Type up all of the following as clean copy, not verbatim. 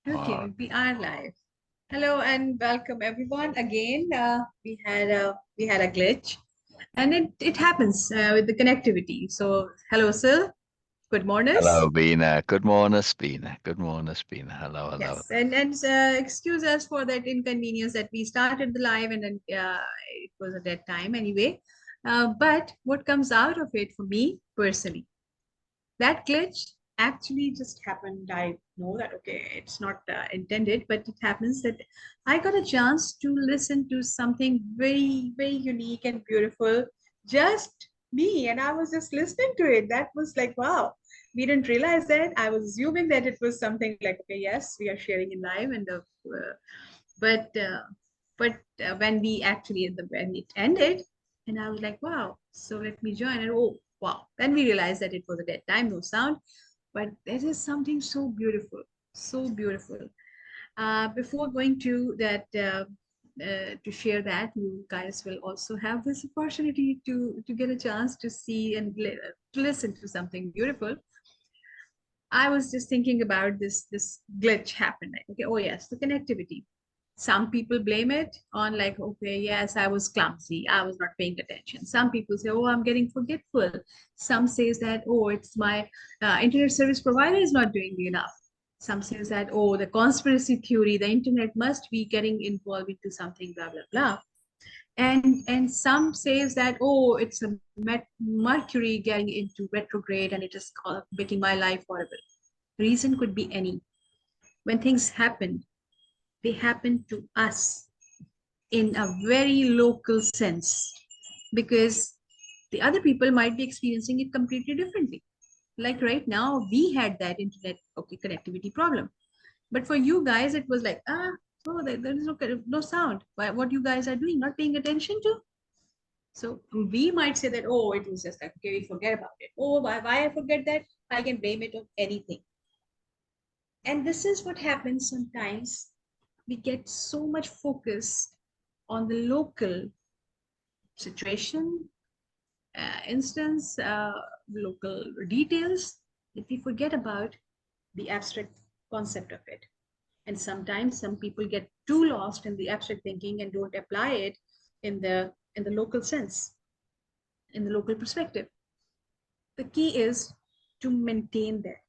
Okay, Uh, we are live. Hello and welcome everyone. Again, we had a glitch, and it happens with the connectivity. So, hello, Syl. Good morning. Hello, Beena. Good morning, Beena. Good morning, Beena. Hello, hello. Yes, and excuse us for that inconvenience that we started the live and then it was at that time anyway. But what comes out of it for me personally? That glitch actually just happened. I know that, okay, it's not intended, but it happens that I got a chance to listen to something very, very unique and beautiful. Just me, and I was just listening to it. That was like, wow. We didn't realize that. I was assuming that it was something like, okay, yes, we are sharing in live, but when we actually when it ended, and I was like, wow. So let me join, and oh wow. Then we realized that it was a dead time, no sound. But that is something so beautiful, so beautiful. Before going to that, to share that, you guys will also have this opportunity to get a chance to see and to listen to something beautiful. I was just thinking about this glitch happened. Like, okay, oh yes, the connectivity. Some people blame it on like, okay, yes, I was clumsy, I was not paying attention. Some people say, oh, I'm getting forgetful. Some says that, oh, it's my internet service provider is not doing enough. Some says that, oh, the conspiracy theory, the internet must be getting involved into something, blah blah blah. And some says that, oh, it's a Mercury getting into retrograde and it is making my life horrible. Reason could be any. When things happen, they happen to us in a very local sense because the other people might be experiencing it completely differently. Like right now, we had that internet okay connectivity problem, but for you guys, it was like oh, there is no sound. What you guys are doing, not paying attention to. So we might say that, oh, it was just like, okay, we forget about it. Oh, why I forget that? I can blame it on anything. And this is what happens sometimes. We get so much focused on the local situation, instance, local details, that we forget about the abstract concept of it. And sometimes some people get too lost in the abstract thinking and don't apply it in the local sense, in the local perspective. The key is to maintain that.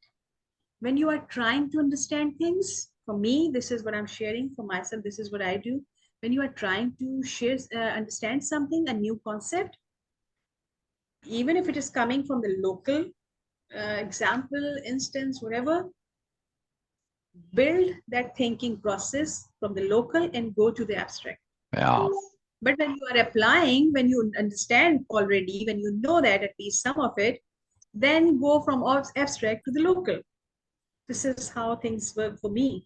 When you are trying to understand things, for me, this is what I'm sharing for myself, this is what I do. When you are trying to share, understand something, a new concept, even if it is coming from the local example, instance, whatever, build that thinking process from the local and go to the abstract. yeah, But when you are applying, when you understand already, when you know that at least some of it, then go from abstract to the local. This is how things work for me.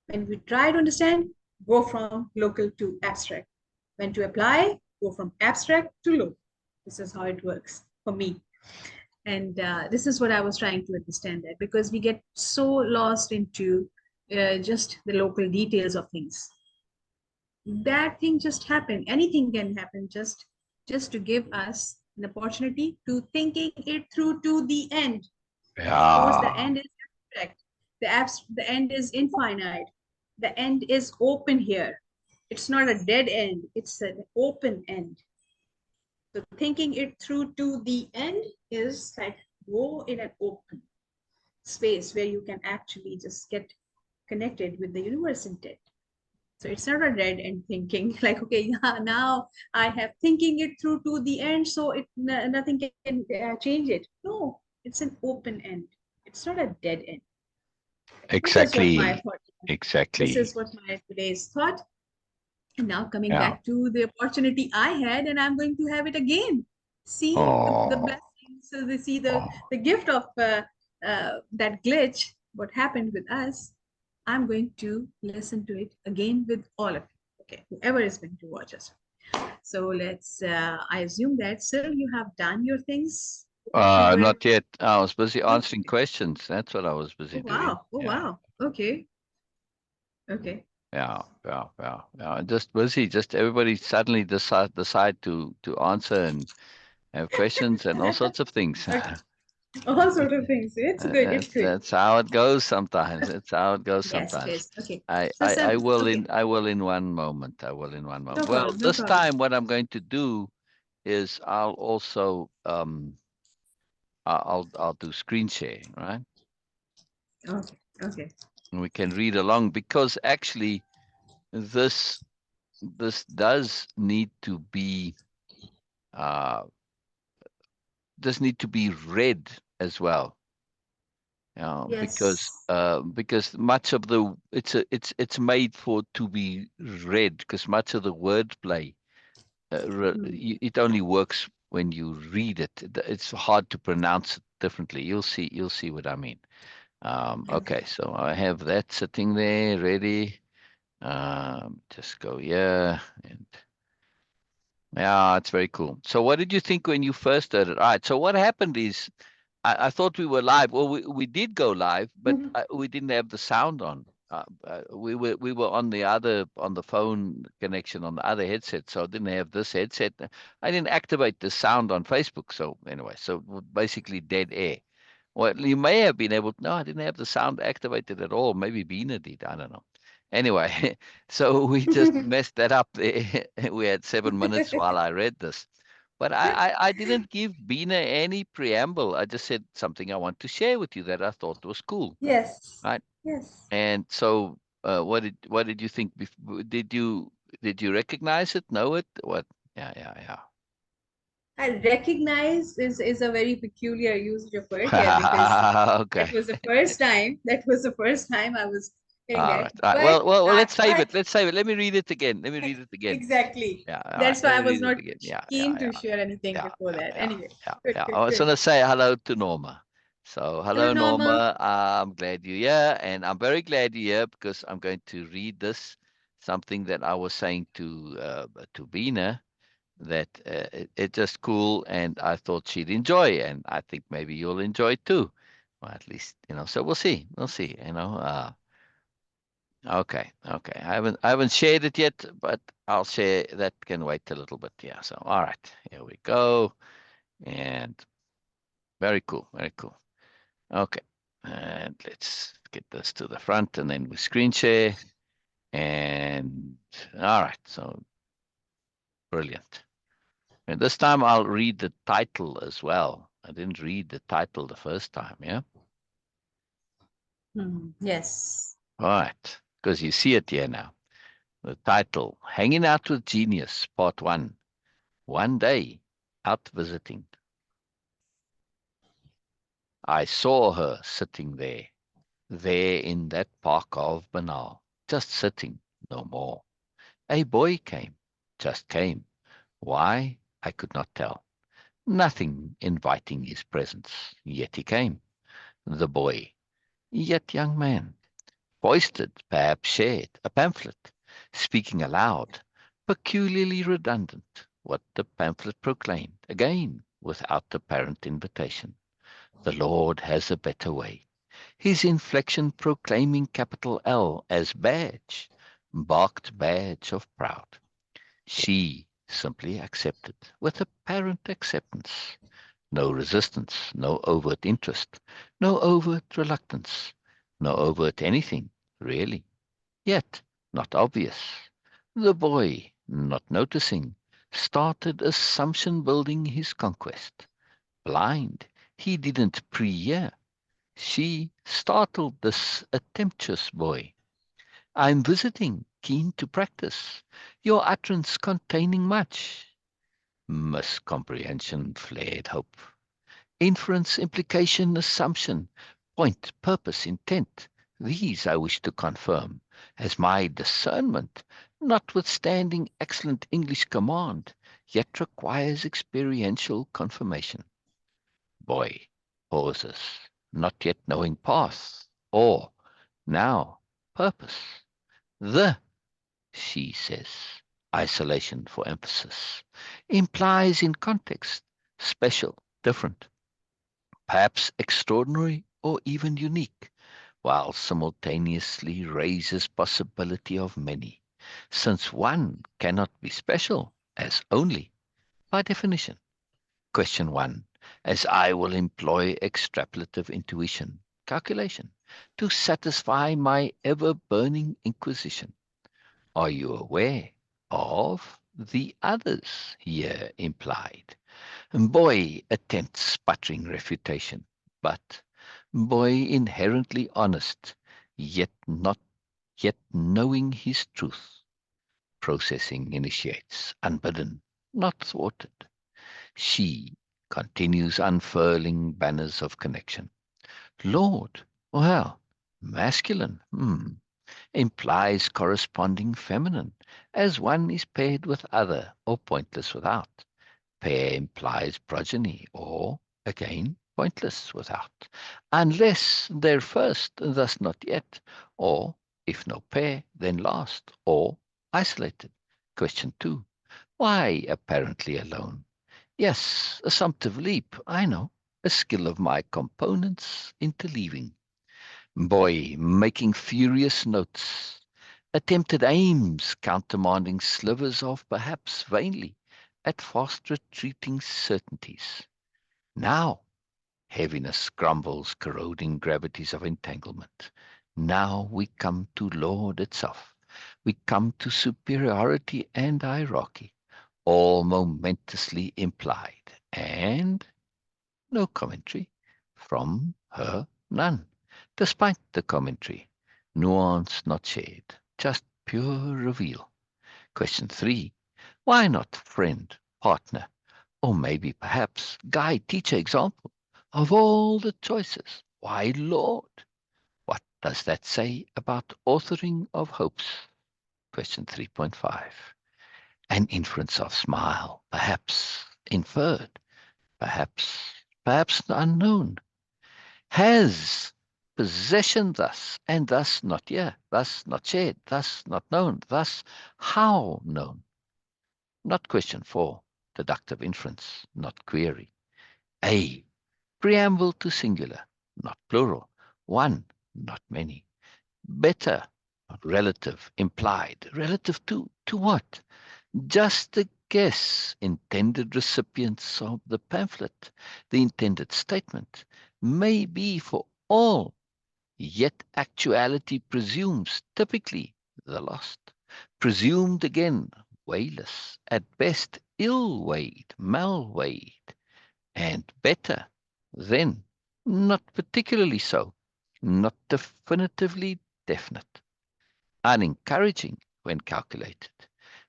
When we try to understand, go from local to abstract. When to apply, go from abstract to local. This is how it works for me. And this is what I was trying to understand, that because we get so lost into just the local details of things. That thing just happened. Anything can happen, just to give us an opportunity to thinking it through to the end. Of course, the yeah. end is abstract. The end is infinite. The end is open here. It's not a dead end. It's an open end. So thinking it through to the end is like go in an open space where you can actually just get connected with the universe intent. So it's not a dead end thinking like, okay, yeah, now I have thinking it through to the end, so nothing can change it. No, it's an open end. It's not a dead end. This is what my Exactly. thought. This Exactly. is what my today's thought. And now coming Yeah. back to the opportunity I had, and I'm going to have it again. See the Oh, blessings, so they see oh. the gift of that glitch, what happened with us. I'm going to listen to it again with all of you. Okay, whoever is going to watch us. So let's, I assume that, sir, you have done your things that you were. Not yet. I was busy answering Okay. questions. That's what I was Oh, busy doing. wow. Oh, Yeah. wow. Okay. Okay. Yeah. Just busy. Just everybody suddenly decide to answer and have questions and all sorts of things. Okay. All sort of things. It's good. It's good. That's how it goes sometimes. It's how it goes Yes, it sometimes. is. Okay. I, So I, I some will okay. in I will in one moment. I will in one No moment. Well, problem. No this problem. time what I'm going to do is I'll also I'll do screen share, right? Okay. Okay. And we can read along because actually this this does need to be uh read as well. Yes. Because much of the it's made for to be read because much of the wordplay Hmm. it only works when you read it. It's hard to pronounce it differently. You'll see what I mean. Okay. Okay, so I have that sitting there ready. Just go here and yeah, it's very cool. So what did you think when you first heard it? All right. So what happened is I thought we were live. Well, we did go live, but we didn't have the sound on. We were on on the phone connection on the other headset, so I didn't have this headset. I didn't activate the sound on Facebook. So anyway, so basically dead air. Well, you may have been able to. No, I didn't have the sound activated at all. Maybe Beena did. I don't know. Anyway, so we just messed that up there. We had 7 minutes while I read this. But I didn't give Beena any preamble. I just said something I want to share with you that I thought was cool, Yes. right? Yes. And so, what did you think? Did you recognize it? Know it? What? Yeah, I recognize is a very peculiar usage of word here because yeah. that Okay. was the first time. That was the first time I was hearing All that. right. All right. But Well, let's save I it. Let's save it. Let me read it again. Let me read it again. exactly. Yeah. All right. That's Let why I me was read it not again. Yeah. keen to share anything Yeah, before yeah, that. yeah, Anyway, yeah, good, yeah. good, I was good. going to say hello to Norma. So, Hello, hello, Norma. Norma. I'm glad you're here. And I'm very glad you're here because I'm going to read this, something that I was saying to Beena, that it's just cool. And I thought she'd enjoy. And I think maybe you'll enjoy it too. Well, at least, so we'll see. We'll see, Okay, okay. I haven't shared it yet, but I'll share. That can wait a little bit. Yeah. So, all right, here we go. And very cool, very cool. Okay, and let's get this to the front, and then we screen share. And all right, so brilliant. And this time I'll read the title as well. I didn't read the title the first time. Yeah. Yes. All right, because you see it here now. The title: Hanging Out with Genius, Part One. One day, out visiting, I saw her sitting there in that park of Banal, just sitting, no more. A boy came, just came. Why, I could not tell. Nothing inviting his presence, yet he came. The boy, yet young man, foisted, perhaps shared, a pamphlet, speaking aloud, peculiarly redundant, what the pamphlet proclaimed, again, without apparent invitation. The Lord has a better way. His inflection proclaiming capital L as badge, marked badge of proud. She simply accepted, with apparent acceptance. No resistance, no overt interest, no overt reluctance, no overt anything, really. Yet, not obvious. The boy, not noticing, started assumption building his conquest. Blind, he didn't pre-hear. She startled this attemptuous boy. I'm visiting, keen to practice. Your utterance containing much. Miscomprehension, flared hope. Inference, implication, assumption, point, purpose, intent. These I wish to confirm as my discernment, notwithstanding excellent English command, yet requires experiential confirmation. Boy pauses, not yet knowing path, or now purpose. The, she says, isolation for emphasis, implies in context, special, different, perhaps extraordinary or even unique, while simultaneously raises possibility of many, since one cannot be special as only by definition. Question 1. as I will employ extrapolative intuition, calculation, to satisfy my ever-burning inquisition. Are you aware of the others here implied? Boy attempts sputtering refutation, but boy inherently honest, yet not yet knowing his truth. Processing initiates, unbidden, not thwarted. She continues unfurling banners of connection. Lord, well, masculine, implies corresponding feminine, as one is paired with other or pointless without. Pair implies progeny, or, again, pointless without. Unless they're first, thus not yet, or, if no pair, then last, or isolated. Question 2. Why apparently alone? Yes, assumptive leap, I know, a skill of my components interleaving. Boy, making furious notes, attempted aims, countermanding slivers of perhaps vainly at fast retreating certainties. Now, heaviness grumbles, corroding gravities of entanglement. Now we come to Lord itself. We come to superiority and hierarchy, all momentously implied, and no commentary from her, none, despite the commentary, nuance not shared, just pure reveal. Question 3. Why not friend, partner, or maybe perhaps guide, teacher, example? Of all the choices, why Lord? What does that say about authoring of hopes? Question 3.5. An inference of smile, perhaps inferred, perhaps unknown, has possession thus, and thus not here, thus not shared, thus not known, thus how known? Not question 4, deductive inference, not query. A, preamble to singular, not plural. One, not many. Better, relative, implied. Relative to what? Just a guess. Intended recipients of the pamphlet, the intended statement, may be for all, yet actuality presumes typically the lost. Presumed again, wayless, at best ill-weighed, mal-weighed, and better, then not particularly so, not definitively definite, unencouraging when calculated.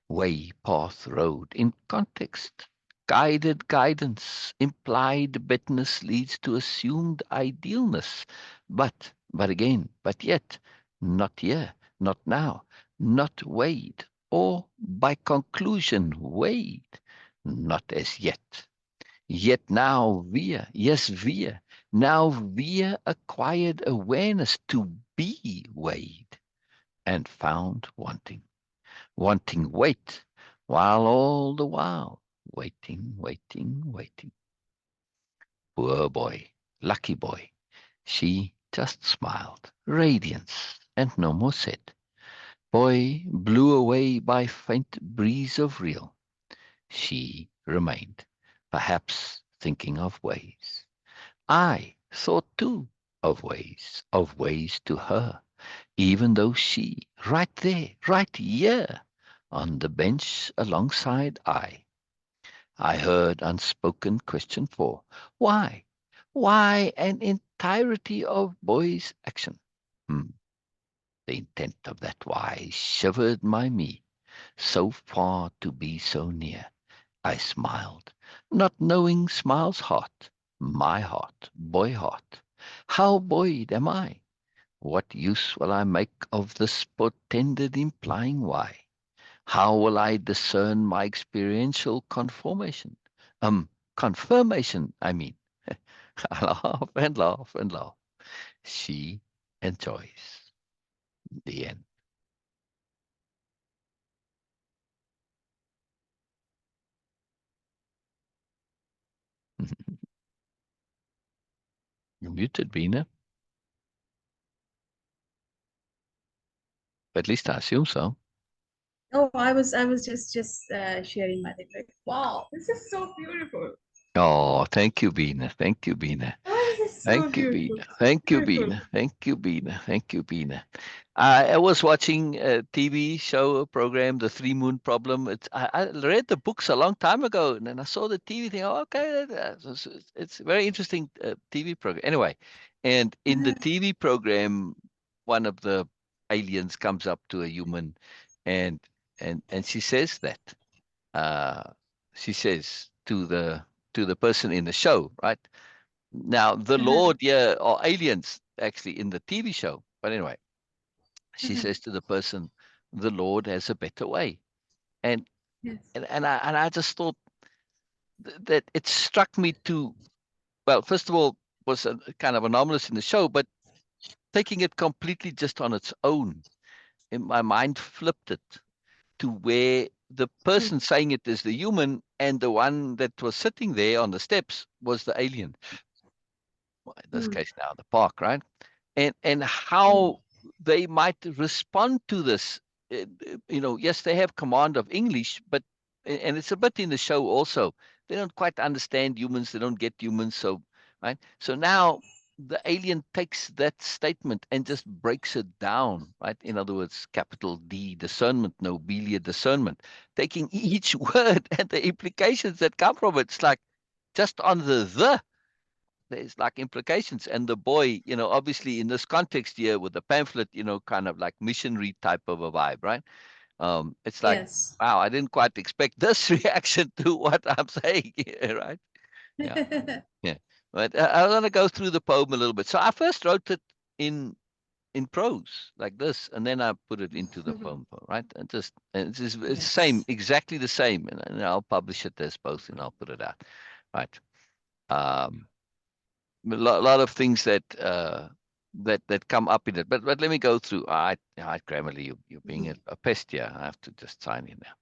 Way, path, road, in context, guided guidance, implied bitterness leads to assumed idealness, but again, but yet, not here, not now, not weighed, or by conclusion weighed, not as yet. Yet now via, yes, via, now via acquired awareness to be weighed and found wanting, wanting weight, while all the while waiting. Poor boy, lucky boy. She just smiled, radiance, and no more said. Boy blew away by faint breeze of real. She remained, perhaps thinking of ways. I thought too of ways to her, even though she, right there, right here, on the bench alongside I heard unspoken question 4. Why? Why an entirety of boy's action? Hmm. The intent of that why shivered my me, so far to be so near. I smiled, not knowing smile's heart, my heart, boy heart. How buoyed am I? What use will I make of this portended implying why? How will I discern my experiential conformation? Confirmation, I mean. I laugh and laugh and laugh. She enjoys the end. You're muted, Beena. At least I assume so. Oh, I was just sharing my thing. Like, wow, this is so beautiful. Oh, thank you, Beena. Thank you, Beena. Oh, this is so Thank you, beautiful. Beena. Thank you, Beautiful. Beena. Thank you, Beena. Thank you, Beena. I was watching a TV show, a program, The Three Moon Problem. I read the books a long time ago, and then I saw the TV thing. Oh, okay, it's a very interesting TV program. Anyway, and in the TV program, one of the aliens comes up to a human, and and she says that. Uh, she says to the person in the show, right? Now, the Lord, yeah, or aliens actually in the TV show. But anyway, she says to the person, the Lord has a better way. And Yes. and I just thought that it struck me to, well, first of all, was a kind of anomalous in the show, but taking it completely just on its own, in my mind flipped it to where the person saying it is the human, and the one that was sitting there on the steps was the alien. Well, in this Mm, case now, the park, right? And mm, how they might respond to this. Yes, they have command of English, but and it's a bit in the show also. They don't quite understand humans. They don't get humans. So, right. So now the alien takes that statement and just breaks it down, right? In other words, capital D, discernment, Nobelia, discernment, taking each word and the implications that come from it. It's like just on the there's like implications. And the boy, obviously in this context here with the pamphlet, kind of like missionary type of a vibe, right? It's like, yes. wow, I didn't quite expect this reaction to what I'm saying here, right? Yeah, yeah. But I want to go through the poem a little bit. So I first wrote it in in prose like this, and then I put it into the poem, right? And it's the same, Yes. exactly the same, and I'll publish it as both, and I'll put it out, right? Um, lot of things that come up in it. But let me go through. All right, Grammarly, you're being a pest here. I have to just sign in now.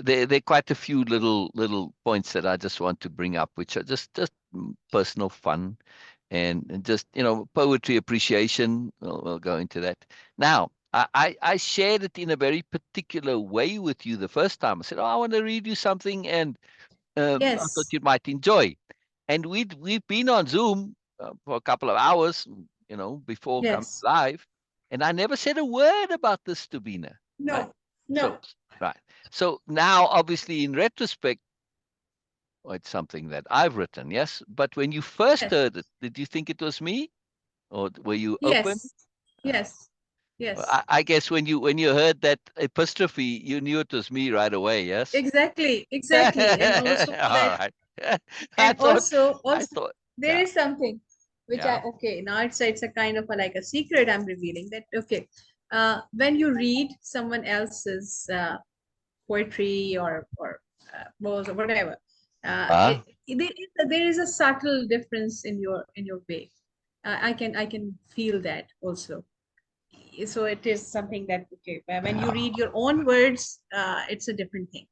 There are quite a few little points that I just want to bring up, which are just personal fun and just poetry appreciation. We'll go into that now. I shared it in a very particular way with you the first time. I said, "Oh, I want to read you something, and I thought Yes. you might enjoy." And we've been on Zoom for a couple of hours, before coming Yes. live, and I never said a word about this to Beena, right? No. So No. right. So now, obviously, in retrospect, well, it's something that I've written, yes. But when you first Yes. heard it, did you think it was me, or were you open? Yes. Uh, Yes. well, Yes. I guess when you heard that apostrophe, you knew it was me right away, yes. Exactly. All Exactly. And also that, right. I and thought, I also thought, there yeah, is something which yeah. I, okay, now it's a kind of a, like a secret I'm revealing, that okay, when you read someone else's poetry or prose or whatever, Ah, there is a subtle difference in your way. I can feel that also. So it is something that, okay, when you yeah. read your own words, it's a different thing.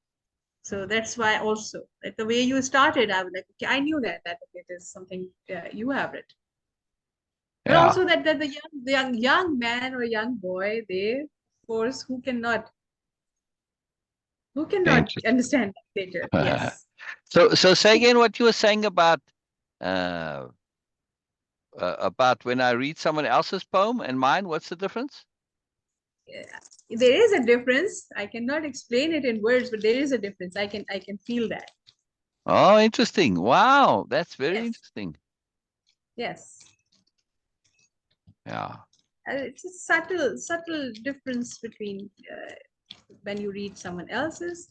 So that's why also, like the way you started, I was like, okay, I knew that okay, it is something you have it. But Yeah. also that the young man or young boy, they, of course, who cannot Interesting. understand that later. Yes. So say again what you were saying uh, about when I read someone else's poem and mine. What's the difference? Yeah. There is a difference. I cannot explain it in words, but there is a difference. I can feel that. Oh, interesting. Wow, that's very Yes. interesting. Yes. Yeah. It's a subtle difference between when you read someone else's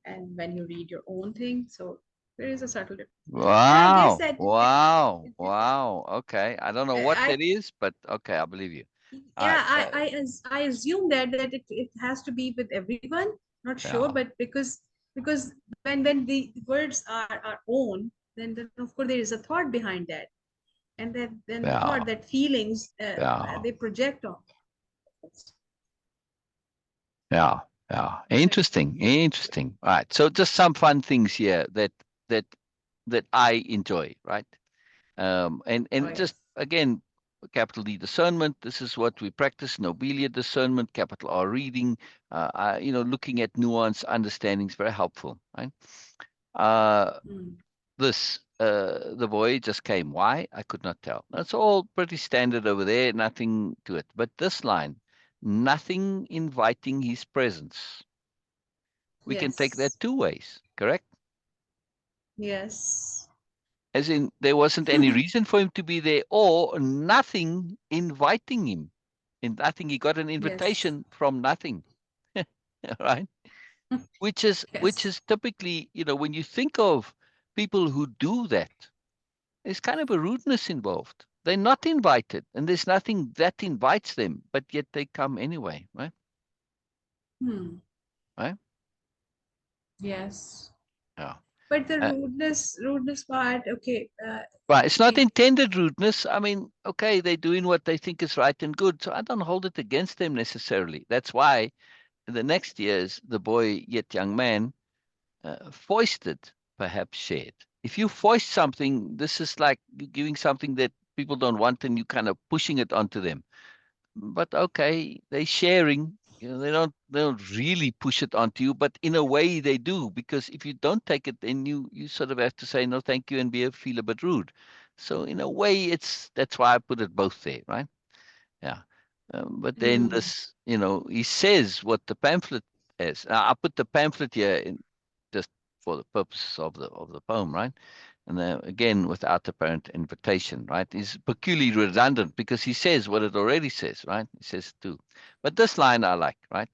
and when you read your own thing. So there is a subtle difference. And I guess Wow. that Wow. Wow. Okay. I don't know what I that is, but okay, I believe you. All right. yeah, I assume that it has to be with everyone. Not sure, Yeah. but because when the words are own, then of course there is a thought behind that, and then the Yeah. thought, that feelings, Yeah. they project on. Yeah. Yeah. Right. Interesting. Interesting. All right. So just some fun things here that that I enjoy, right? Oh And just yes. again, capital D discernment. This is what we practice. Nobelia discernment, capital R reading. Looking at nuance, understanding is very helpful, right? Uh, Mm. the boy just came. Why? I could not tell. That's all pretty standard over there, nothing to it. But this line, nothing inviting his presence. We can take that Yes. two ways, correct? Yes. As in, there wasn't any reason for him to be there, or nothing inviting him. In nothing, he got an Yes. invitation from nothing, right? Which Yes. is typically, when you think of people who do that, there's kind of a rudeness involved. They're not invited, and there's nothing that invites them, but yet they come anyway, right? Hmm. Right? Yes. Yeah. But the Uh, rudeness part, okay. right. It's not It, intended rudeness. I mean, okay, they're doing what they think is right and good, so I don't hold it against them necessarily. That's why the next years, the boy, yet young man, foisted, perhaps shared. If you foist something, this is like giving something that people don't want and you kind of pushing it onto them. But okay, they're sharing. They don't really push it onto you, but in a way they do, because if you don't take it, then you sort of have to say no, thank you, and feel a bit rude. So in a way, that's why I put it both there, right? Yeah. But then hmm. this, he says what the pamphlet is. I put the pamphlet here in just for the purposes of the poem, right? And again, without apparent invitation, right? Is peculiarly redundant because he says what it already says, right? He says too. But this line I like, right?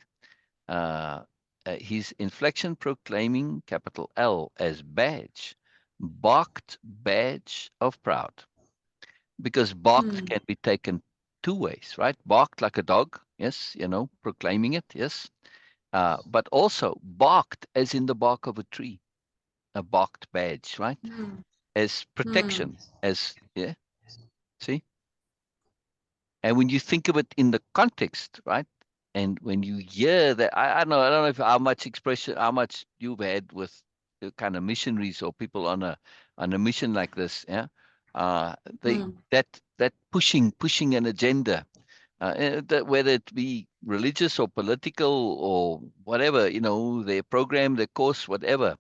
Uh, his inflection proclaiming capital L as badge, barked badge of proud, because barked Hmm. can be taken two ways, right? Barked like a dog, yes, proclaiming it, yes. But also barked as in the bark of a tree, a barked badge, right? Hmm. As Hmm. protection, as, yeah, see? And when you think of it in the context, right? And when you hear that, I don't know if how much expression, how much you've had with the kind of missionaries or people on a mission like this, yeah. They Hmm. that pushing an agenda, that whether it be religious or political or whatever, their program, their course, whatever,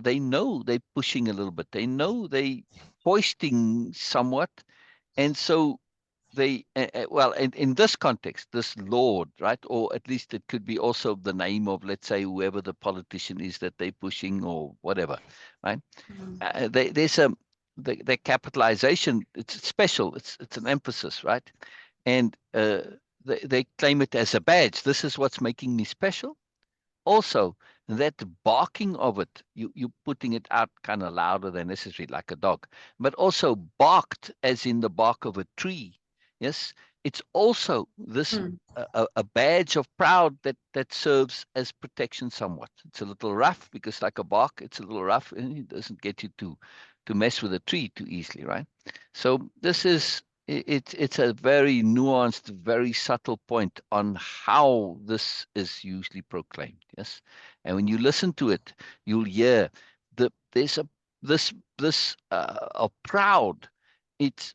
they know they're pushing a little bit. They know they hoisting somewhat, and so they well, in this context, this Lord, right, or at least it could be also the name of, let's say, whoever the politician is that they're pushing or whatever, right? Hmm. There's the capitalization. It's special. It's an emphasis, right? And they claim it as a badge. This is what's making me special. Also, that barking of it, you putting it out kind of louder than necessary, like a dog, but also barked as in the bark of a tree. Yes, it's also this Hmm. a badge of proud that serves as protection somewhat. It's a little rough because like a bark, it's a little rough and it doesn't get you to mess with a tree too easily, right? So this is it's a very nuanced, very subtle point on how this is usually proclaimed. Yes, and when you listen to it, you'll hear there's a this a proud. It's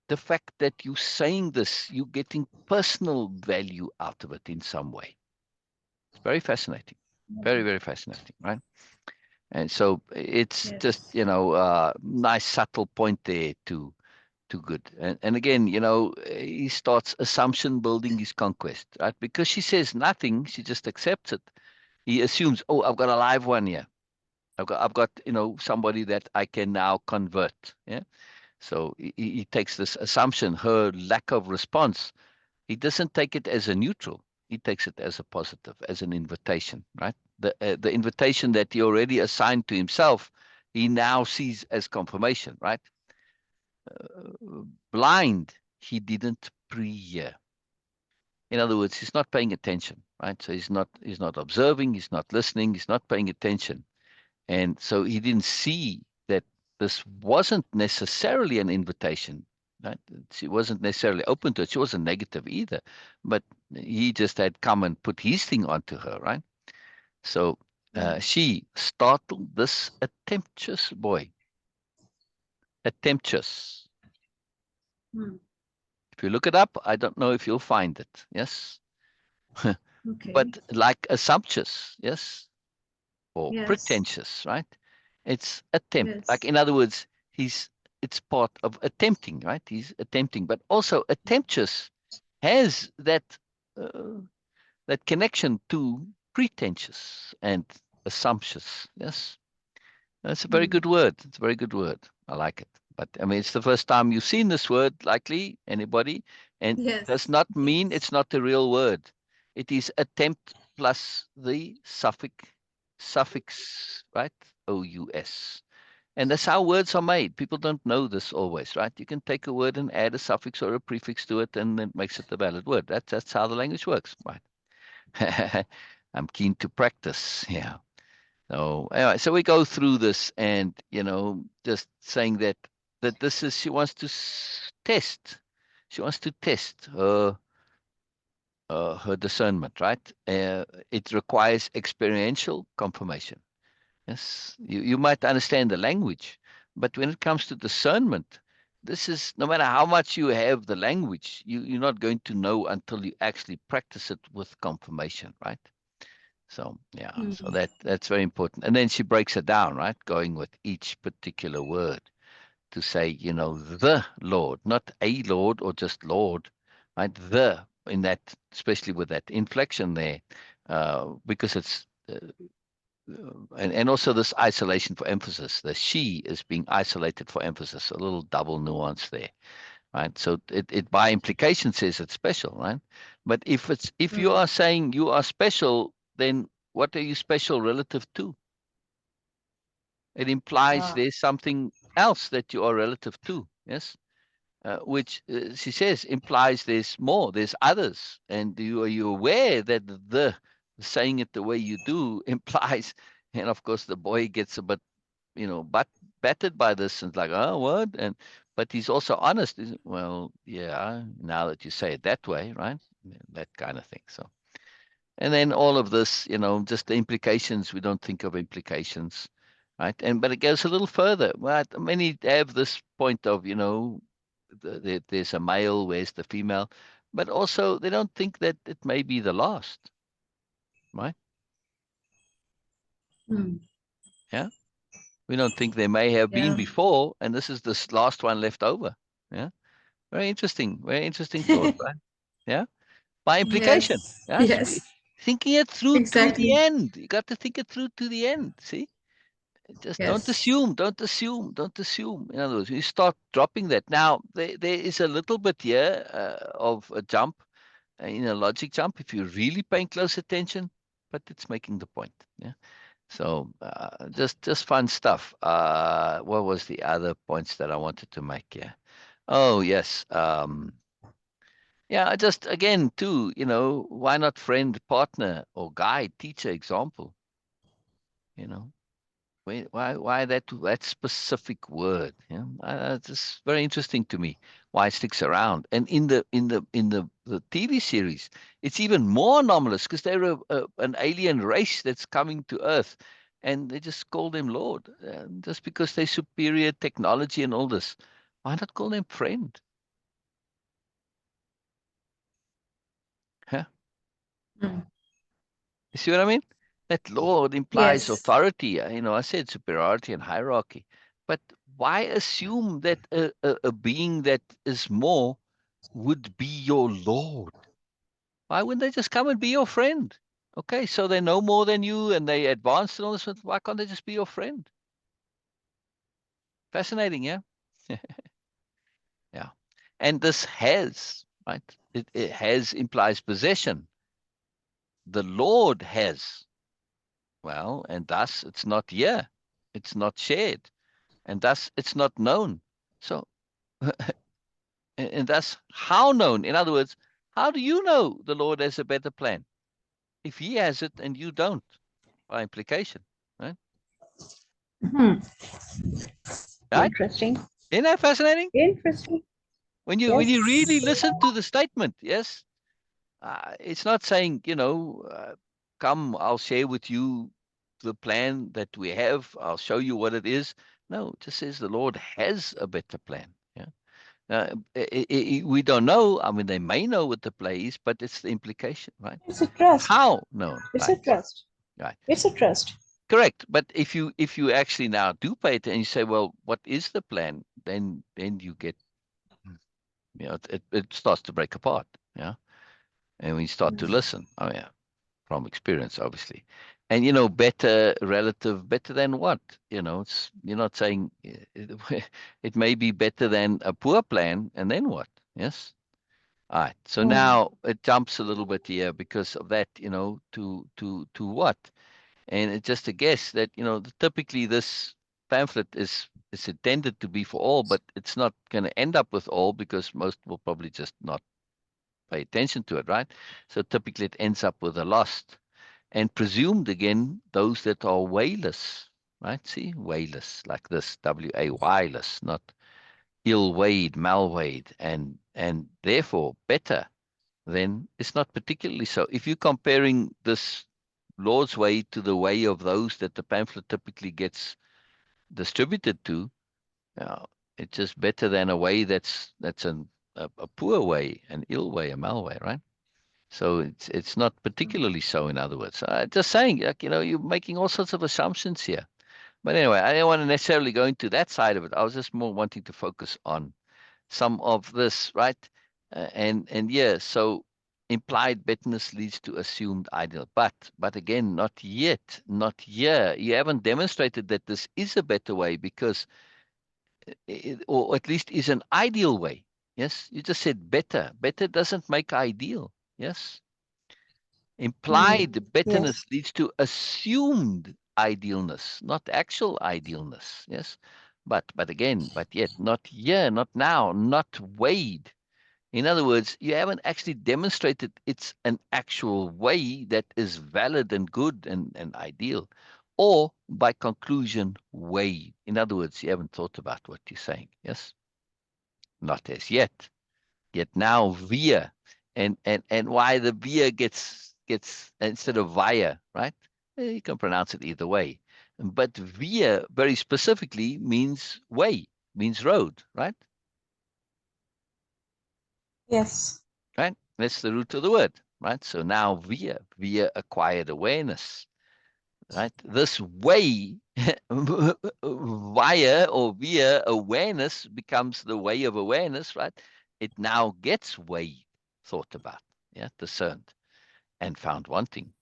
the fact that you're saying this, you're getting personal value out of it in some way. It's very fascinating, very very fascinating, right? And so it's just Yes. nice subtle point there too good. And again, he starts assumption building his conquest, right? Because she says nothing, she just accepts it. He assumes, oh, I've got a live one here. I've got somebody that I can now convert. Yeah. So he takes this assumption, her lack of response. He doesn't take it as a neutral. He takes it as a positive, as an invitation, right? The invitation that he already assigned to himself, he now sees as confirmation, right? Blind, he didn't pre-hear. In other words, he's not paying attention, right? So he's not observing, he's not listening, he's not paying attention. And so he didn't see that this wasn't necessarily an invitation, right? She wasn't necessarily open to it. She wasn't negative either, but he just had come and put his thing onto her, right? So Hmm. she startled this attemptuous boy. Attemptuous. Hmm. If you look it up, I don't know if you'll find it. Yes. Okay. But like assumptuous, yes, or Yes. pretentious, right? It's attempt. Like, Yes. in other words, it's part of attempting, right? He's attempting, but also attemptuous has uh, that connection to pretentious and assumptuous. Yes, that's a very Hmm. good word. It's a very good word. I like it. But I mean, it's the first time you've seen this word, likely anybody, and does Yes. not mean Yes. it's not the real word. It is attempt plus the suffix, right? OUS. And that's how words are made. People don't know this always, right? You can take a word and add a suffix or a prefix to it, and it makes it a valid word. That's how the language works, right? I'm keen to practice. Yeah. So anyway, so we go through this, and just saying that this is she wants to test. She wants to test her discernment, right? It requires experiential confirmation. Yes, you might understand the language, but when it comes to discernment, this is no matter how much you have the language, you're not going to know until you actually practice it with confirmation, right? So yeah, so Hmm. that's very important. And then she breaks it down, right? Going with each particular word to say, the Lord, not a Lord or just Lord, right? The in that, especially with that inflection there, because it's and also this isolation for emphasis. The she is being isolated for emphasis, a little double nuance there, right? So it by implication says it's special, right? But if you Hmm. are saying you are special, then what are you special relative to? It implies Ah. there's something else that you are relative to, yes? Which she says implies there's more, there's others, and are you aware that the saying it the way you do implies, and of course the boy gets a bit, but battered by this and like, oh, what? And but he's also honest. Well, yeah, now that you say it that way, right? Yeah, that kind of thing. So, and then all of this, just the implications. We don't think of implications, right? And but it goes a little further. Well, many have this point of, there's a male, where's the female, but also they don't think that it may be the last, right? Hmm. Yeah, we don't think there may have been Yeah. before, and this is this last one left over. Yeah, very interesting thought, right? Yeah, by implication. Yes. Yeah, Yes. thinking it through to the Exactly. end. You got to think it through to the end. See, just don't Yes. assume, don't assume, don't assume. In other words, you start dropping that. Now, there is a little bit here of a jump, in a logic jump, if you're really paying close attention, but it's making the point. Yeah. So just fun stuff. What was the other points that I wanted to make here? Oh, yes. Yeah, I just again too, why not friend, partner, or guide, teacher, example? You know, why that specific word? Yeah, it's just very interesting to me why it sticks around. And in the TV series, it's even more anomalous because they're an alien race that's coming to Earth, and they just call them Lord, just because they're superior technology and all this. Why not call them friend? Huh? Hmm. You see what I mean? That Lord implies Yes. authority. I said superiority and hierarchy. But why assume that a being that is more would be your Lord? Why wouldn't they just come and be your friend? Okay, so they know more than you and they advanced and all this. Why can't they just be your friend? Fascinating, yeah? Yeah. And this has, right? It has implies possession. The Lord has. Well, and thus it's not here. It's not shared. And thus it's not known. So, and thus how known? In other words, how do you know the Lord has a better plan if He has it and you don't? By implication, right? Hmm. Right? Interesting. Isn't that fascinating? Interesting. When you really Yes. listen to the statement, yes, it's not saying, come, I'll share with you the plan that we have. I'll show you what it is. No, it just says the Lord has a better plan. Yeah. We don't know. I mean, they may know what the play is, but it's the implication, right? It's a trust. How known, It's a right? trust. Right. It's a trust. Correct. But if you actually now do pay it and you say, well, what is the plan? Then you get, it starts to break apart. Yeah. And we start to listen. Oh yeah, from experience, obviously. And better relative, better than what? It's, you're not saying it may be better than a poor plan, and then what? Yes. All right. So Mm. now it jumps a little bit here because of that, to what? And it's just a guess that, typically this pamphlet is intended to be for all, but it's not going to end up with all because most will probably just not pay attention to it, right? So typically it ends up with a lost. And presumed again, those that are wayless, right? See, wayless, like this, wayless, not ill-weighed, mal-weighed, and therefore better, then it's not particularly so. If you're comparing this Lord's way to the way of those that the pamphlet typically gets distributed to, uh, it's just better than a way that's a poor way, an ill way, a mal way, right? So it's not particularly so. In other words, just saying, like, you're making all sorts of assumptions here. But anyway, I don't want to necessarily go into that side of it. I was just more wanting to focus on some of this, right? And yeah, so implied betterness leads to assumed ideal, but again, not yet, not here. You haven't demonstrated that this is a better way because, or at least is an ideal way. Yes, you just said better. Better doesn't make ideal. Yes, Mm. implied betterness Yes. leads to assumed idealness, not actual idealness. Yes, but again, but yet, not here, not now, not weighed. In other words, you haven't actually demonstrated it's an actual way that is valid and good and ideal, or by conclusion, weighed. In other words, you haven't thought about what you're saying. Yes, not as yet. Yet now via, and why the via gets instead of via, right? You can pronounce it either way, but via very specifically means way, means road, right? Yes. Right? That's the root of the word, right? So now via acquired awareness, right? This way via or via awareness becomes the way of awareness, right? It now gets weighed, thought about, yeah, discerned, and found wanting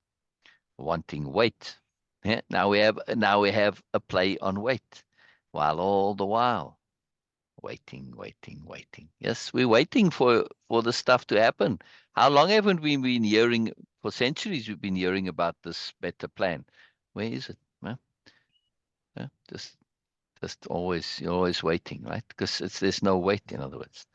weight. Yeah, now we have a play on weight, while all the while waiting. Yes, we're waiting for the stuff to happen. How long haven't we been hearing? For centuries, we've been hearing about this better plan. Where is it? Well, yeah, just always, you're always waiting, right? Because there's no wait, in other words.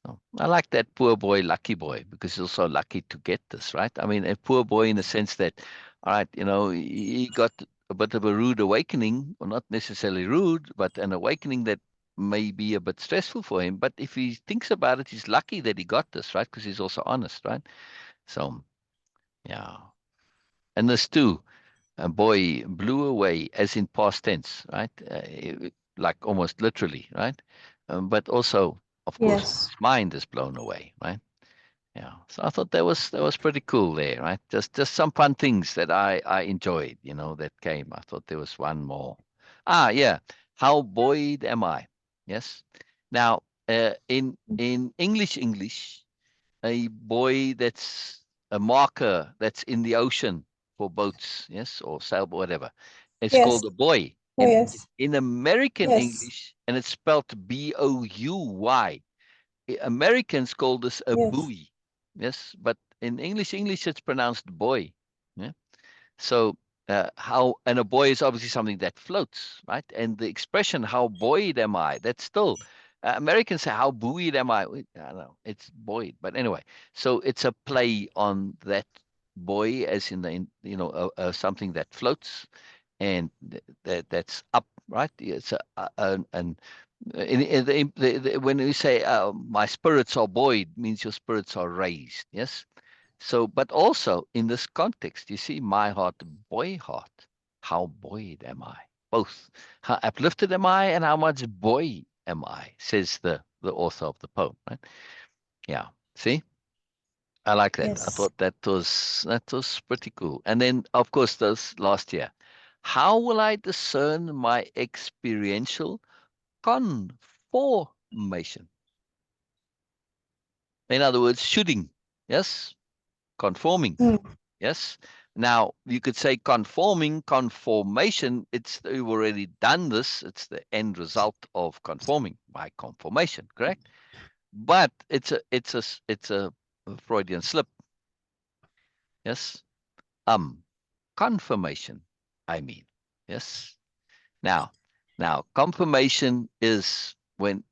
No. I like that poor boy, lucky boy, because he's also lucky to get this, right? I mean, a poor boy in the sense that, all right, he got a bit of a rude awakening, or not necessarily rude, but an awakening that may be a bit stressful for him. But if he thinks about it, he's lucky that he got this, right? Because he's also honest, right? So, yeah. And this too, a boy blew away, as in past tense, right? Like almost literally, right? But also, of course, Yes. his mind is blown away, right? Yeah. So I thought that was pretty cool there, right? Just some fun things that I enjoyed, that came. I thought there was one more. Yeah. How buoyed am I? Yes. Now, in English, a buoy that's a marker that's in the ocean for boats, yes, or sailboat, whatever. It's Yes. called a buoy. Oh, In yes. in American Yes. English, and it's spelled Bouy. Americans call this a Yes. buoy. Yes, but in English it's pronounced boy. Yeah. So how and a buoy is obviously something that floats, right? And the expression "how buoyed am I?" That's still Americans say "how buoyed am I?" I don't know. It's buoyed, but anyway. So it's a play on that buoy, as in something that floats and that's up, right? It's an when we say my spirits are buoyed, means your spirits are raised. Yes. So, but also in this context, you see, my heart, boy heart, how buoyed am I? Both, how uplifted am I, and how much boy am I? Says the author of the poem. Right? Yeah. See, I like that. I Yes. thought that was pretty cool. And then, of course, this last year. How will I discern my experiential conformation? In other words, shoulding, yes, conforming, mm, yes. Now you could say conforming, conformation. You've already done this. It's the end result of conforming by conformation, correct? But it's a Freudian slip, yes. Confirmation, I mean, yes. Now, confirmation is when,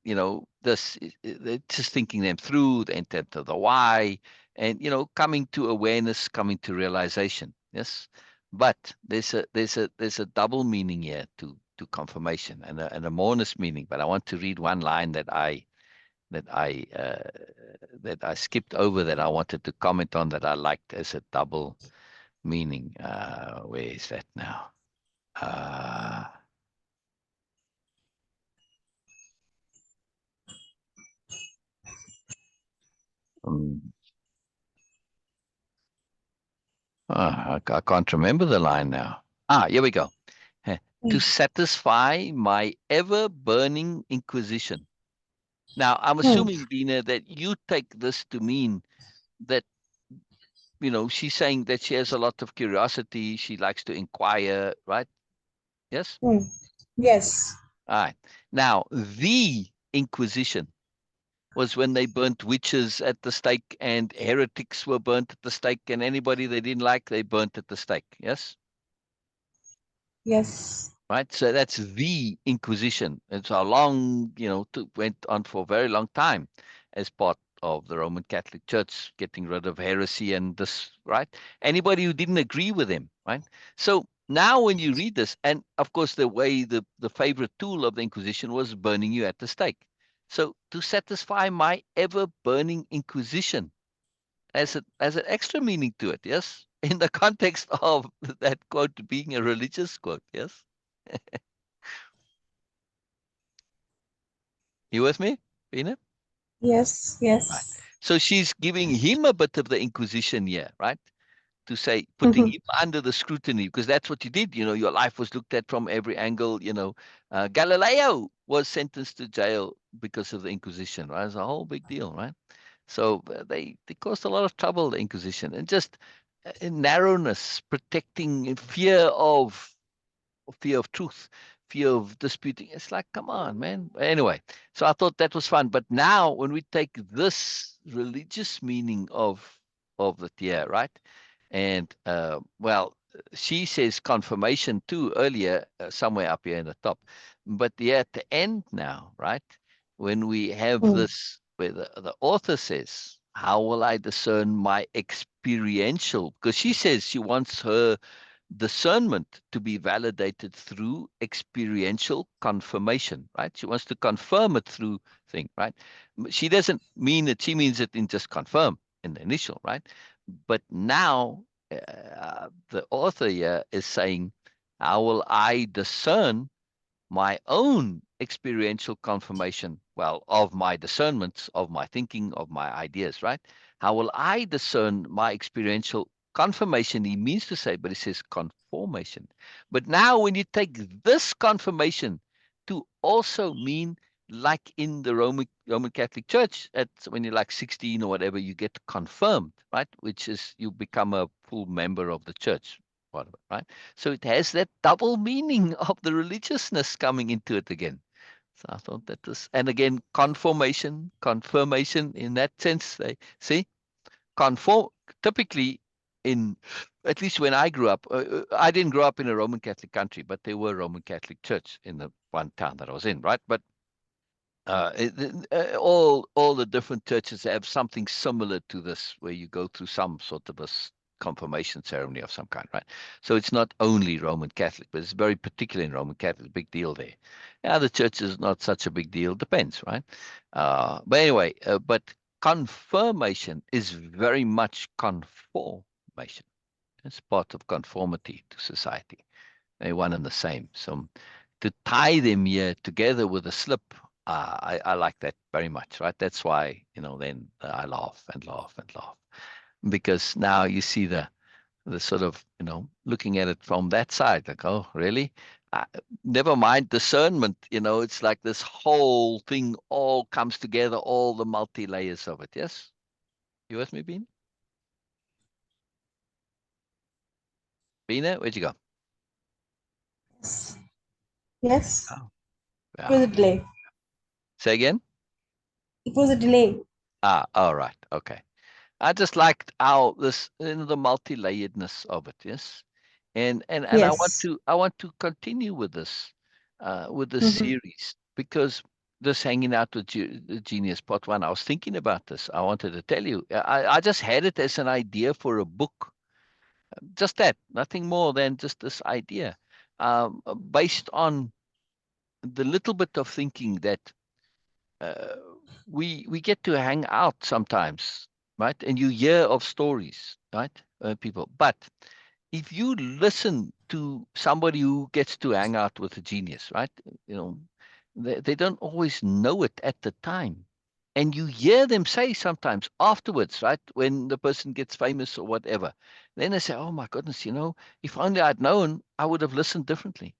just thinking them through, the intent of the why, and, coming to awareness, coming to realization. Yes. But there's a double meaning here to confirmation, and a moreness meaning. But I want to read one line that I uh, that I skipped over, that I wanted to comment on, that I liked as a double meaning. Where is that now? Uh, um, I can't remember the line now. Here we go. To mm, satisfy my ever-burning inquisition. Now, I'm mm, assuming, Beena, that you take this to mean that, she's saying that she has a lot of curiosity. She likes to inquire, right? Yes? mm. Yes. All right. Now, the Inquisition was when they burnt witches at the stake, and heretics were burnt at the stake, and anybody they didn't like, they burnt at the stake. Yes? Yes. Right? So that's the Inquisition. It's a long, went on for a very long time as part of the Roman Catholic Church, getting rid of heresy and this, right? Anybody who didn't agree with him, right? So now when you read this, and of course the way the favorite tool of the Inquisition was burning you at the stake. So to satisfy my ever burning inquisition, as an extra meaning to it, yes, in the context of that quote being a religious quote, yes. You with me, Beena? Yes. Right. Yes. So she's giving him a bit of the inquisition here, right? To say, putting Mhm. him under the scrutiny, because that's what you did. Your life was looked at from every angle. Galileo was sentenced to jail because of the Inquisition, right? It's a whole big deal, right? So they caused a lot of trouble, the Inquisition, and just narrowness, protecting, fear of truth, fear of disputing. It's like, come on, man. Anyway, so I thought that was fun. But now, when we take this religious meaning of the tear, right? And well, she says confirmation too earlier, somewhere up here in the top. But yeah, at the end now, right? When we have Mm, this, where the author says, how will I discern my experiential? Because she says she wants her discernment to be validated through experiential confirmation, right? She wants to confirm it through thing, right? She doesn't mean it, she means it in just confirm in the initial, right? But now the author here is saying, how will I discern my own experiential confirmation, well, of my discernments, of my thinking, of my ideas, right? How will I discern my experiential confirmation? He means to say, but he says conformation. But now, when you take this confirmation to also mean, like in the Roman Catholic Church, when you're like 16 or whatever, you get confirmed, right? Which is, you become a full member of the church, part of it, right? So it has that double meaning of the religiousness coming into it again. So I thought that was, and again, confirmation in that sense. They see, conform typically in, at least when I grew up, I didn't grow up in a Roman Catholic country, but there were Roman Catholic church in the one town that I was in, right? But all the different churches have something similar to this, where you go through some sort of a confirmation ceremony of some kind, right? So it's not only Roman Catholic, but it's very particular in Roman Catholic. Big deal there. Other churches, not such a big deal. Depends, right? But anyway, but confirmation is very much conformation. It's part of conformity to society. They're one and the same. So to tie them here together with a slip, I like that very much, right? That's why, then I laugh and laugh and laugh, because now you see the sort of, looking at it from that side, like, oh, really? Uh, Never mind discernment, it's like this whole thing all comes together, all the multi-layers of it. Yes? You with me, Beena? Beena, where'd you go? Yes. Yes. Oh, It was yeah. a delay. Say again? It was a delay. All right. Okay. I just liked how this, the multi-layeredness of it, yes. And Yes. I want to continue with this Mm-hmm. series, because this hanging out with the genius part one. I was thinking about this. I wanted to tell you. I just had it as an idea for a book, just that, nothing more than just this idea, based on the little bit of thinking that uh, we get to hang out sometimes, right? And you hear of stories, right? People, but if you listen to somebody who gets to hang out with a genius, right? You know, they don't always know it at the time. And you hear them say sometimes afterwards, right? When the person gets famous or whatever, then they say, oh my goodness, if only I'd known, I would have listened differently.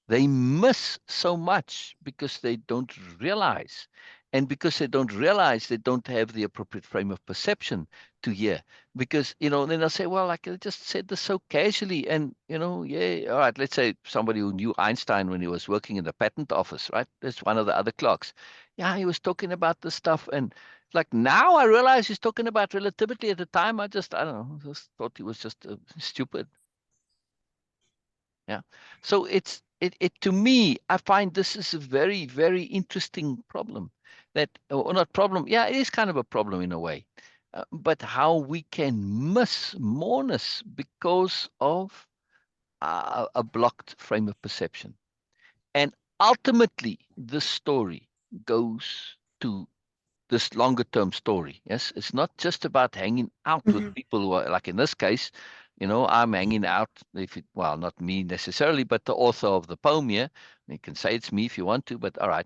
They miss so much because they don't realize. And because they don't realize, they don't have the appropriate frame of perception to hear. Because, then they'll say, well, like I just said this so casually. And, yeah, all right, let's say somebody who knew Einstein when he was working in the patent office, right? That's one of the other clerks. Yeah, he was talking about this stuff. And like now I realize he's talking about relativity. At the time, I don't know, just thought he was just stupid. Yeah. So it to me, I find this is a very, very interesting problem that, or not problem. Yeah, it is kind of a problem in a way, but how we can miss moreness because of a blocked frame of perception. And ultimately, this story goes to this longer term story. Yes, it's not just about hanging out with Mm-hmm. people who are, like in this case, I'm hanging out, well, not me necessarily, but the author of the poem here. You can say it's me if you want to, but all right,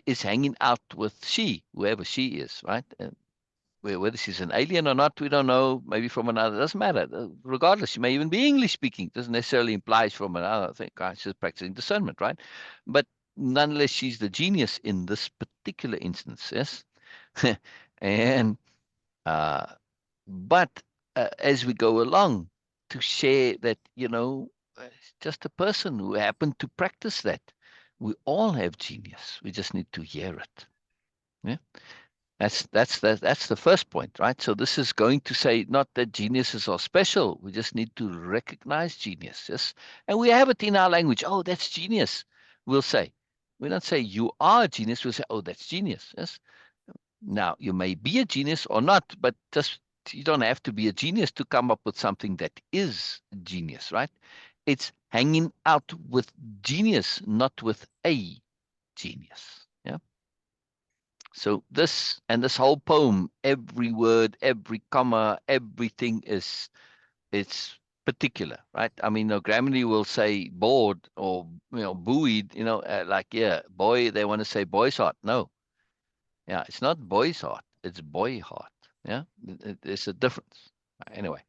is hanging out with whoever she is, right? And whether she's an alien or not, we don't know. Maybe from another, doesn't matter. Regardless, she may even be English speaking. Doesn't necessarily imply she's from another thing. She's practicing discernment, right? But nonetheless, she's the genius in this particular instance. Yes. And uh, but as we go along, to share that, it's just a person who happened to practice that. We all have genius. We just need to hear it. Yeah. That's the first point, right? So this is going to say not that geniuses are special. We just need to recognize genius. Yes. And we have it in our language. Oh, that's genius. We'll say. We don't say you are a genius. We'll say, oh, that's genius. Yes. Now, you may be a genius or not, but just you don't have to be a genius to come up with something that is genius, right? It's hanging out with genius, not with a genius. Yeah. So this whole poem, every word, every comma, everything it's particular, right? I mean, no, Grammarly will say bored or buoyed, like, yeah, boy, they want to say boy's heart. No, yeah, it's not boy's heart, it's boy heart. Yeah, there's a difference. Anyway,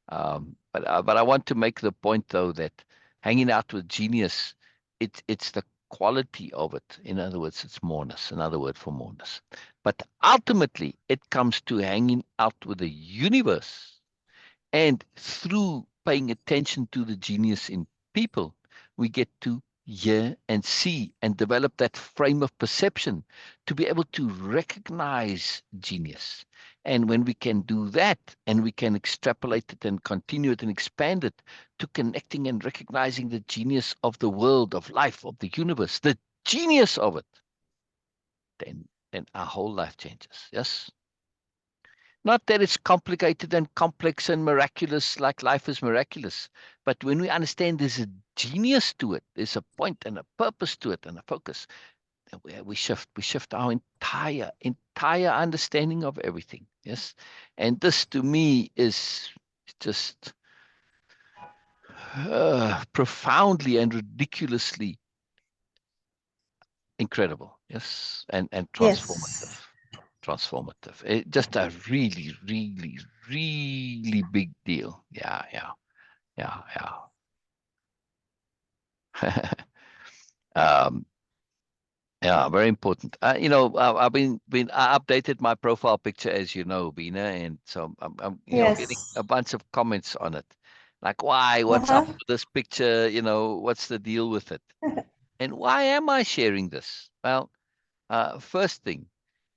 but I want to make the point though that hanging out with genius, it's the quality of it. In other words, it's moreness. Another word for moreness. But ultimately, it comes to hanging out with the universe, and through paying attention to the genius in people, we get to hear and see and develop that frame of perception to be able to recognize genius. And when we can do that and we can extrapolate it and continue it and expand it to connecting and recognizing the genius of the world, of life, of the universe, the genius of it, then our whole life changes. Yes. Not that it's complicated and complex and miraculous like life is miraculous, but when we understand there's a genius to it, there's a point and a purpose to it and a focus, then we shift our entire understanding of everything. Yes, and this to me is just profoundly and ridiculously incredible. Yes, and transformative. Yes. Transformative. Just a really, really, really big deal. Yeah, very important. I updated my profile picture, as you know, Beena, and so I'm getting Yes. a bunch of comments on it, like, why? What's up Uh-huh. with this picture? What's the deal with it? And why am I sharing this? Well, first thing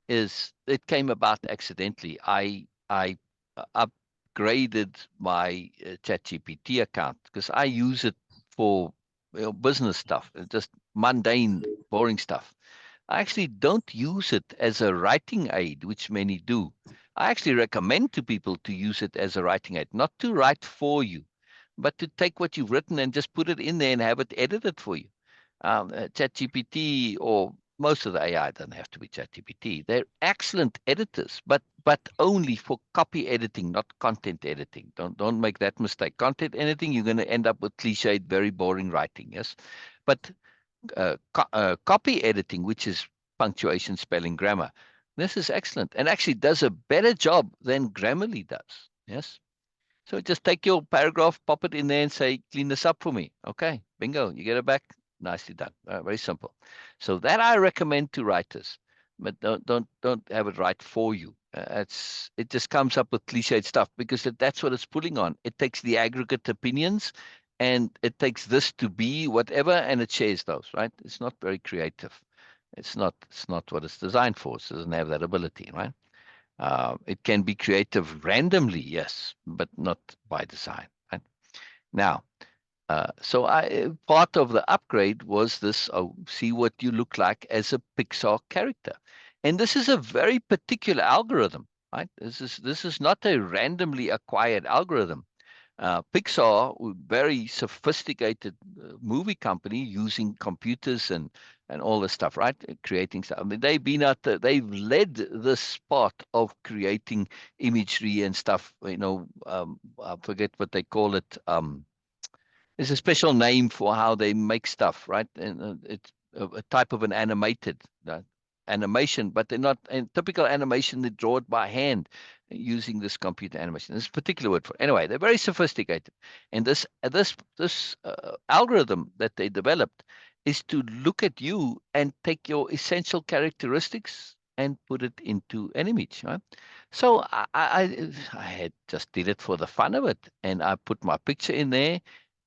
is it came about accidentally. I upgraded my ChatGPT account because I use it for business stuff, just mundane, boring stuff. I actually don't use it as a writing aid, which many do. I actually recommend to people to use it as a writing aid, not to write for you, but to take what you've written and just put it in there and have it edited for you. ChatGPT or most of the AI doesn't have to be ChatGPT. They're excellent editors, but only for copy editing, not content editing. Don't make that mistake. Content editing, you're going to end up with cliched, very boring writing. Yes, but copy editing, which is punctuation, spelling, grammar, this is excellent and actually does a better job than Grammarly does. Yes. So just take your paragraph, pop it in there, and say, "Clean this up for me." Okay, bingo, you get it back. Nicely done. Very simple. So that I recommend to writers, but don't have it write for you. It just comes up with cliched stuff because that's what it's pulling on. It takes the aggregate opinions, and it takes this to be whatever, and it shares those. Right? It's not very creative. It's not what it's designed for. It doesn't have that ability. Right? It can be creative randomly, yes, but not by design. Right? Now, so part of the upgrade was this: see what you look like as a Pixar character, and this is a very particular algorithm. Right? This is not a randomly acquired algorithm. Pixar, very sophisticated movie company using computers and all this stuff, right? Creating stuff. I mean, they've led this part of creating imagery and stuff. I forget what they call it. There's a special name for how they make stuff, right? And it's a type of an animated animation, but they're not in typical animation. They draw it by hand using this computer animation. This particular word for anyway. They're very sophisticated, and this algorithm that they developed is to look at you and take your essential characteristics and put it into an image, right? So I had just did it for the fun of it, and I put my picture in there,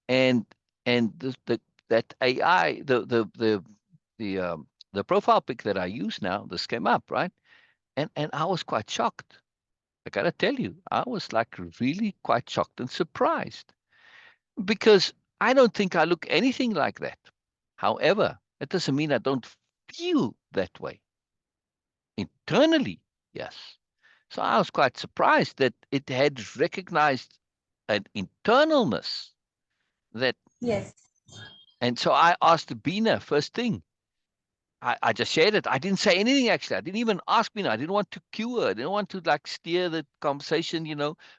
and that AI, the profile pic that I use now, this came up, right? And I was quite shocked. I gotta tell you, I was like really quite shocked and surprised because I don't think I look anything like that. However, it doesn't mean I don't feel that way internally. Yes. So I was quite surprised that it had recognized an internalness that. Yes. And so I asked Beena first thing. I just shared it. I didn't say anything actually. I didn't even ask Beena. I didn't want to cue her. I didn't want to like steer the conversation,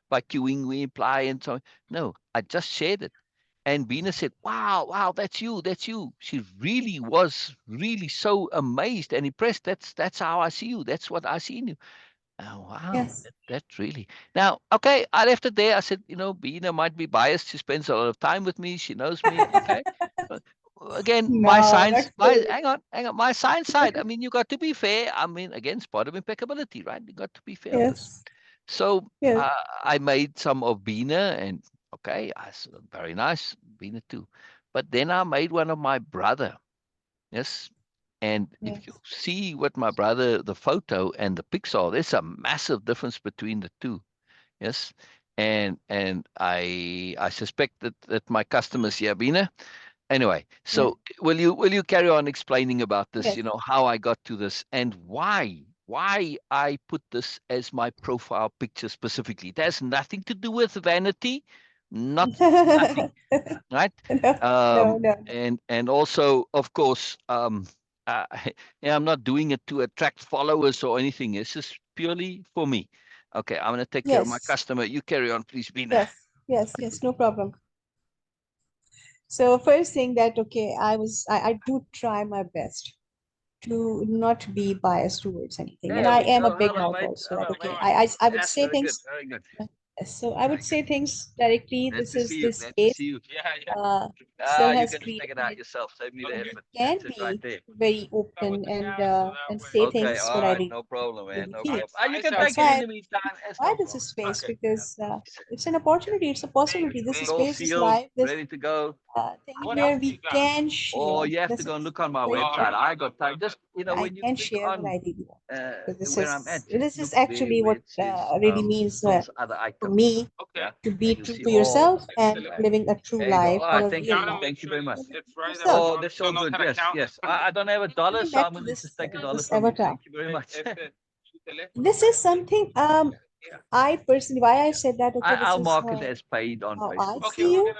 by cueing, we imply and so on. No, I just shared it. And Beena said, "Wow, wow, that's you, that's you." She really was really so amazed and impressed. That's how I see you. That's what I see in you. Oh, wow. Yes. That really. Now, okay, I left it there. I said, Beena might be biased. She spends a lot of time with me. She knows me. Okay. But again, my No, science, not so. hang on, my science side. I mean, you got to be fair. I mean, again, it's part of impeccability, right? You got to be fair on this. Yes. So Yes. I made some of Beena, and okay, I said, very nice, Beena too. But then I made one of my brother. Yes. And if you Yes. see what my brother, the photo and the pixel, there's a massive difference between the two. Yes. And I suspect that my customers here, Beena. Anyway, Yes. so will you carry on explaining about this, Yes. how I got to this and why I put this as my profile picture specifically. It has nothing to do with vanity, not nothing, right? No, no, no, no. And also, of course, uh, yeah, I'm not doing it to attract followers or anything. This is purely for me. Okay, I'm gonna take care of my Yes. customer. You carry on, please, Beena. Yes. Yes. Yes. No problem. So first thing that, okay, I do try my best to not be biased towards anything. Yeah, And yeah, I we am a go. big Hello, mouth mate. also that, Hello, okay, mate. I would Yes, say very good, things. very good. So I would Very say good. things directly. Glad This to is see you. this Glad to space. see you. Syl You has can just take it out created yourself. Save me the where he effort. can That's it right be there. very open and say Okay, things all what I right. really, No problem, man. really No feel. problem. You can That's take it in why the meantime. It's why no this is problem. space because it's an opportunity, it's a possibility. This It's all space is sealed, live. This ready to go. thing where we can Or share. you have to This go and is look on my very website. important. I got time. Just, I when you can click share what on I really want. Because where I'm at, just this look is there actually where what it says really means Syl's other for items. me Yeah. to And be you'll true see to all yourself and that. living a true There you go. life All or right, a thank real you. life. Thank you very much. Yourself. Oh, that's all good. Yes, yes. I don't have a dollar, Coming so back I'm to going to just this take a dollar this from you. avatar. Thank you very much. This is something I personally why I said that okay this I'll is mark it as paid on how I Facebook. see you.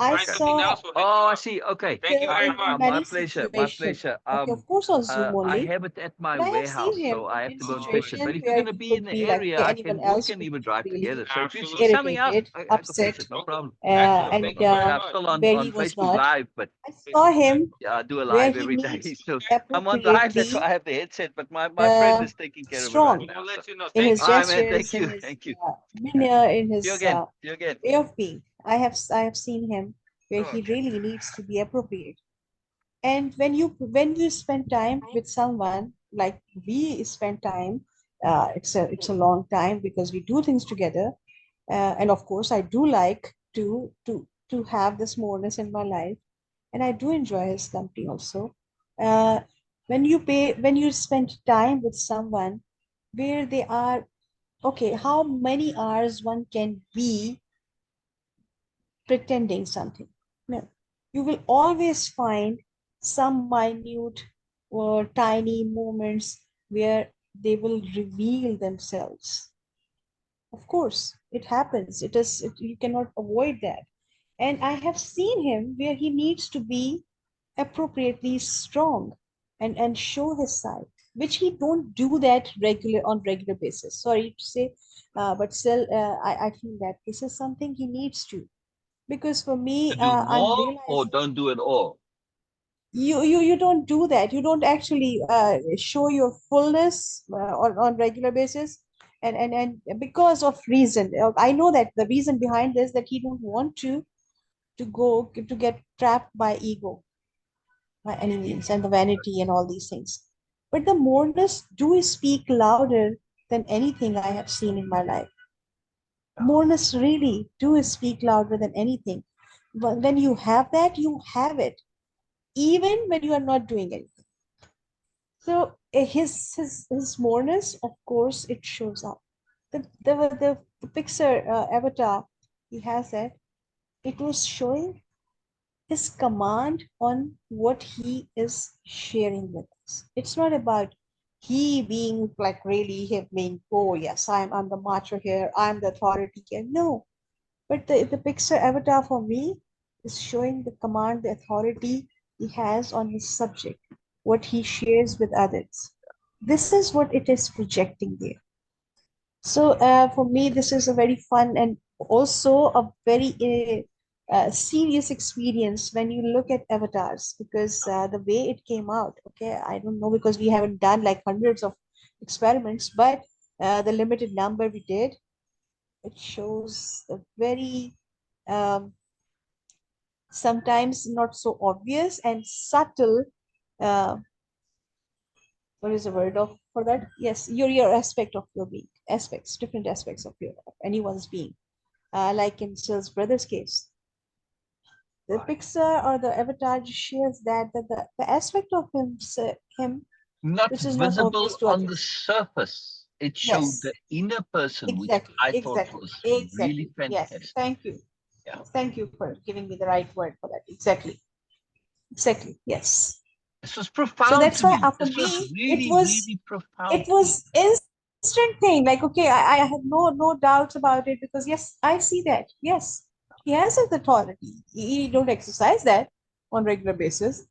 I Okay. saw Oh, I see. Okay. Phil in My many pleasure. My situations. pleasure. Okay, of course on Zoom I only, have it at my but I have warehouse, seen him so I have in to go and fetch it. But situation if you're where going to he be in could the be like area, okay, anyone we else can would even be drive really together. So if you're coming out, irritated, I can fetch upset, it. No problem. and I'm still where on he was Facebook not. Live, but I saw him yeah, I do a where live he every day. needs to So be I'm on live. That's why appropriately I have the headset. But my friend uh, is taking care of it right strong now. So. in his All right, man. gestures, Thank in you. his Thank you. Yeah. demeanor, in See you his again. See you again. way of being. I have seen him where he really needs to be appropriate. And when you spend time with someone like we spend time, it's a long time because we do things together. And of course, I do like to have this moreness in my life, and I do enjoy his company also. Uh, when you spend time with someone where they are okay, how many hours one can be pretending something. No, you will always find some minute or tiny moments where they will reveal themselves. Of course, it happens. You cannot avoid that. And I have seen him where he needs to be appropriately strong and show his side, which he don't do that regular basis. Sorry to say, but still, I feel that this is something he needs to because for me To do I'm more or realizing don't do it all. you don't do that. You don't actually show your fullness on regular basis, and because of reason, I know that the reason behind this that he don't want to get trapped by ego by any means and the vanity and all these things. But the moreness do speak louder than anything I have seen in my life. Moreness really do speak louder than anything. But when you have that, you have it even when you are not doing anything. So his moreness, of course, it shows up. The Pixar avatar he has that it was showing his command on what he is sharing with us. It's not about he being like really him being, oh yes, I'm the macho here, I'm the authority here. No, but the Pixar avatar for me is showing the command, the authority he has on his subject, what he shares with others. This is what it is projecting there. So for me, this is a very fun and also a very serious experience when you look at avatars because the way it came out, okay, I don't know because we haven't done like hundreds of experiments, but the limited number we did, it shows a very um, sometimes not so obvious and subtle uh, what is the word of for that, yes, your aspect of your being, aspects, different aspects of your of anyone's being, like in Syl's brother's case, the pixar or the avatar just shares that the aspect of him Not which is not obvious visible to on the others. surface. It showed Yes, the inner person, which exactly, I thought exactly, was really exactly, yes, fantastic. thank you, Yeah. thank you for giving me the right word for that, exactly, exactly, yes. This was So profound that's to why me. for This was me really, really profound it to me. was instant thing. Like okay, I have no doubts about it because yes, I see that. Yes, he has his authority. He don't exercise that on regular basis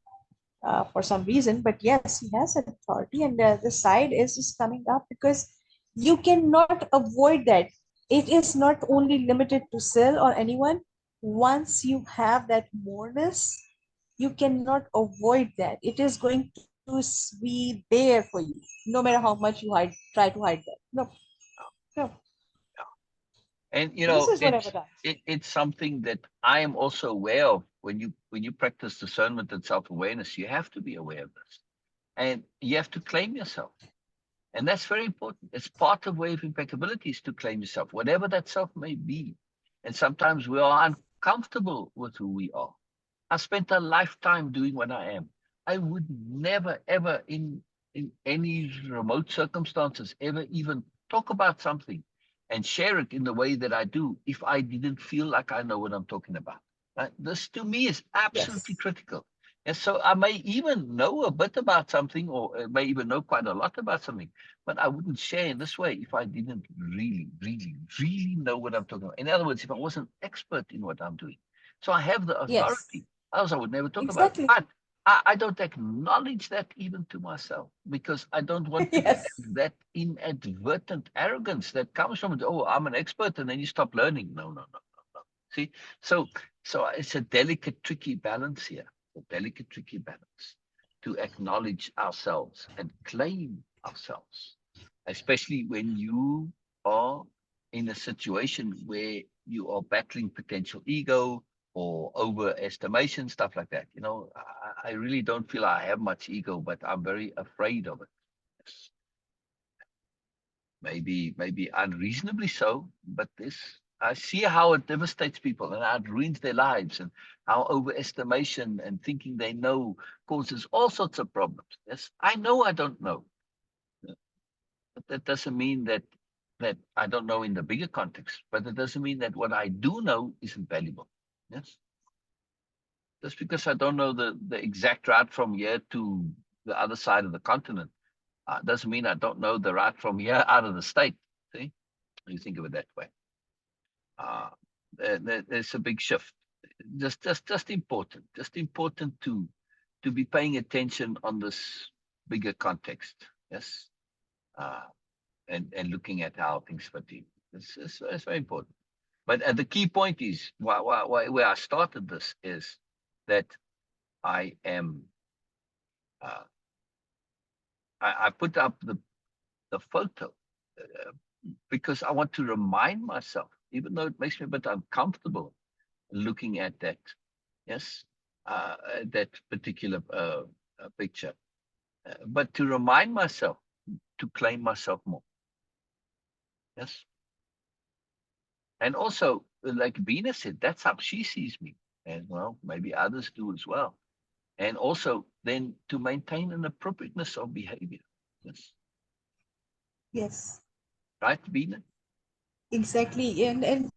for some reason, but yes, he has an authority, and the side is just coming up because you cannot avoid that. It is not only limited to Syl or anyone. Once you have that moreness, you cannot avoid that. It is going to be there for you, no matter how much you try to hide that. No, no. And This is what I've done. it's something that I am also aware of. When you practice discernment and self-awareness, you have to be aware of this. And you have to claim yourself. And that's very important. It's part of way of impeccability is to claim yourself, whatever that self may be. And sometimes we are uncomfortable with who we are. I spent a lifetime doing what I am. I would never, ever in any remote circumstances ever even talk about something and share it in the way that I do if I didn't feel like I know what I'm talking about. Right? This to me is absolutely Yes. critical. And so I may even know a bit about something or may even know quite a lot about something, but I wouldn't share in this way if I didn't really, really, really know what I'm talking about. In other words, if I wasn't expert in what I'm doing. So I have the Yes. authority. Else I would never talk about it. Exactly. But I don't acknowledge that even to myself because I don't want to Yes. have that inadvertent arrogance that comes from it. Oh, I'm an expert, and then you stop learning. No, no, no, no, no. See, so it's a delicate, tricky balance here. A delicate, tricky balance to acknowledge ourselves and claim ourselves, especially when you are in a situation where you are battling potential ego or overestimation, stuff like that. I really don't feel I have much ego, but I'm very afraid of it. Yes. Maybe unreasonably so, but this I see how it devastates people and how it ruins their lives and how overestimation and thinking they know causes all sorts of problems. Yes, I know I don't know, but that doesn't mean that I don't know in the bigger context. But it doesn't mean that what I do know isn't valuable. Yes, just because I don't know the exact route from here to the other side of the continent doesn't mean I don't know the route from here out of the state. See, you think of it that way. Uh, there's a big shift. Just important. Just important to be paying attention on this bigger context. Yes, uh, and looking at how things fit in. It's very important. But the key point is where I started this is that I am. Uh, I put up the photo because I want to remind myself, even though it makes me a bit uncomfortable looking at that. Yes, that particular picture, but to remind myself to claim myself more. Yes, and also like Beena said, that's how she sees me, and well, maybe others do as well. And also then to maintain an appropriateness of behavior. Yes, Yes. right, Beena. Exactly. And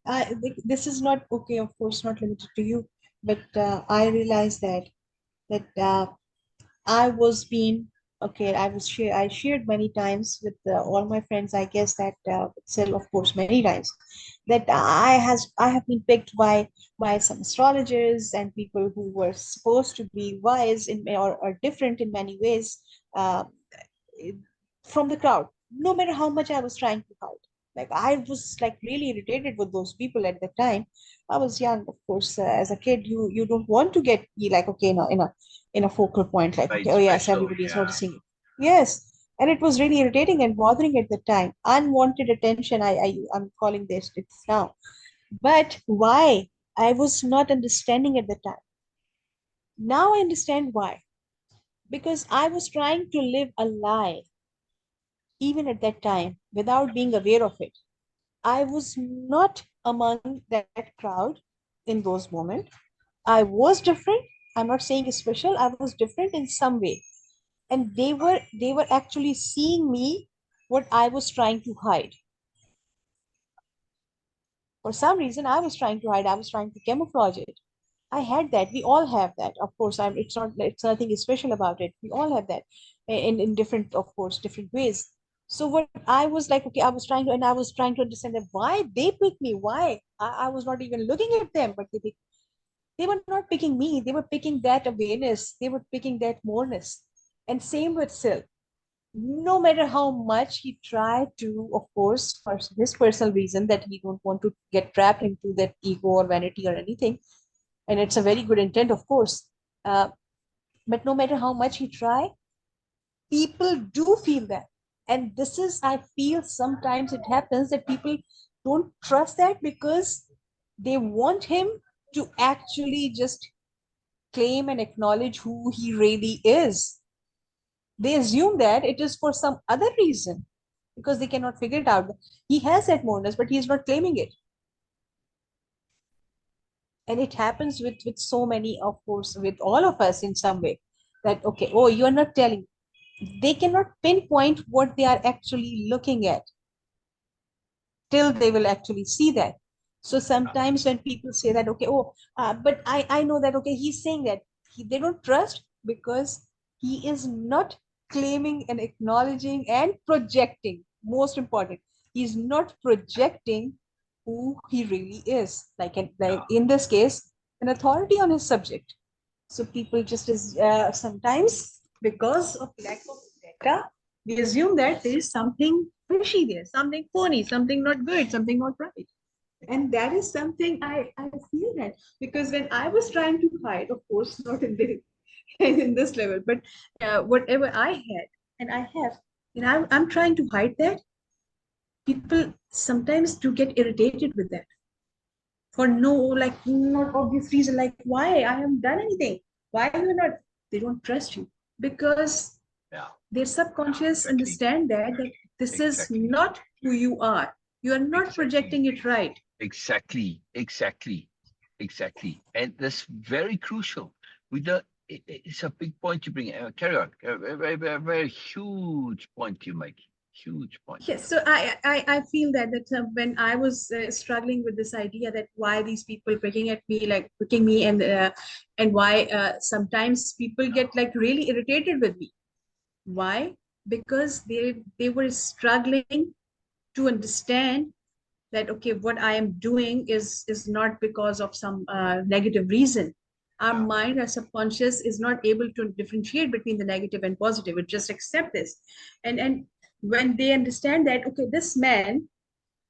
this is not okay, of course, not limited to you, but I realize that I was being okay. I shared many times with all my friends. I guess that Syl, of course, many times that I have been picked by some astrologers and people who were supposed to be wise or different in many ways uh, from the crowd. No matter how much I was trying to hide, like I was like really irritated with those people at the time. I was young, of course. As a kid, you don't want to get be like okay, in a focal point, like, Made okay, oh yes, special, everybody is yeah. noticing you. Yes. And it was really irritating and bothering at the time. Unwanted attention, I'm calling this it's now. But why? I was not understanding at the time. Now I understand why. Because I was trying to live a lie, even at that time, without being aware of it. I was not among that crowd in those moments. I was different. I'm not saying it's special. I was different in some way, and they were actually seeing me what I was trying to hide. For some reason, I was trying to hide. I was trying to camouflage it. I had that. We all have that. Of course, it's nothing special about it. We all have that in different, of course, different ways. So what I was like, okay, I was trying to understand that why they picked me. Why? I was not even looking at them, but they were not picking me. They were picking that awareness. They were picking that moreness. And same with Syl. No matter how much he tried to, of course, for his personal reason that he don't want to get trapped into that ego or vanity or anything, and it's a very good intent, of course. Uh, but no matter how much he try, people do feel that. And this is, I feel sometimes it happens that people don't trust that because they want him to actually just claim and acknowledge who he really is. They assume that it is for some other reason because they cannot figure it out. He has that moreness, but he's not claiming it. And it happens with so many, of course, with all of us in some way, that okay, oh, you are not telling. They cannot pinpoint what they are actually looking at till they will actually see that. So sometimes when people say that, okay, oh, but I know that, okay, he's saying that, they don't trust because he is not claiming and acknowledging and projecting. Most important, he's not projecting who he really is. Like in this case, an authority on his subject. So people just is sometimes because of lack of data, we assume that there is something fishy there, something phony, something not good, something not right. And that is something I feel that because when I was trying to hide, of course, not in this in this level, but whatever I had and I have, and I'm trying to hide that, people sometimes do get irritated with that for no, like, not obvious reason, like why I haven't done anything, why you're not, they don't trust you because Yeah. their subconscious Exactly. understand that this is not who you are, you are not projecting it right. Exactly. And that's very crucial. We don't. It's a big point you bring. Carry on. A very huge point you make. Huge point. Yes, so I feel that when I was struggling with this idea that why these people picking at me, like picking me, and why sometimes people get like really irritated with me. Why? Because they were struggling to understand that okay, what I am doing is not because of some negative reason. Our mind, our subconscious is not able to differentiate between the negative and positive. It just accept this, and when they understand that okay, this man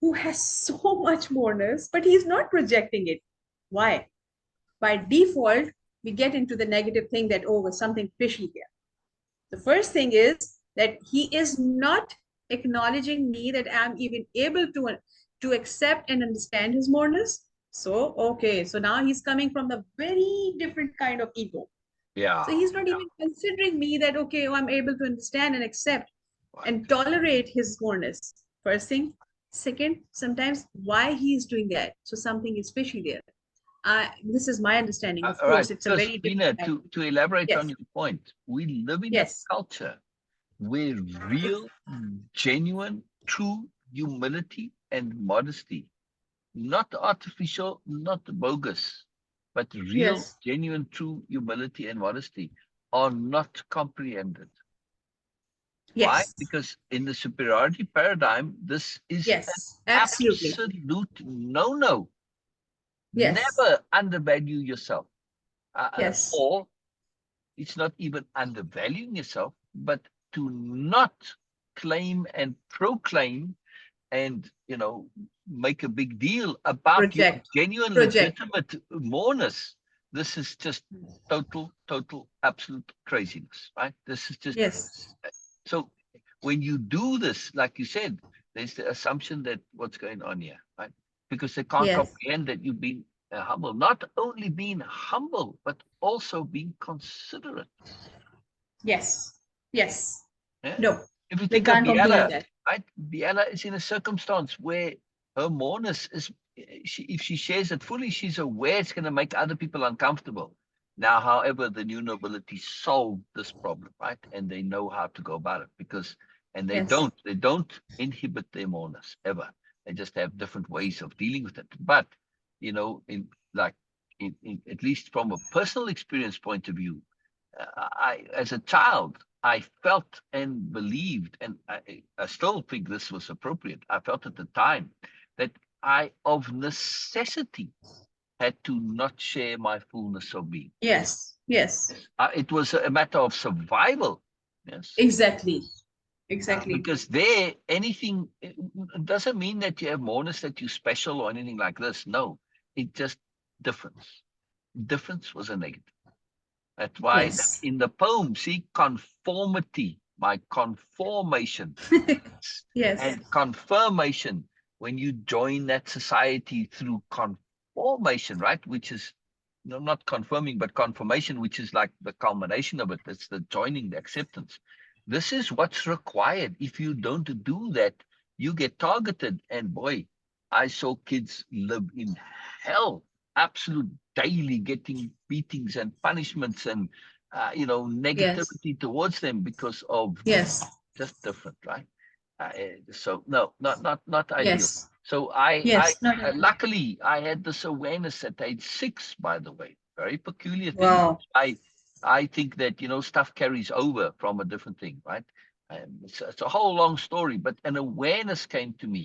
who has so much moreness, but he's not projecting it. Why? By default, we get into the negative thing that oh, there's something fishy here. The first thing is that he is not acknowledging me that I'm even able to accept and understand his moreness. So, okay, so now he's coming from the very different kind of ego. Yeah. So he's not even considering me that, okay, oh, I'm able to understand and accept and tolerate his moreness. First thing. Second, sometimes why he's doing that. So something is fishy there. This is my understanding. Of All course, right. it's a Because very Beena, different. to elaborate on Yes. your point, we live in a Yes. culture where real, genuine, true humility and modesty, not artificial, not bogus, but real, Yes. genuine, true humility and modesty are not comprehended. Why? Yes. Because in the superiority paradigm, this is an Yes, absolutely. absolute no-no. Yes, Never undervalue yourself. yes, Or it's not even undervaluing yourself, but to not claim and proclaim and make a big deal about your project, genuine project. legitimate moreness. This is just total absolute craziness, right? This is just Yes, so when you do this, like you said, there's the assumption that what's going on here, right? Because they can't yes, comprehend that you've been humble, not only being humble, but also being considerate. yes, yes. Yeah? No, If you they think of can't comprehend Biella, that. right? Biella is in a circumstance where her moreness is, if she shares it fully, she's aware it's going to make other people uncomfortable. Now, however, the new nobility solved this problem, right? And they know how to go about it because, and Yes, they don't inhibit their moreness ever. They just have different ways of dealing with it. But, in like, at least from a personal experience point of view, as a child, I felt and believed, and I still think this was appropriate. I felt at the time that I, of necessity, had to not share my fullness of being. yes, yes. It was a matter of survival. Yes. Exactly, exactly. Because there, anything it doesn't mean that you have moreness, that you're special or anything like this. No, it just difference. Difference was a negative. That's why Yes, in the poem, see, conformity, my conformation yes, and confirmation when you join that society through conformation, right? Which is not confirming, but confirmation, which is like the culmination of it. It's the joining, the acceptance. This is what's required. If you don't do that, you get targeted. And boy, I saw kids live in hell, absolute daily, getting beatings and punishments and Yes. negativity towards them because of Yes. just different, right? So no, not ideal. Yes. So I Yes. Not at all. luckily I had this awareness at age 6, by the way. Very peculiar thing. Wow. I think that stuff carries over from a different thing, right? It's a whole long story, but an awareness came to me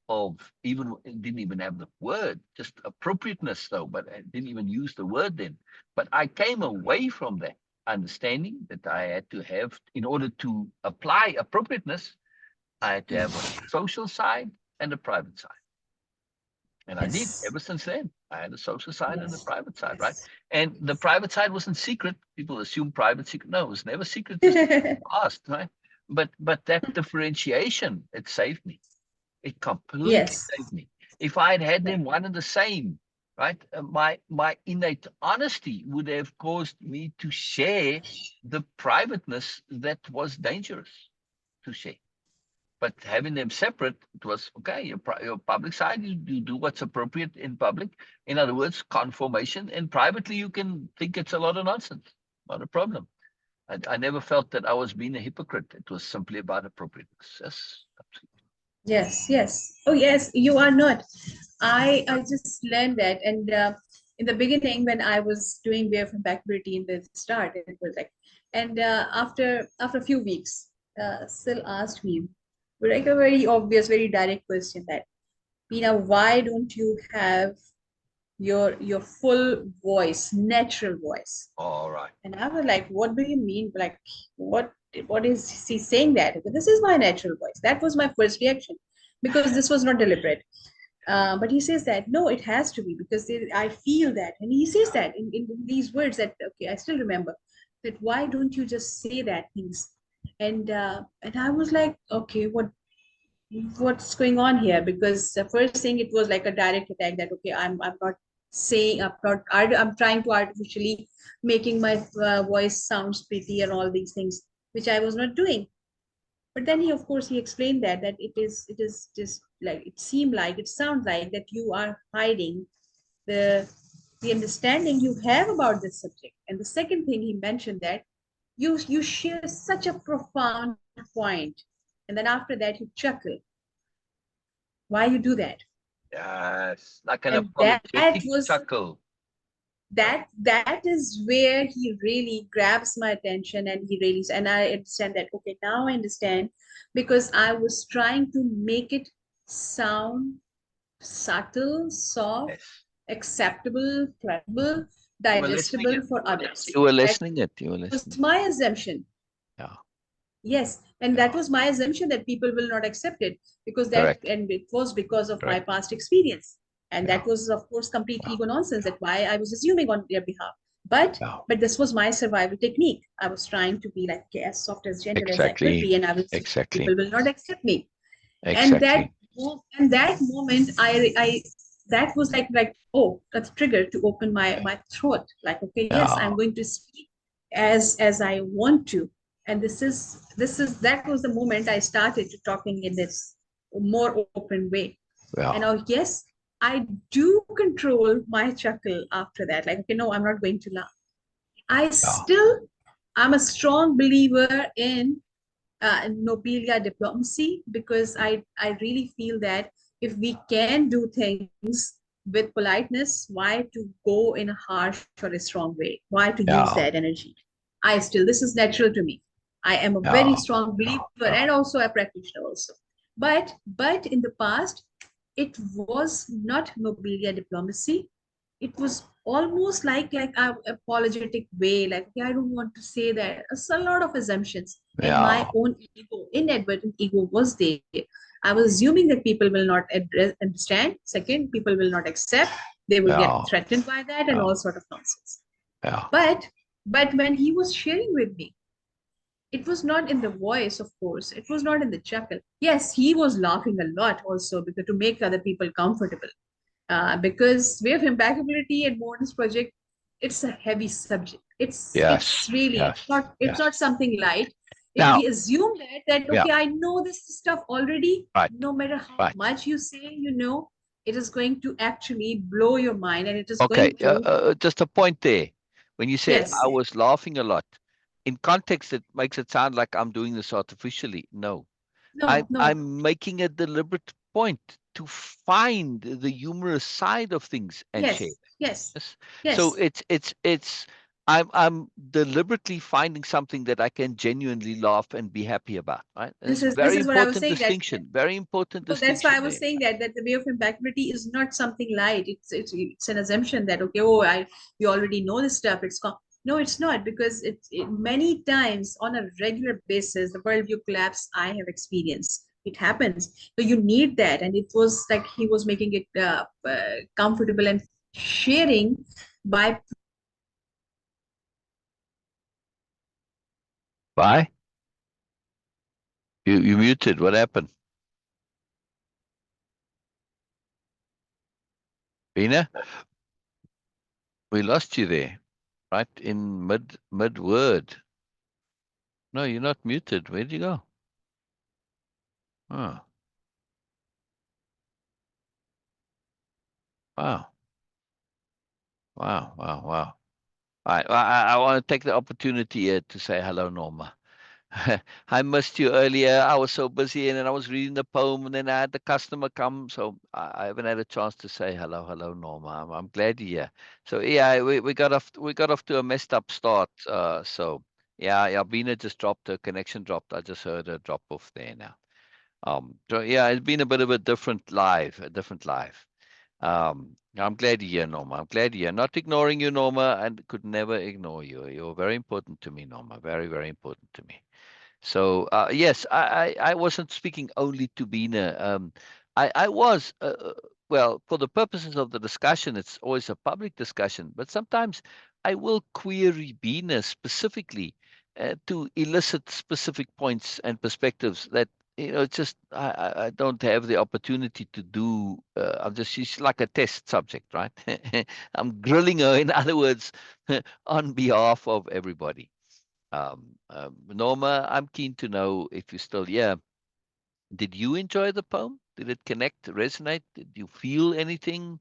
of even didn't even have the word, just appropriateness though, but I didn't even use the word then. But I came away from that understanding that I had to have, in order to apply appropriateness, I had to have a social side and a private side. And I did Yes. ever since then. I had a social side and a Yes. private side, right? Yes. And the private side wasn't secret. People assume private secret. No, it was never secret, just Yes. asked, right? But that differentiation, it saved me. It completely Yes. saved me. If I had had them one and the same, right, my innate honesty would have caused me to share the privateness that was dangerous to share. But having them separate, it was okay. Your public side, you do what's appropriate in public. In other words, conformation. And privately, you can think it's a lot of nonsense. Not a problem. I never felt that I was being a hypocrite. It was simply about appropriateness. Yes, absolutely. Yes. Yes. Oh, yes. You are not. I just learned that, and in the beginning, when I was doing Way-of-Impeccability in the start, it was like, and after a few weeks, Syl asked me, like a very obvious, very direct question that, Beena, why don't you have your full voice, natural voice? All right. And I was like, what do you mean? Like, what what is he saying that? This is my natural voice. That was my first reaction because this was not deliberate. But he says that no, it has to be because I feel that, and he says that in these words that okay, I still remember that. Why don't you just say that things? And I was like, okay, what's going on here? Because the first thing it was like a direct attack that okay, I'm not saying I'm trying to artificially making my voice sounds pretty and all these things, which I was not doing. But then he, of course, he explained that it is just like it sounds like that you are hiding the the understanding you have about this subject. And the second thing he mentioned that you share such a profound point, and then after that you chuckle. Why you do that? Yes, like an And that apologetic was chuckle. that is where he really grabs my attention, and he really, and I understand that okay, now I understand, because I was trying to make it sound subtle, soft, Yes. acceptable, credible, You were listening digestible it. for others. You were That listening it. You were was listening. my assumption. Yeah. Yes, and Yeah. that was my assumption that people will not accept it because that, Correct. and it was because of my Correct. past experience. And Yeah. that was, of course, complete Yeah. ego nonsense. That why I was assuming on their behalf. But Yeah. but this was my survival technique. I was trying to be like okay, as soft as gentle as I could Exactly. be, and I was assuming Exactly. people will not accept me. And that Exactly. and that moment, I that was like oh, that's trigger to open my throat. Like okay, yes, Yeah. I'm going to speak as I want to. And this is that was the moment I started to talking in this more open way. And Yeah. now yes, I do control my chuckle after that. Like okay, no, I'm not going to laugh. I Yeah. still I'm a strong believer in Nobelia diplomacy, because I really feel that if we can do things with politeness, why to go in a harsh or a strong way? Why to use Yeah. that energy? I still, this is natural to me. I am a very Yeah. strong believer Yeah. and also a practitioner also. But in the past, it was not Nobelia diplomacy. It was almost like a apologetic way, like okay, I don't want to say that. It's a lot of assumptions, and my Yeah. own ego, inadvertent ego, was there. I was assuming that people will not understand. Second, people will not accept. They will get Yeah. threatened by that and Yeah. all sort of nonsense. Yeah. But when he was sharing with me, it was not in the voice, of course. It was not in the chuckle. Yes, he was laughing a lot also because to make other people comfortable. Because way of impeccability and Moreness project, it's a heavy subject. It's Yes, really yes, it's not yes. something light. If Now, we assume that yeah, okay, I know this stuff already, right, no matter how right. much you say you know, it is going to actually blow your mind, and it is Okay, going to just a point there. When you said yes, I was laughing a lot, in context, it makes it sound like I'm doing this artificially. No, no, no, I'm making a deliberate point to find the humorous side of things and share. yes, yes, Yes. So yes. I'm deliberately finding something that I can genuinely laugh and be happy about. Right. It's This very is what I was important saying that distinction. Very important so that's why I distinction was there. saying that the way of impeccability is not something light. It's an assumption that okay, oh, I you already know this stuff. No, it's not because many times on a regular basis the worldview collapse I have experienced. It happens, so you need that, and it was like he was making it comfortable and sharing by Bye. You muted. What happened? Bina, we lost you there, right in mid word. No, you're not muted. Where'd you go? Oh, wow, wow, wow, wow. I want to take the opportunity here to say hello, Norma. I missed you earlier. I was so busy, and then I was reading the poem, and then I had the customer come, so I haven't had a chance to say hello, hello, Norma. I'm glad you're here. So yeah, we got off to a messed up start. So yeah, Beena just dropped her connection dropped. I just heard her drop off there now. So yeah, it's been a bit of a different life. I'm glad you're here, Norma. I'm glad you're here. Not ignoring you, Norma, and could never ignore you. You're very important to me, Norma. Very, very important to me. So yes, I wasn't speaking only to Beena. I was well, for the purposes of the discussion, it's always a public discussion, but sometimes I will query Beena specifically to elicit specific points and perspectives that it's just I don't have the opportunity to do. I'm just she's like a test subject, right? I'm grilling her, in other words, on behalf of everybody. Norma, I'm keen to know if you're still here. Did you enjoy the poem? Did it connect, resonate? Did you feel anything?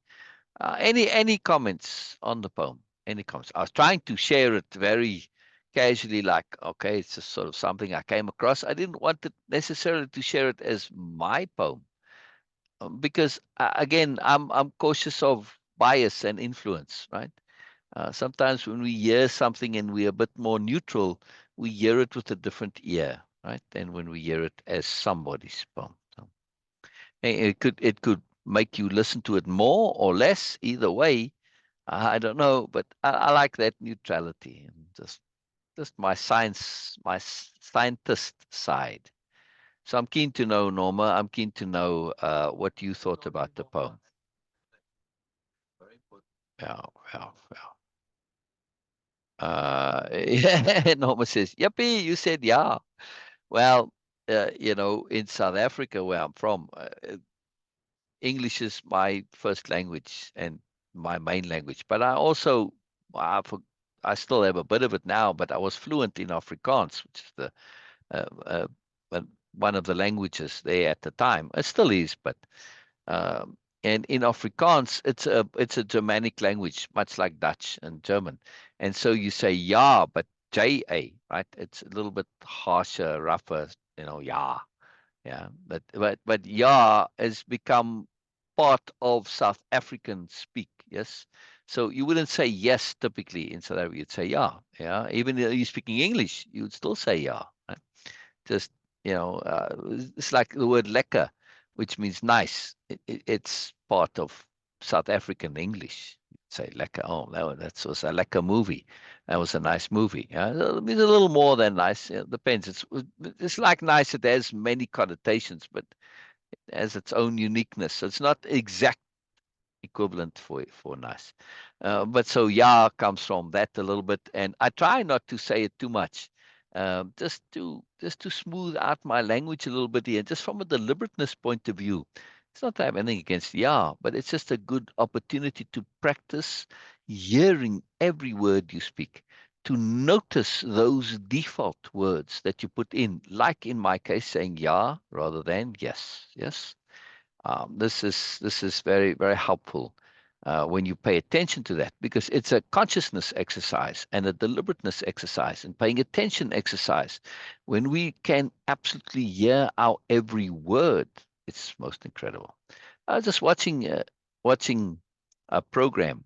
Any comments on the poem? Any comments? I was trying to share it very casually, like, okay, it's just sort of something I came across. I didn't want it necessarily to share it as my poem because, again, I'm cautious of bias and influence, right? Sometimes when we hear something and we're a bit more neutral, we hear it with a different ear, right? Than when we hear it as somebody's poem. So, it could make you listen to it more or less. Either way, I don't know, but I like that neutrality and just my scientist side. So I'm keen to know, Norma. I'm keen to know what you thought about the poem. Yeah, yeah, yeah. Yeah, Norma says, "Yippee!" You said, "Yeah." Well, in South Africa, where I'm from, English is my first language and my main language. But I also, I, for, I still have a bit of it now. But I was fluent in Afrikaans, which is the uh, uh, one of the languages there at the time. It still is, but and in Afrikaans, it's a Germanic language, much like Dutch and German. And so you say ja, but J-A, right? It's a little bit harsher, rougher, ja. Yeah. But ja has become part of South African speak, yes. So you wouldn't say yes typically in South Africa, you'd say yeah. Yeah. Even if you're speaking English, you would still say yeah. Right? Just it's like the word lekker, which means nice. It's part of South African English. Say lekker. Oh, that was a lekker movie. That was a nice movie. Yeah, it means a little more than nice. It depends. It's like nice. It has many connotations, but it has its own uniqueness. So it's not exact equivalent for nice. But so yeah comes from that a little bit, and I try not to say it too much just to smooth out my language a little bit here, just from a deliberateness point of view. It's not that I have anything against yeah, but it's just a good opportunity to practice hearing every word you speak, to notice those default words that you put in, like in my case, saying yeah rather than yes, yes. This is very very helpful when you pay attention to that, because it's a consciousness exercise and a deliberateness exercise and paying attention exercise. When we can absolutely hear our every word, it's most incredible. I was just watching a program,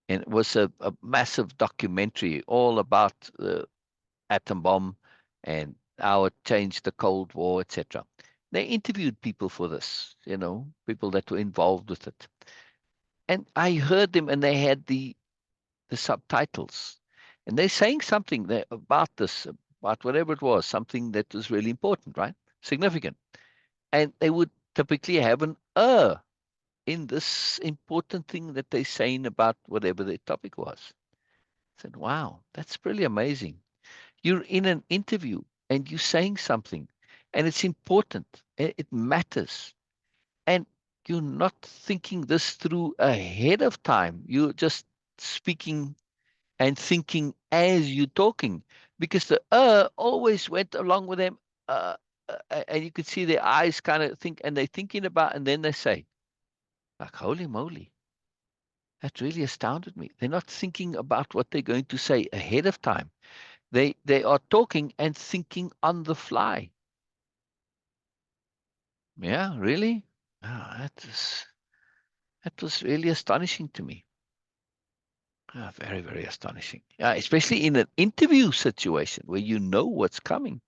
and it was a massive documentary all about the atom bomb and how it changed the Cold War, etc. They interviewed people for this, people that were involved with it. And I heard them, and they had the subtitles. And they're saying something there about this, about whatever it was, something that was really important, right? Significant. And they would typically have an in this important thing that they're saying about whatever the topic was. I said, wow, that's pretty amazing. You're in an interview and you're saying something, and it's important, it matters, and you're not thinking this through ahead of time. You're just speaking and thinking as you're talking, because the always went along with them. And you could see their eyes kind of think, and they're thinking about, and then they say, like, holy moly, that really astounded me. They're not thinking about what they're going to say ahead of time. They are talking and thinking on the fly. Yeah, really? Ah, that was really astonishing to me. Very, very astonishing. Yeah, especially in an interview situation where you know what's coming.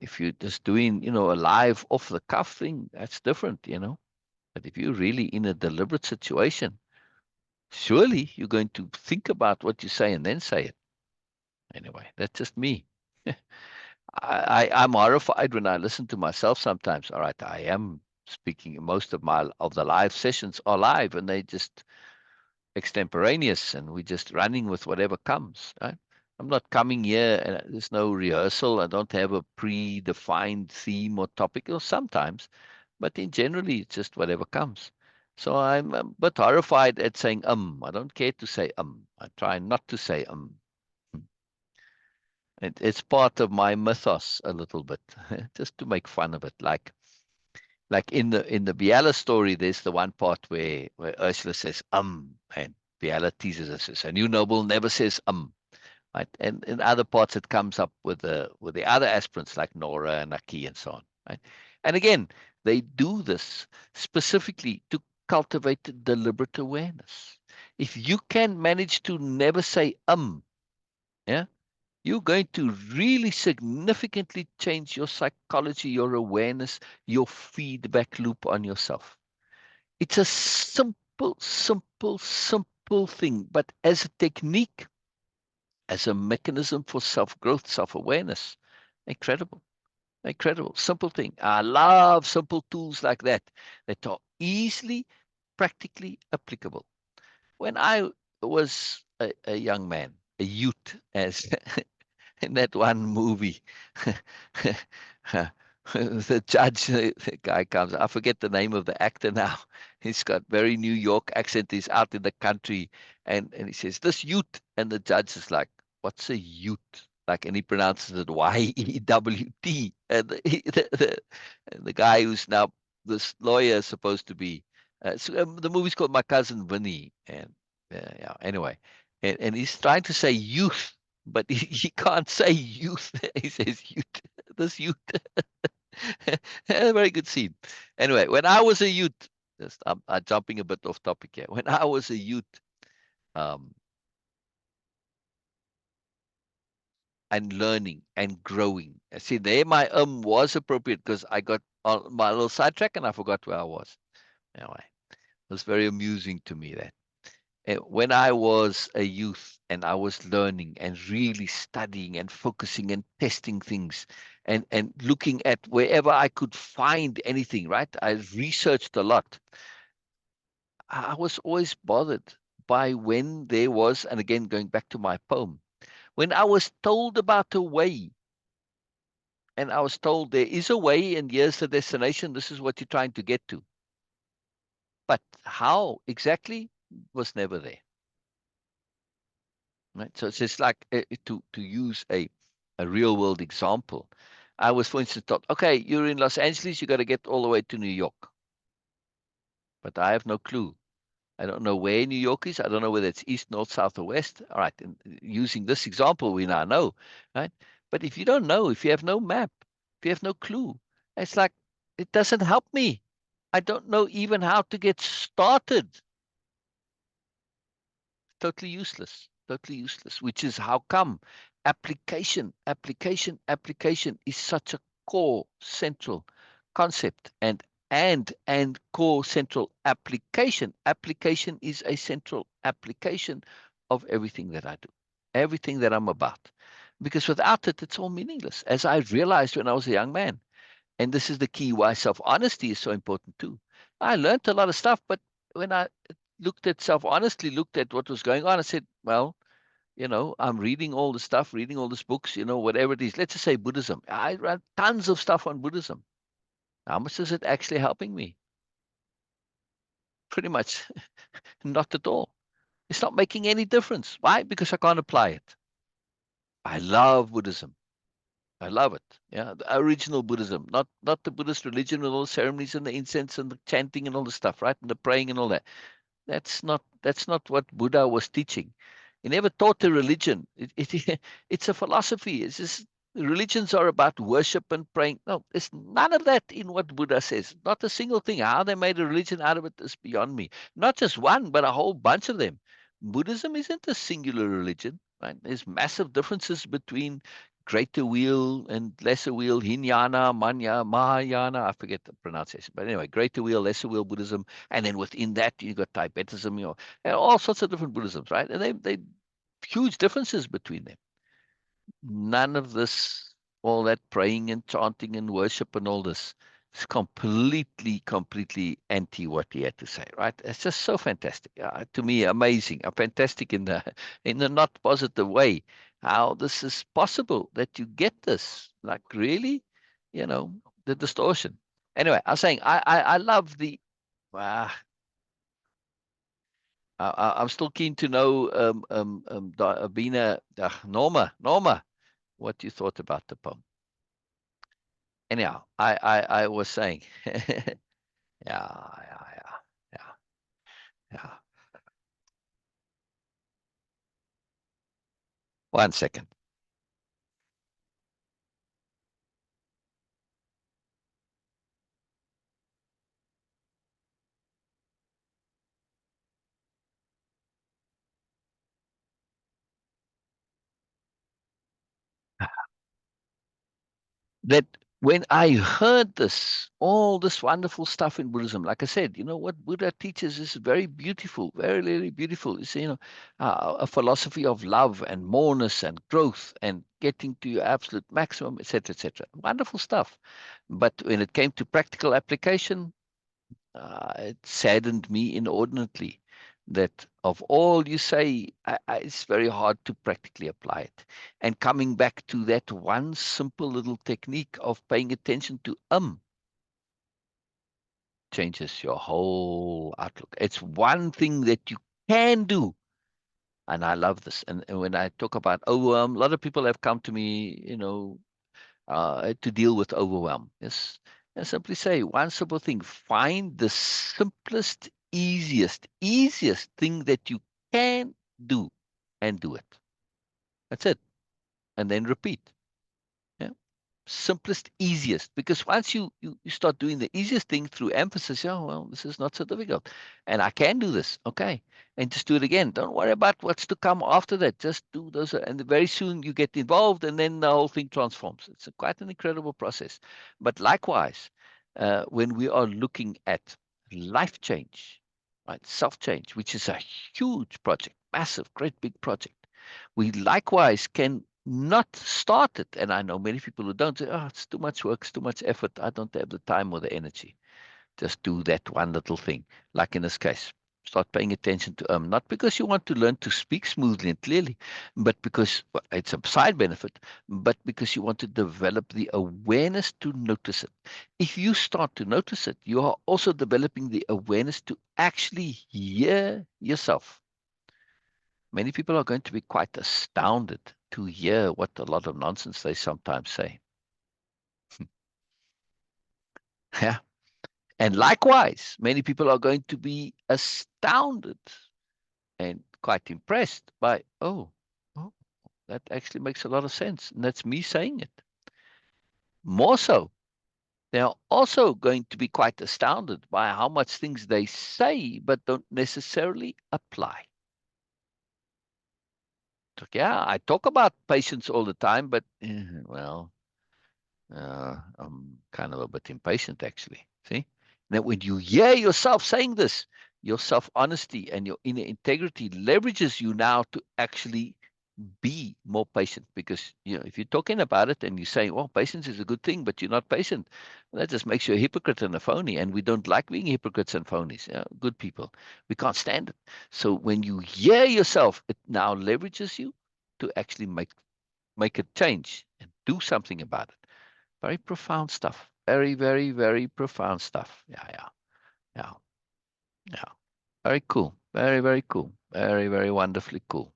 If you're just doing, a live off the cuff thing, that's different. But if you're really in a deliberate situation, surely you're going to think about what you say and then say it. Anyway, that's just me. I'm horrified when I listen to myself sometimes. All right, I am speaking. Most of the live sessions are live, and they just extemporaneous, and we're just running with whatever comes. Right? I'm not coming here, and there's no rehearsal. I don't have a predefined theme or topic, or sometimes, but in generally, it's just whatever comes. So I'm a bit horrified at saying I don't care to say I try not to say It's part of my mythos a little bit, just to make fun of it. Like in the Biella story, there's the one part where Ursula says and Biella teases us, says, a new noble never says right? And in other parts, it comes up with the other aspirants like Nora and Aki and so on, right? And again, they do this specifically to cultivate deliberate awareness. If you can manage to never say yeah, you're going to really significantly change your psychology, your awareness, your feedback loop on yourself. It's a simple, simple, simple thing, but as a technique, as a mechanism for self-growth, self-awareness, incredible, incredible, simple thing. I love simple tools like that are easily, practically applicable. When I was a young man, a youth, as in that one movie. The judge, the guy comes. I forget the name of the actor now. He's got very New York accent. He's out in the country, and he says, "This youth," and the judge is like, "What's a youth?" Like, and he pronounces it Y-E-W-T. And the guy who's now this lawyer is supposed to be. The movie's called My Cousin Vinny, and yeah. Anyway, and he's trying to say youth, but he can't say youth. He says youth. This youth. A very good scene. Anyway, when I was a youth, just I'm jumping a bit off topic here. When I was a youth, um, and learning and growing. See, there my was appropriate because I got on my little sidetrack and I forgot where I was. Anyway, it was very amusing to me that. When I was a youth and I was learning and really studying and focusing and testing things and looking at wherever I could find anything, right? I researched a lot. I was always bothered by when there was, and again, going back to my poem, When I was told about a way, and I was told there is a way and here's the destination, this is what you're trying to get to. But how exactly was never there. Right? So it's just like to use a real world example. I was, for instance, told, okay, you're in Los Angeles, you got to get all the way to New York. But I have no clue. I don't know where New York is. I don't know whether it's east, north, south, or west. All right. And using this example, we now know, right? But if you don't know, if you have no map, if you have no clue, it's like it doesn't help me. I don't know even how to get started. Totally useless. Totally useless. Which is how come application is such a core central concept, and core central application. Application is a central application of everything that I do, everything that I'm about. Because without it, it's all meaningless. As I realized when I was a young man, and this is the key why self-honesty is so important too. I learned a lot of stuff, but when I looked at self-honestly, looked at what was going on, I said, well, I'm reading all the stuff, reading all these books, whatever it is. Let's just say Buddhism. I read tons of stuff on Buddhism. How much is it actually helping me? Pretty much not at all. It's not making any difference. Why? Because I can't apply it. I love Buddhism. I love it. Yeah, the original Buddhism, not the Buddhist religion with all the ceremonies and the incense and the chanting and all the stuff, right? And the praying and all that. That's not what Buddha was teaching. He never taught a religion. It's a philosophy. It's just religions are about worship and praying. No, there's none of that in what Buddha says. Not a single thing. How they made a religion out of it is beyond me. Not just one, but a whole bunch of them. Buddhism isn't a singular religion, right? There's massive differences between greater wheel and lesser wheel, Hinayana, Mahayana, I forget the pronunciation, but anyway, greater wheel, lesser wheel Buddhism, and then within that you got Tibetism, and all sorts of different Buddhisms, right? And they huge differences between them. None of this, all that praying and chanting and worship and all this is completely anti what he had to say, right? It's just so fantastic. To me, amazing, fantastic in a not positive way. How this is possible that you get this, like really, the distortion. Anyway, I was saying I love the. Uh, I'm still keen to know, Beena, Norma, what you thought about the poem. Anyhow, I was saying, yeah, yeah, yeah. One second. That when I heard this, all this wonderful stuff in Buddhism, like I said, what Buddha teaches is very beautiful, very, very beautiful. It's, a philosophy of love and moreness and growth and getting to your absolute maximum, etc., etc. Wonderful stuff. But when it came to practical application, it saddened me inordinately that of all you say, it's very hard to practically apply it. And coming back to that one simple little technique of paying attention to changes your whole outlook. It's one thing that you can do. And I love this. And when I talk about overwhelm, a lot of people have come to me, to deal with overwhelm. Yes. And simply say one simple thing: find the simplest, easiest thing that you can do and do it. That's it. And then repeat. Yeah. Simplest, easiest. Because once you start doing the easiest thing through emphasis, oh, well, this is not so difficult. And I can do this. Okay. And just do it again. Don't worry about what's to come after that. Just do those. And very soon you get involved and then the whole thing transforms. It's quite an incredible process. But likewise, when we are looking at life change, right, self change, which is a huge project, massive, great big project, we likewise can not start it. And I know many people who don't say, oh, it's too much work, it's too much effort. I don't have the time or the energy. Just do that one little thing, like in this case. Start paying attention to not because you want to learn to speak smoothly and clearly, but because well, it's a side benefit, but because you want to develop the awareness to notice it. If you start to notice it, you are also developing the awareness to actually hear yourself. Many people are going to be quite astounded to hear what a lot of nonsense they sometimes say. Yeah. And likewise, many people are going to be astounded and quite impressed by, oh, that actually makes a lot of sense. And that's me saying it. More so, they are also going to be quite astounded by how much things they say but don't necessarily apply. So, yeah, I talk about patience all the time, but well, I'm kind of a bit impatient actually. See? Now, when you hear yourself saying this, your self-honesty and your inner integrity leverages you now to actually be more patient, because if you're talking about it and you say, well, patience is a good thing, but you're not patient, well, that just makes you a hypocrite and a phony, and we don't like being hypocrites and phonies. Good people, we can't stand it. So when you hear yourself, it now leverages you to actually make a change and do something about it. Very profound stuff. Very, very, very profound stuff. Yeah, yeah. Very cool. Very, very cool. Very, very wonderfully cool.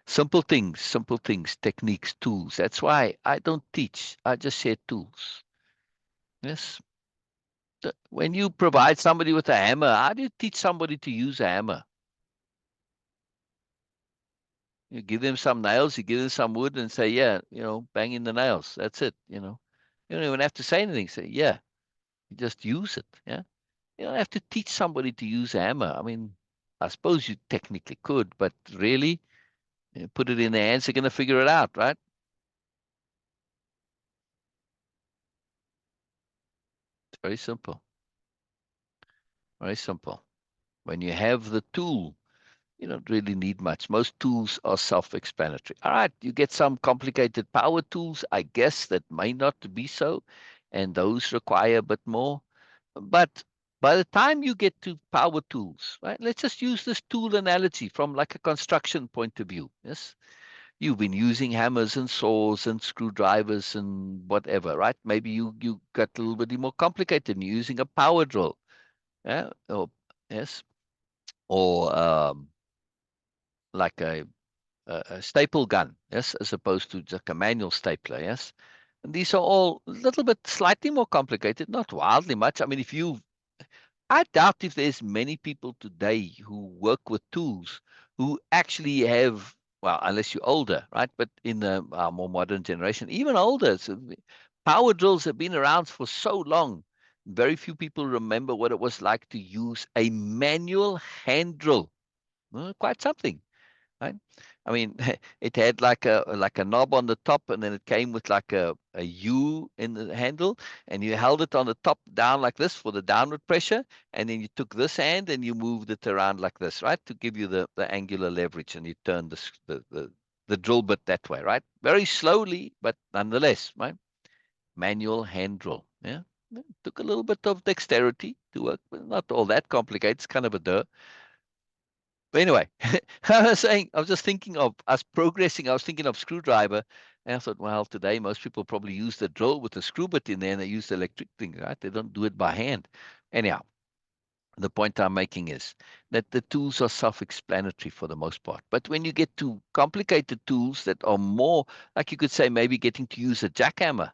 Simple things, techniques, tools. That's why I don't teach. I just share tools. Yes. When you provide somebody with a hammer, how do you teach somebody to use a hammer? You give them some nails, you give them some wood and say, yeah, bang in the nails. That's it. You don't even have to say anything. Say, yeah, you just use it. Yeah. You don't have to teach somebody to use a hammer. I mean, I suppose you technically could, but really, put it in their hands, they're going to figure it out, right? It's very simple. Very simple. When you have the tool, you don't really need much. Most tools are self-explanatory. All right, you get some complicated power tools, I guess, that may not be so, and those require a bit more. But by the time you get to power tools, right? Let's just use this tool analogy from like a construction point of view. Yes, you've been using hammers and saws and screwdrivers and whatever, right? Maybe you got a little bit more complicated and you're using a power drill, yeah, or yes, or like a staple gun, yes, as opposed to just a manual stapler, yes. And these are all a little bit slightly more complicated, not wildly much. I mean, I doubt if there's many people today who work with tools who actually have, well, unless you're older, right? But in the more modern generation, even older, so power drills have been around for so long. Very few people remember what it was like to use a manual hand drill. Quite something, right? I mean, it had like a knob on the top, and then it came with like a U in the handle, and you held it on the top down like this for the downward pressure, and then you took this hand and you moved it around like this, right, to give you the angular leverage, and you turned the drill bit that way, right? Very slowly, but nonetheless, right? Manual hand drill, yeah. It took a little bit of dexterity to work, but not all that complicated. It's kind of a duh. But anyway, I was saying, I was just thinking of us progressing. I was thinking of screwdriver. And I thought, well, today most people probably use the drill with the screw bit in there and they use the electric thing, right? They don't do it by hand. Anyhow, the point I'm making is that the tools are self-explanatory for the most part. But when you get to complicated tools that are more, like you could say, maybe getting to use a jackhammer,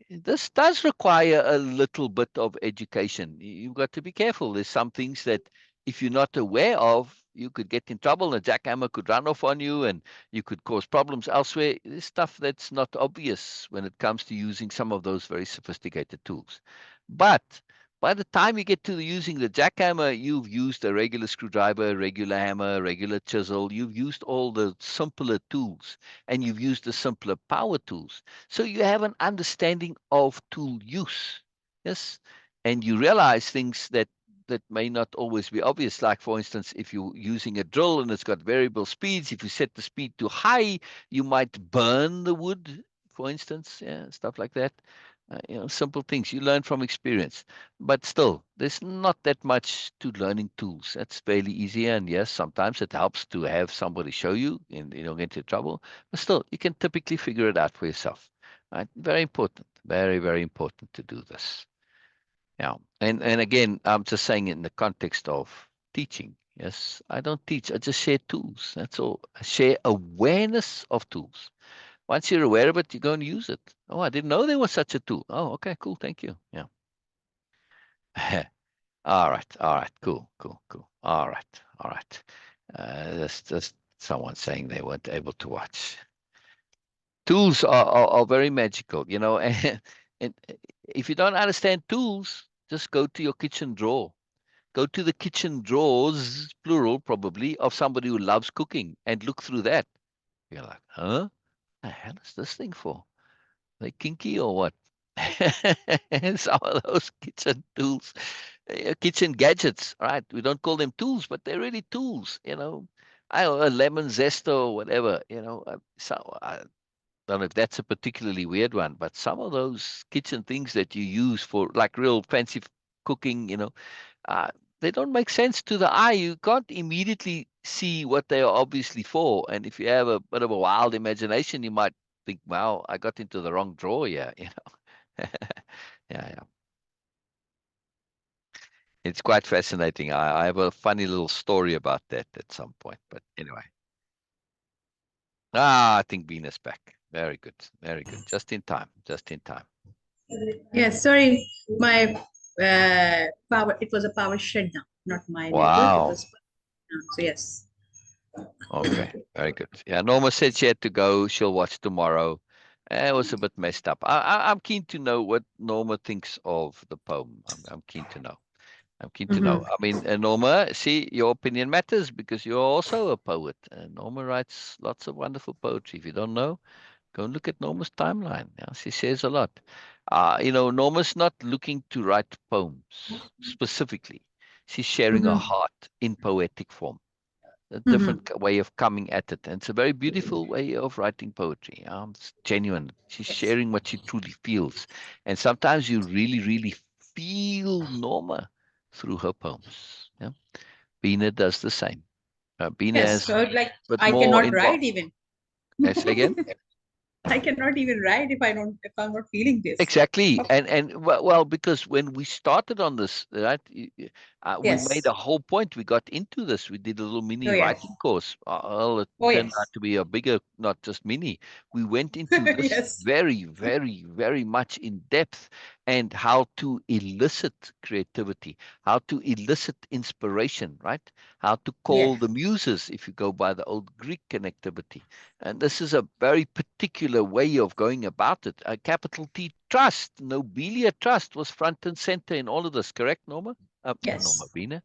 this does require a little bit of education. You've got to be careful. There's some things that if you're not aware of, you could get in trouble. A jackhammer could run off on you and you could cause problems elsewhere. There's stuff that's not obvious when it comes to using some of those very sophisticated tools. But by the time you get to using the jackhammer, you've used a regular screwdriver, a regular hammer, a regular chisel. You've used all the simpler tools and you've used the simpler power tools. So you have an understanding of tool use, yes, and you realize things that may not always be obvious. Like for instance, if you're using a drill and it's got variable speeds, if you set the speed too high, you might burn the wood, for instance, yeah, stuff like that. Simple things you learn from experience. But still, there's not that much to learning tools. That's fairly easy. And yes, sometimes it helps to have somebody show you and you don't get into trouble. But still, you can typically figure it out for yourself. Right? Very important. Very, very important to do this. Yeah. And again, I'm just saying in the context of teaching. Yes, I don't teach. I just share tools. That's all. I share awareness of tools. Once you're aware of it, you go and use it. Oh, I didn't know there was such a tool. Oh, okay, cool. Thank you. Yeah. All right. All right. Cool. Cool. Cool. All right. All right. That's just someone saying they weren't able to watch. Tools are very magical, and if you don't understand tools, just go to your kitchen drawer. Go to the kitchen drawers, plural probably, of somebody who loves cooking and look through that. You're like, huh? The hell is this thing for? They kinky or what? And some of those kitchen tools, kitchen gadgets, right? We don't call them tools, but they're really tools, I don't know, a lemon zester or whatever, So I don't know if that's a particularly weird one, but some of those kitchen things that you use for like real fancy cooking, uh, they don't make sense to the eye. You can't immediately see what they are obviously for. And if you have a bit of a wild imagination, you might think, wow, I got into the wrong drawer here, Yeah, yeah. It's quite fascinating. I have a funny little story about that at some point. But anyway. I think Bena's back. Very good. Very good. Just in time. Just in time. Yes, sorry, my power. It was a power shutdown, not my network. It Wow. was so yes. Okay. Very good. Yeah, Norma said she had to go. She'll watch tomorrow. It was a bit messed up. I'm keen to know what Norma thinks of the poem. I'm keen to know. I'm keen to know. Mhm. I mean, Norma, see, your opinion matters because you're also a poet. Norma writes lots of wonderful poetry. If you don't know, go and look at Norma's timeline. Yeah, she says a lot. Norma's not looking to write poems specifically. She's sharing her Mhm. heart in poetic form, a different Mhm. way of coming at it. And it's a very beautiful way of writing poetry. It's genuine. She's Yes. sharing what she truly feels. And sometimes you really, really feel Norma through her poems. Yeah. Beena does the same. Beena Yes. has So like a bit I more cannot involved. write even. Say again? I cannot even write if I'm not feeling this. Exactly, Oh, and well, because when we started on this, right, we made yes. a whole point. We got into this. We did a little Oh mini yeah. writing course. Well, it Oh turned out yes. to be a bigger, not just mini. We went into this Yes. very, very, very much in depth, and how to elicit creativity, how to elicit inspiration, right? How to call Yes. the muses, if you go by the old Greek connectivity. And this is a very particular way of going about it. A capital T trust, Nobelia trust was front and center in all of this, correct, Norma? Norma Yes. Beena.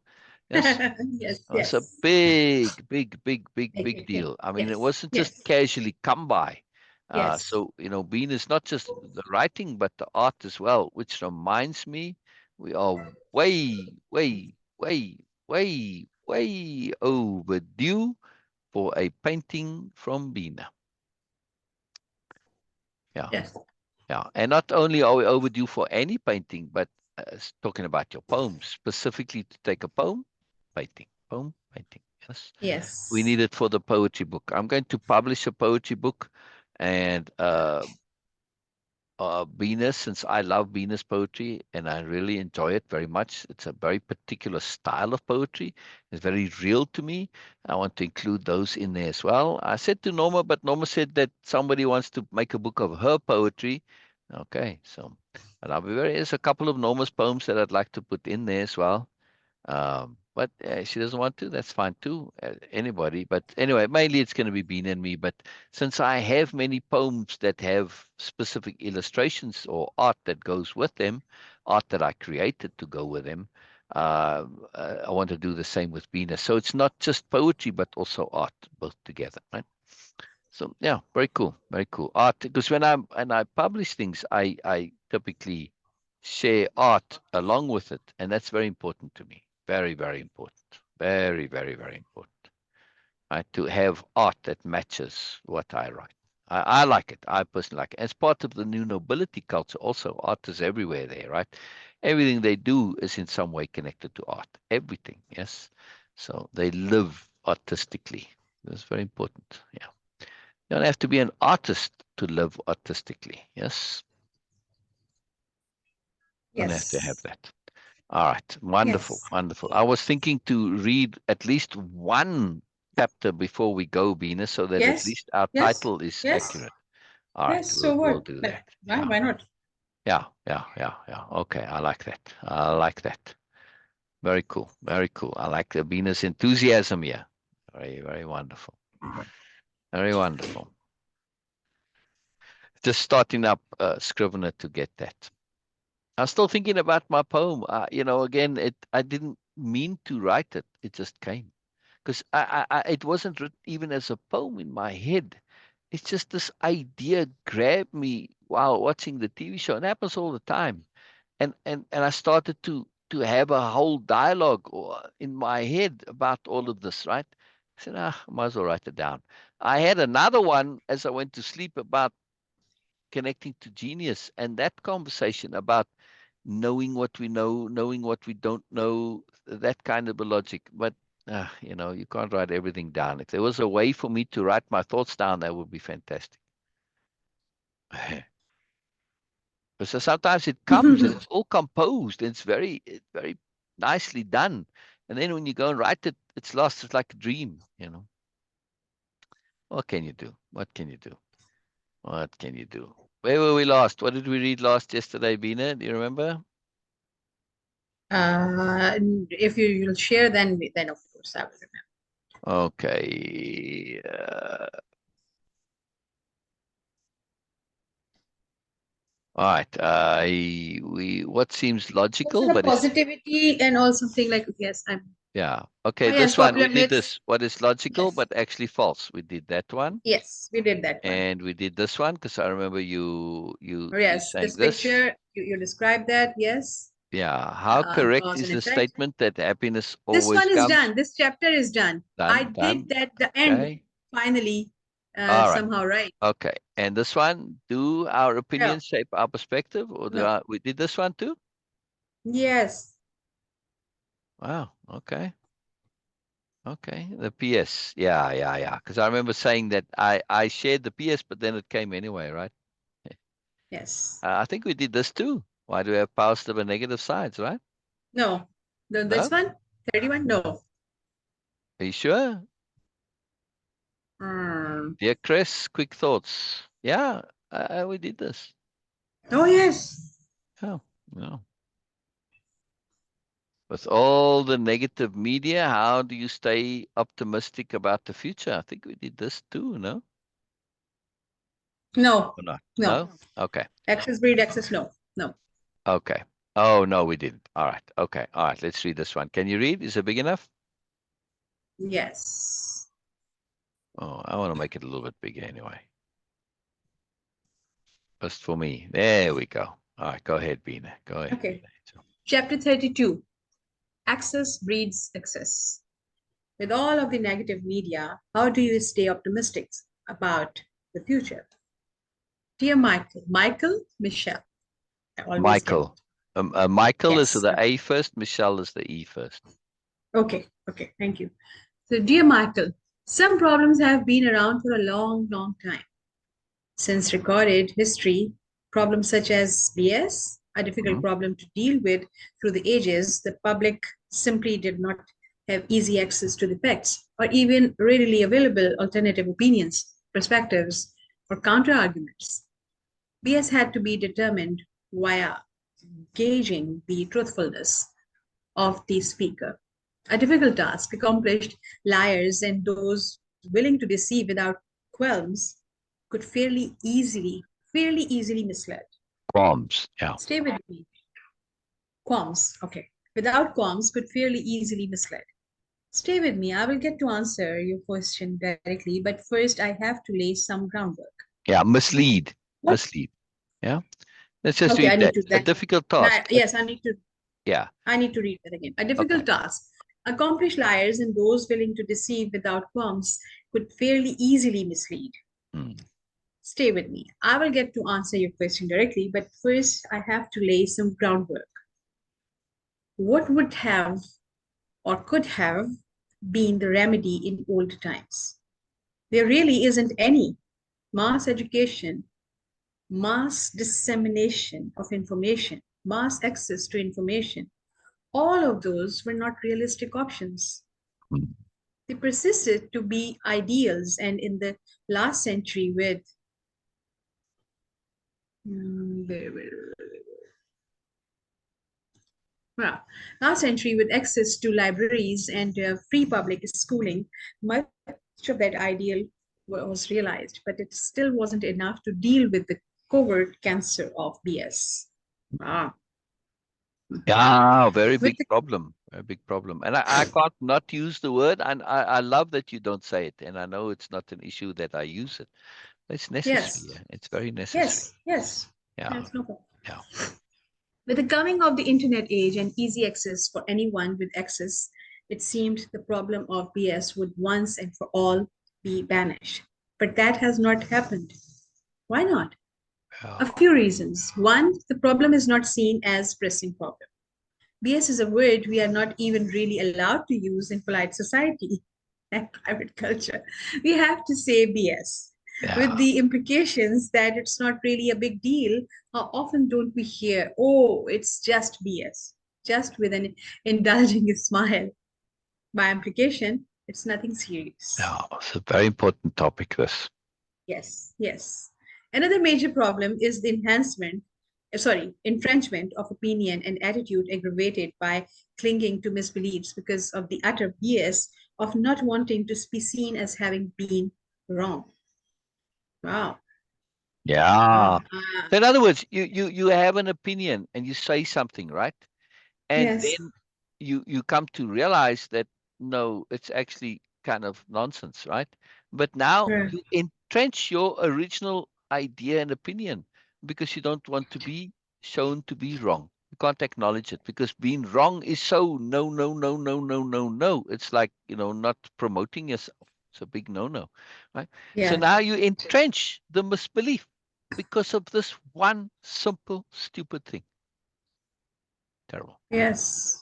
Yes. Yes. It's a Yes. big, big, big, big, big Okay. deal. I mean, it Yes. wasn't just Yes. casually come by. Yes. So, Bean is not just the writing, but the art as well, which reminds me we are way, way, way, way, way overdue for a painting from Beena. Yeah. Yes. Yeah. And not only are we overdue for any painting, but talking about your poems, specifically to take a poem, painting. Yes. We Yes. need it for the poetry book. I'm going to publish a poetry book, and Venus, since I love Venus poetry and I really enjoy it very much. It's a very particular style of poetry. It's very real to me. I want to include those in there as well. I said to Norma, but Norma said that somebody wants to make a book of her poetry. Okay, so and there's a couple of Norma's poems that I'd like to put in there as well. But she doesn't want to. That's fine too. Anybody. But anyway, mainly it's going to be Bean and me. But since I have many poems that have specific illustrations or art that goes with them, art that I created to go with them, I want to do the same with Beena. So it's not just poetry, but also art, both together, right? So yeah, very cool, very cool. Art, because when I publish things, I typically share art along with it, and that's very important to me. Very, very important. Very, very, very important. Right? To have art that matches what I write. I like it. I personally like it. As part of the new nobility culture, also, art is everywhere there, right? Everything they do is in some way connected to art. Everything, yes. So they live artistically. That's very important. Yeah. You don't have to be an artist to live artistically. Yes. Don't have to have Yes. that. All right. Wonderful. Yes. Wonderful. I was thinking to read at least one chapter before we go, Beena, so that at Yes. least our Yes. title is Yes. accurate. All right. Yes. So We'll what? do But that. why? Yeah. Why not? Yeah. Yeah. Yeah. Yeah. Okay. I like that. I like that. Very cool. Very cool. I like the Beena's enthusiasm here. Very, very wonderful. Very wonderful. Just starting up Scrivener to get that. I'm still thinking about my poem. Again, I didn't mean to write it. It just came because it wasn't written even as a poem in my head. It's just this idea grabbed me while watching the TV show. It happens all the time, and I started to have a whole dialogue in my head about all of this. Right? I said, I might as well write it down. I had another one as I went to sleep about connecting to genius and that conversation about knowing what we know, knowing what we don't know, that kind of a logic. But you can't write everything down. If there was a way for me to write my thoughts down, that would be fantastic. Because sometimes it comes and it's all composed and it's very nicely done. And then when you go and write it, it's lost. It's like a dream. What can you do? What can you do? What can you do? Where were we last? What did we read last yesterday, Beena? Do you remember? If you'll share, then of course I will remember. Okay. All right. What seems Also logical, the but it's positivity and all something like yes, I'm. yeah. Oh Okay, yes, this one we popular did myths. this. What is logical Yes. but actually false? We did that one, Yes, we did that one. and we did this one because I remember you Yes, saying this this. picture, you described that, yes. Yeah. How correct Cause is and the effect. statement that happiness This always one is comes? done. This chapter is done. I Done, did done. that, the end, Okay. finally, All right. somehow right. Okay. And this one, do our No, opinions shape our perspective, or no. we did this one too? Yes, Wow. Okay. Okay, the PS. Yeah, yeah, yeah. Because I remember saying that I shared the PS, but then it came anyway, right? yes. I think we did this too. Why do we have positive and negative sides, right? No. This No? one, 31? No. Are you sure? Hmm. Dear Chris, quick thoughts. Yeah, we did this. Oh, yes. Oh, no. With all the negative media, how do you stay optimistic about the future? I think we did this too, no? No, Or not? no. No? Okay. Access breed, access, no. No. Okay. Oh, no, we didn't. All right. Okay. All right. Let's read this one. Can you read? Is it big enough? Yes. Oh, I want to make it a little bit bigger anyway. Just for me. There we go. All right, go ahead, Beena. Go ahead, Okay. Beena. Chapter 32. Access breeds access. With all of the negative media, how do you stay optimistic about the future? Dear Michael, Michelle, I always get Michael. Michael is yes. the A first. Michelle is the E first. Okay, okay, thank you. So, dear Michael, some problems have been around for a long, long time. Since recorded history, problems such as BS, a difficult Mhm. problem to deal with through the ages, the public simply did not have easy access to the facts or even readily available alternative opinions, perspectives, or counter arguments. BS had to be determined via gauging the truthfulness of the speaker. A difficult task accomplished liars and those willing to deceive without qualms could fairly easily mislead. Qualms. Yeah. Stay with me. Qualms, okay. Without qualms could fairly easily mislead. Stay with me. I will get to answer your question directly, but first I have to lay some groundwork. Yeah. Mislead. What? Mislead. Yeah. Let's just Okay, I read need that. to A that. difficult task. Yes, Yeah. I need to read that again. A Okay. difficult task. Accomplished liars and those willing to deceive without qualms could fairly easily mislead. Mm. Stay with me. I will get to answer your question directly, but first I have to lay some groundwork. What would have or could have been the remedy in old times? There really isn't any. Mass education, mass dissemination of information, mass access to information, all of those were not realistic options. Mm. They persisted to be ideals, and in the last century, with where- well, last century, with access to libraries and free public schooling, much of that ideal was realized, but it still wasn't enough to deal with the covert cancer of BS. Ah. Yeah, very With big the, problem. A big problem. And I can't not use the word. And I love that you don't say it. And I know it's not an issue that I use it. It's necessary. yes, Yeah. It's very necessary. yes, Yeah. that's no problem. Yeah. With the coming of the internet age and easy access for anyone with access, it seemed the problem of BS would once and for all be banished. But that has not happened. Why not? A Yeah. few reasons. One, the problem is not seen as pressing problem. BS is a word we are not even really allowed to use in polite society and private culture. We have to say BS with Yeah. the implications that it's not really a big deal. How often don't we hear, oh, it's just BS, just with an indulging smile? By implication, it's nothing serious. Yeah. It's a very important topic, this. Yes, yes. Another major problem is the infringement of opinion and attitude aggravated by clinging to misbeliefs because of the utter BS of not wanting to be seen as having been wrong. Wow. Yeah. Wow. So in other words, you have an opinion and you say something, right? And Yes. then you come to realize that no, it's actually kind of nonsense, right? But now Right. you entrench your original idea and opinion because you don't want to be shown to be wrong. You can't acknowledge it because being wrong is so no, no, no, no, no, no, no. It's like, not promoting yourself. It's a big no-no, right? So Yeah. now you entrench the misbelief because of this one simple, stupid thing. Terrible. Yes.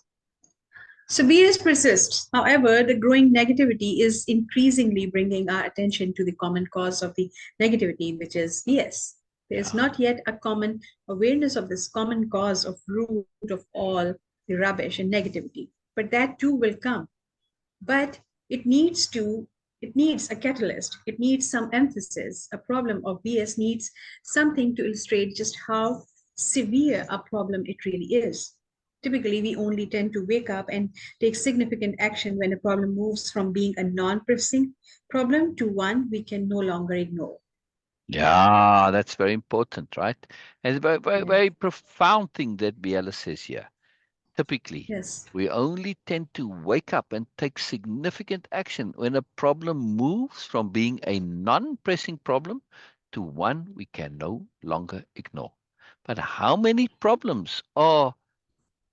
So BS persists. However, the growing negativity is increasingly bringing our attention to the common cause of the negativity, which is BS. There is Yeah. not yet a common awareness of this common cause of root of all the rubbish and negativity. But that too will come. But it needs to it needs a catalyst. It needs some emphasis. A problem of BS needs something to illustrate just how severe a problem it really is. Typically, we only tend to wake up and take significant action when a problem moves from being a non-pressing problem to one we can no longer ignore. Yeah, that's very important, right? And it's a very, very, Yeah. very profound thing that Biela says here. Typically, Yes. we only tend to wake up and take significant action when a problem moves from being a non-pressing problem to one we can no longer ignore. But how many problems are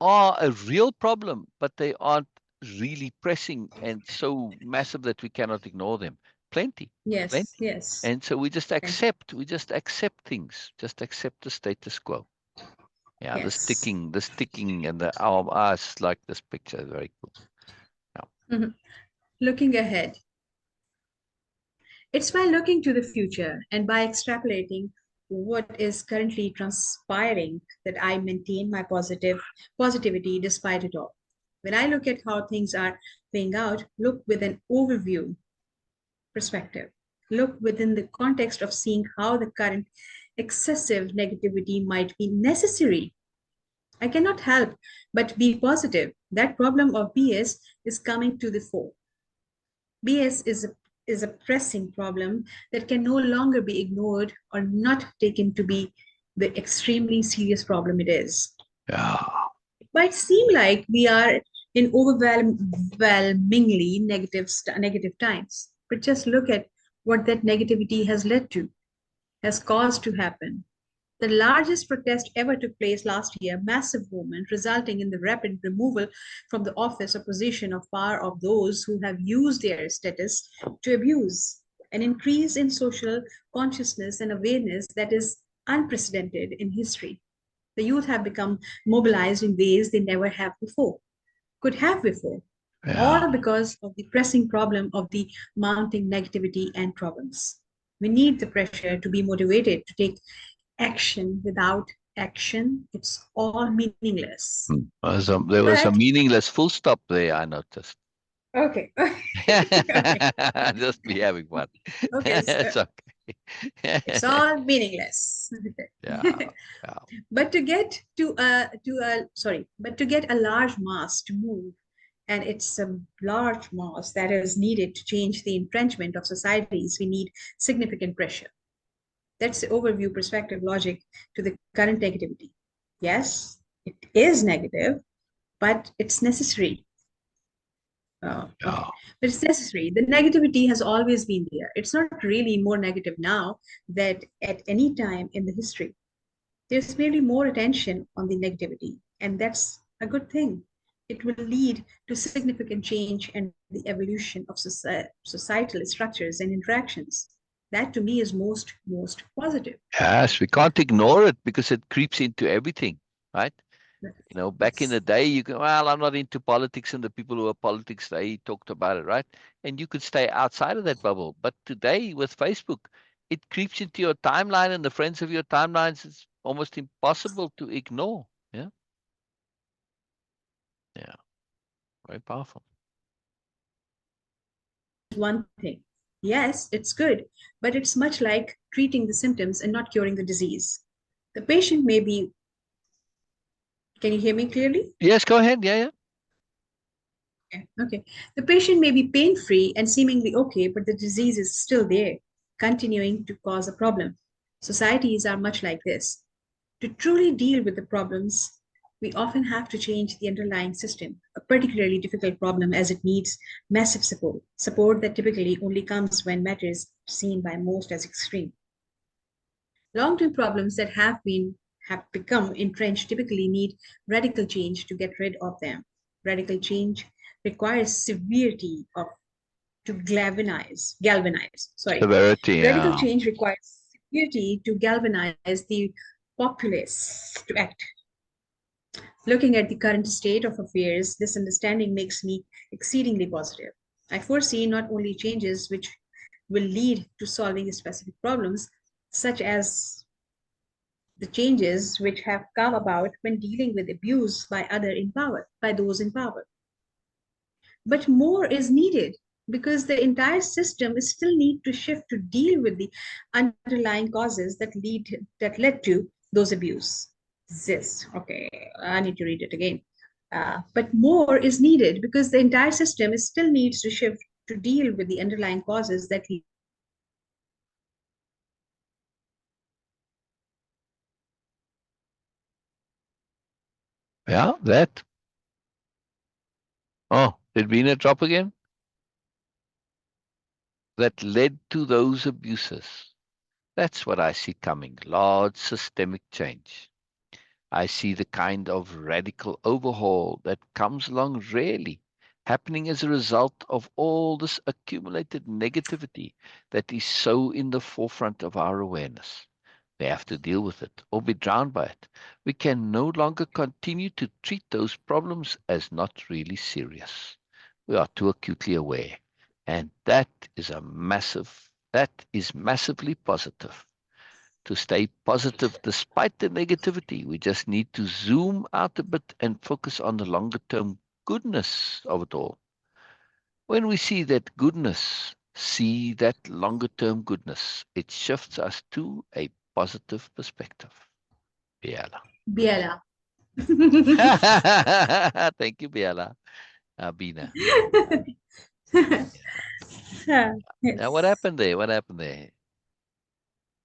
a real problem, but they aren't really pressing and so massive that we cannot ignore them? Plenty, Yes. plenty. Yes. And so we just accept things, just accept the status quo. Yeah, Yes. the sticking and the arm eyes like this picture is very cool. Yeah. Mhm. Looking ahead, it's by looking to the future and by extrapolating what is currently transpiring that I maintain my positivity despite it all. When I look at how things are playing out, look with an overview perspective. Look within the context of seeing how the current excessive negativity might be necessary. I cannot help but be positive. That problem of BS is coming to the fore. BS is a pressing problem that can no longer be ignored or not taken to be the extremely serious problem it is. Yeah. It might seem like we are in overwhelmingly negative times, but just look at what that negativity has led to, has caused to happen. The largest protest ever took place last year, massive movement resulting in the rapid removal from the office or position of power of those who have used their status to abuse. an increase in social consciousness and awareness that is unprecedented in history. The youth have become mobilized in ways they never have before, could have before, Yeah. all because of the pressing problem of the mounting negativity and problems. We need the pressure to be motivated to take action. Without action, it's all meaningless. There was a But meaningless full stop there, I noticed. okay, okay, Just be having fun. okay. So It's okay. it's all meaningless. Yeah, yeah, But to get a large mass to move, and it's a large mass that is needed to change the entrenchment of societies, we need significant pressure. That's the overview perspective logic to the current negativity. Yes, it is negative, but it's necessary. yeah. Okay, but it's necessary. The negativity has always been there. It's not really more negative now that at any time in the history. There's merely more attention on the negativity, and that's a good thing. It will lead to significant change and the evolution of societal structures and interactions. That to me is most positive. Yes, we can't ignore it because it creeps into everything, right? Back in Yes. the day, you go, well, I'm not into politics, and the people who are politics, they talked about it, right? And you could stay outside of that bubble. But today, with Facebook, it creeps into your timeline, and the friends of your timelines, it's almost impossible to ignore. Yeah, yeah, very powerful. One thing. Yes, it's good, but it's much like treating the symptoms and not curing the disease. The patient may be, can you hear me clearly? Yes, go ahead. Yeah, yeah. Okay. Okay. The patient may be pain free and seemingly okay, but the disease is still there, continuing to cause a problem. Societies are much like this. To truly deal with the problems, we often have to change the underlying system, a particularly difficult problem as it needs massive support that typically only comes when matters are seen by most as extreme. Long-term problems that have become entrenched typically need radical change to get rid of them. Radical change requires severity of to galvanize. Sorry, Severity. radical Yeah, change requires severity to galvanize the populace to act. Looking at the current state of affairs, this understanding makes me exceedingly positive. I foresee not only changes which will lead to solving specific problems, such as the changes which have come about when dealing with abuse by those in power. But more is needed because the entire system is still need to shift to deal with the underlying causes that led to those abuse. This, okay, I need to read it again. But more is needed because the entire system is still needs to shift to deal with the underlying causes that yeah. That. Oh, did Beena drop again? That led to those abuses. That's what I see coming. Large systemic change. I see the kind of radical overhaul that comes along rarely, happening as a result of all this accumulated negativity that is so in the forefront of our awareness. We have to deal with it or be drowned by it. We can no longer continue to treat those problems as not really serious. We are too acutely aware. And that is massively positive. To stay positive despite the negativity, we just need to zoom out a bit and focus on the longer term goodness of it all. When we see that longer term goodness, it shifts us to a positive perspective. Biela. Biella. Thank you, Biela. Beena. Now, what Yes. happened there? What happened there?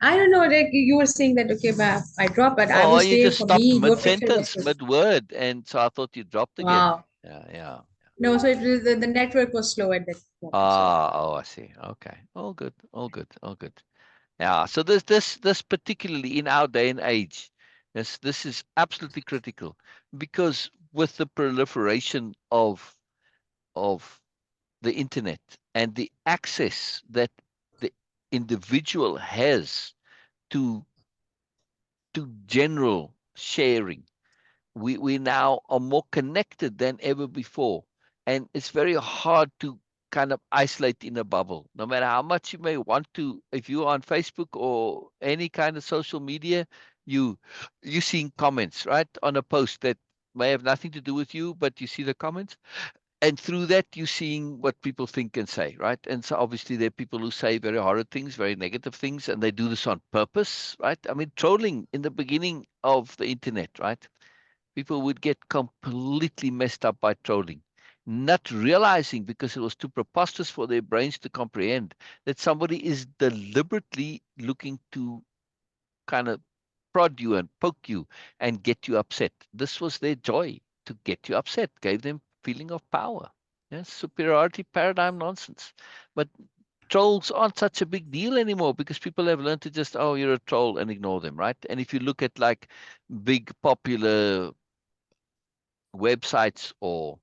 I don't know, like you were saying that, okay, but I dropped, but I Oh, was you there just for me. stopped Your mid picture was sentence, good. mid word, and so I thought you dropped again. Wow. Yeah, yeah. No, so the network was slow at that moment. So Oh, I see. Okay. All good. All good. All good. Yeah. So this particularly in our day and age, this is absolutely critical because with the proliferation of the internet and the access that the individual has to general sharing. We now are more connected than ever before, and it's very hard to kind of isolate in a bubble. No matter how much you may want to, if you're on Facebook or any kind of social media, you you seeing comments, right, on a post that may have nothing to do with you, but you see the comments, and through that you're seeing what people think and say, right? And so obviously there are people who say very horrid things, very negative things, and they do this on purpose, right? I mean, trolling in the beginning of the internet, right? People would get completely messed up by trolling, not realizing, because it was too preposterous for their brains to comprehend, that somebody is deliberately looking to kind of prod you and poke you and get you upset. This was their joy, to get you upset, gave them feeling of power. Yes, superiority paradigm nonsense. But trolls aren't such a big deal anymore, because people have learned to just, oh, you're a troll, and ignore them, right? And if you look at like big popular websites or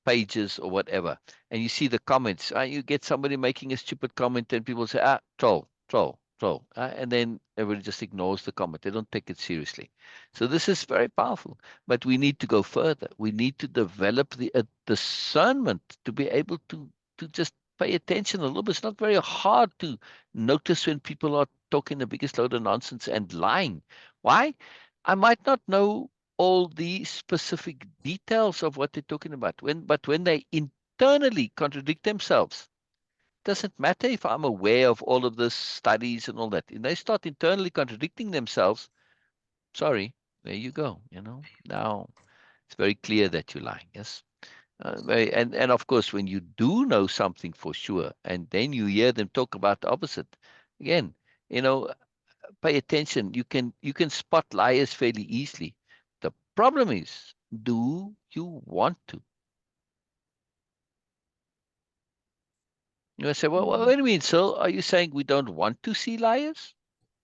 pages or whatever, and you see the comments, you get somebody making a stupid comment, and people say, troll, troll, troll, and then everybody just ignores the comment. They don't take it seriously. So this is very powerful, but we need to go further. We need to develop the discernment to be able to just pay attention a little bit. It's not very hard to notice when people are talking the biggest load of nonsense and lying. Why? I might not know all the specific details of what they're talking about. But when they internally contradict themselves, doesn't matter if I'm aware of all of the studies and all that. And they start internally contradicting themselves. Sorry, there you go. Now it's very clear that you're lying. Yes. And of course, when you do know something for sure, and then you hear them talk about the opposite, again, you know, pay attention. You can spot liars fairly easily. The problem is, do you want to? You say, well, what Mm. do you mean, Syl? Are you saying we don't want to see liars?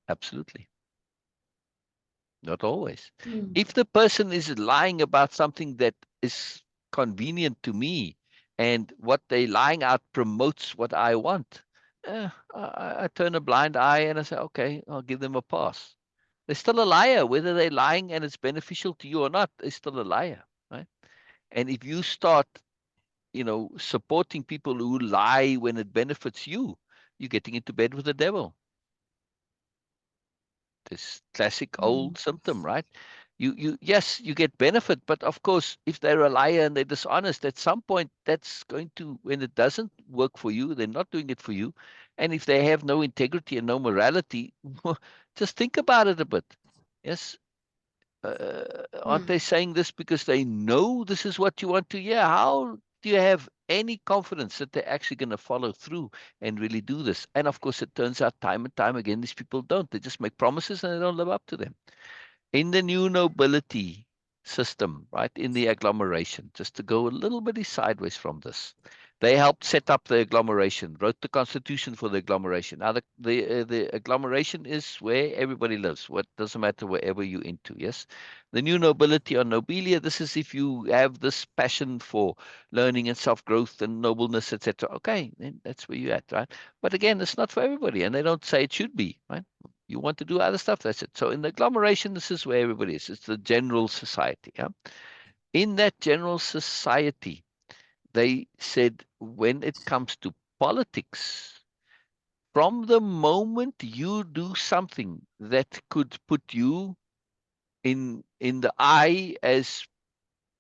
Absolutely. Not always. Mm. If the person is lying about something that is convenient to me, and what they lying out promotes what I want, I turn a blind eye and I say, okay, I'll give them a pass. They're still a liar, whether they're lying and it's beneficial to you or not. They're still a liar, right? And if you start, supporting people who lie when it benefits you, you're getting into bed with the devil. This classic Mm. old symptom, right? Yes, you get benefit, but of course, if they're a liar and they're dishonest, at some point, that's going to, when it doesn't work for you, they're not doing it for you. And if they have no integrity and no morality, just think about it a bit. Yes, aren't Mm. they saying this because they know this is what you want to hear? How do you have any confidence that they're actually going to follow through and really do this? And of course, it turns out time and time again, these people don't. They just make promises and they don't live up to them. In the new nobility system, right, in the agglomeration, just to go a little bit sideways from this, they helped set up the agglomeration, wrote the constitution for the agglomeration. Now, the agglomeration is where everybody lives. What doesn't matter wherever you're into. Yes, the new nobility or nobelia. This is if you have this passion for learning and self-growth and nobleness, etc. Okay, then that's where you're at, right? But again, it's not for everybody, and they don't say it should be, right? You want to do other stuff, that's it. So in the agglomeration, this is where everybody is. It's the general society. Yeah? In that general society, they said when it comes to politics, from the moment you do something that could put you in the eye as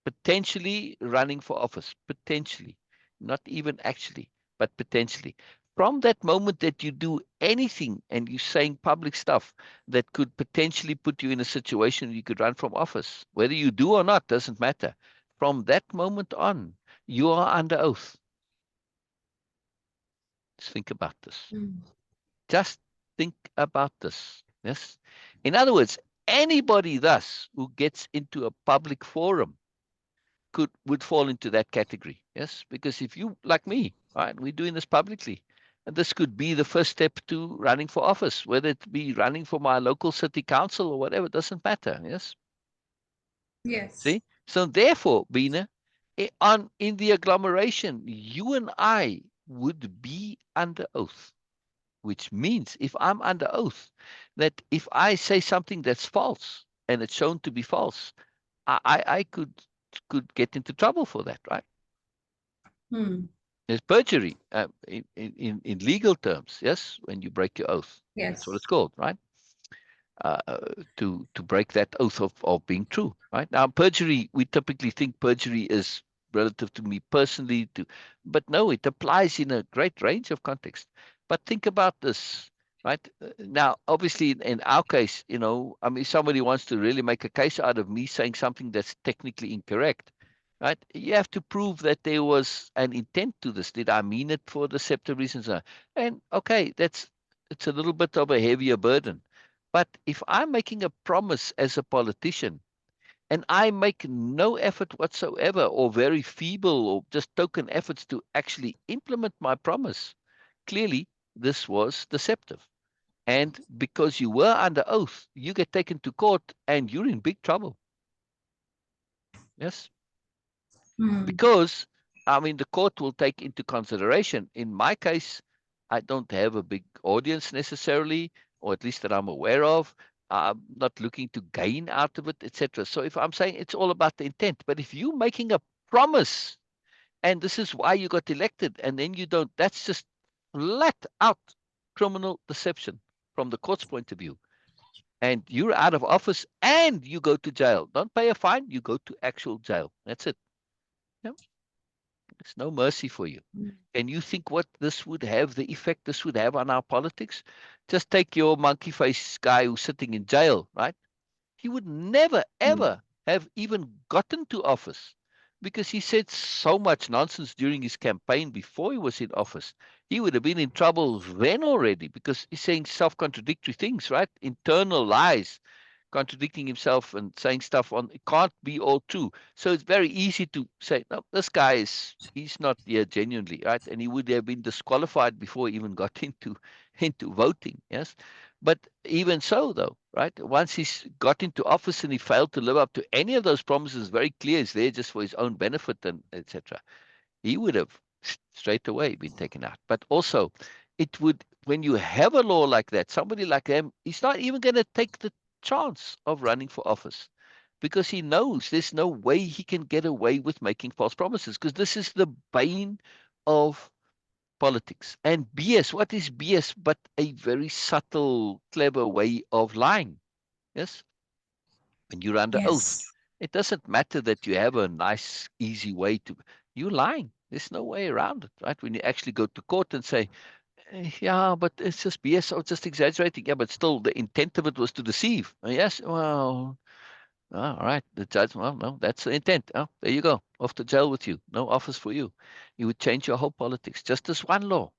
potentially running for office, potentially, not even actually, but potentially. From that moment that you do anything and you're saying public stuff that could potentially put you in a situation you could run from office, whether you do or not, doesn't matter. From that moment on, you are under oath. Just think about this. Mm. Just think about this. Yes. In other words, anybody thus who gets into a public forum would fall into that category. Yes, because if you like me, right, we're doing this publicly, and this could be the first step to running for office, whether it be running for my local city council or whatever. It doesn't matter. Yes, Yes. see. So therefore, Beena, on in the agglomeration, you and I would be under oath. which means if I'm under oath, that if I say something that's false and it's shown to be false, I could get into trouble for that, right? Hmm. It's perjury in legal terms, yes, when you break your oath. That's what Yes. it's called, right? uh, to break that oath of being true, right? Now, perjury, we typically think perjury is relative to me personally, but no, it applies in a great range of contexts. But think about this, right? Now, obviously, in our case, I mean, if somebody wants to really make a case out of me saying something that's technically incorrect, right? You have to prove that there was an intent to this. Did I mean it for deceptive reasons? And okay, it's a little bit of a heavier burden. But if I'm making a promise as a politician and I make no effort whatsoever or very feeble or just token efforts to actually implement my promise, clearly this was deceptive. And because you were under oath, you get taken to court and you're in big trouble. Yes. Hmm. Because, I mean, the court will take into consideration. In my case, I don't have a big audience necessarily, or at least that I'm aware of. I'm not looking to gain out of it, etc. So if I'm saying it's all about the intent, but if you're making a promise and this is why you got elected, and then you don't, that's just flat out criminal deception from the court's point of view. And you're out of office and you go to jail. Don't pay a fine, you go to actual jail. That's it. Yeah. There's no mercy for you. Hmm. And you think what this would have, the effect this would have on our politics? Just take your monkey face guy who's sitting in jail, right? He would never, Hmm. ever have even gotten to office because he said so much nonsense during his campaign before he was in office. He would have been in trouble then already because he's saying self contradictory things, right? Internal lies, contradicting himself and saying stuff on it can't be all true. So it's very easy to say, no, this guy he's not here genuinely, right? And he would have been disqualified before he even got into voting. Yes. But even so though, right? Once he's got into office and he failed to live up to any of those promises, very clear is there just for his own benefit and etc. He would have straight away been taken out. But also, it would, when you have a law like that, somebody like him, he's not even going to take the chance of running for office because he knows there's no way he can get away with making false promises because this is the bane of politics. And BS, what is BS but a very subtle, clever way of lying? Yes, when you're under oath. Yes. It doesn't matter that you have a nice, easy way to. You're lying. There's no way around it, right? When you actually go to court and say, yeah, but it's just BS or just exaggerating. Yeah, but still, the intent of it was to deceive. Yes, well, all right. The judge, well, no, that's the intent. Oh, there you go. Off to jail with you. No office for you. You would change your whole politics. Just this one law.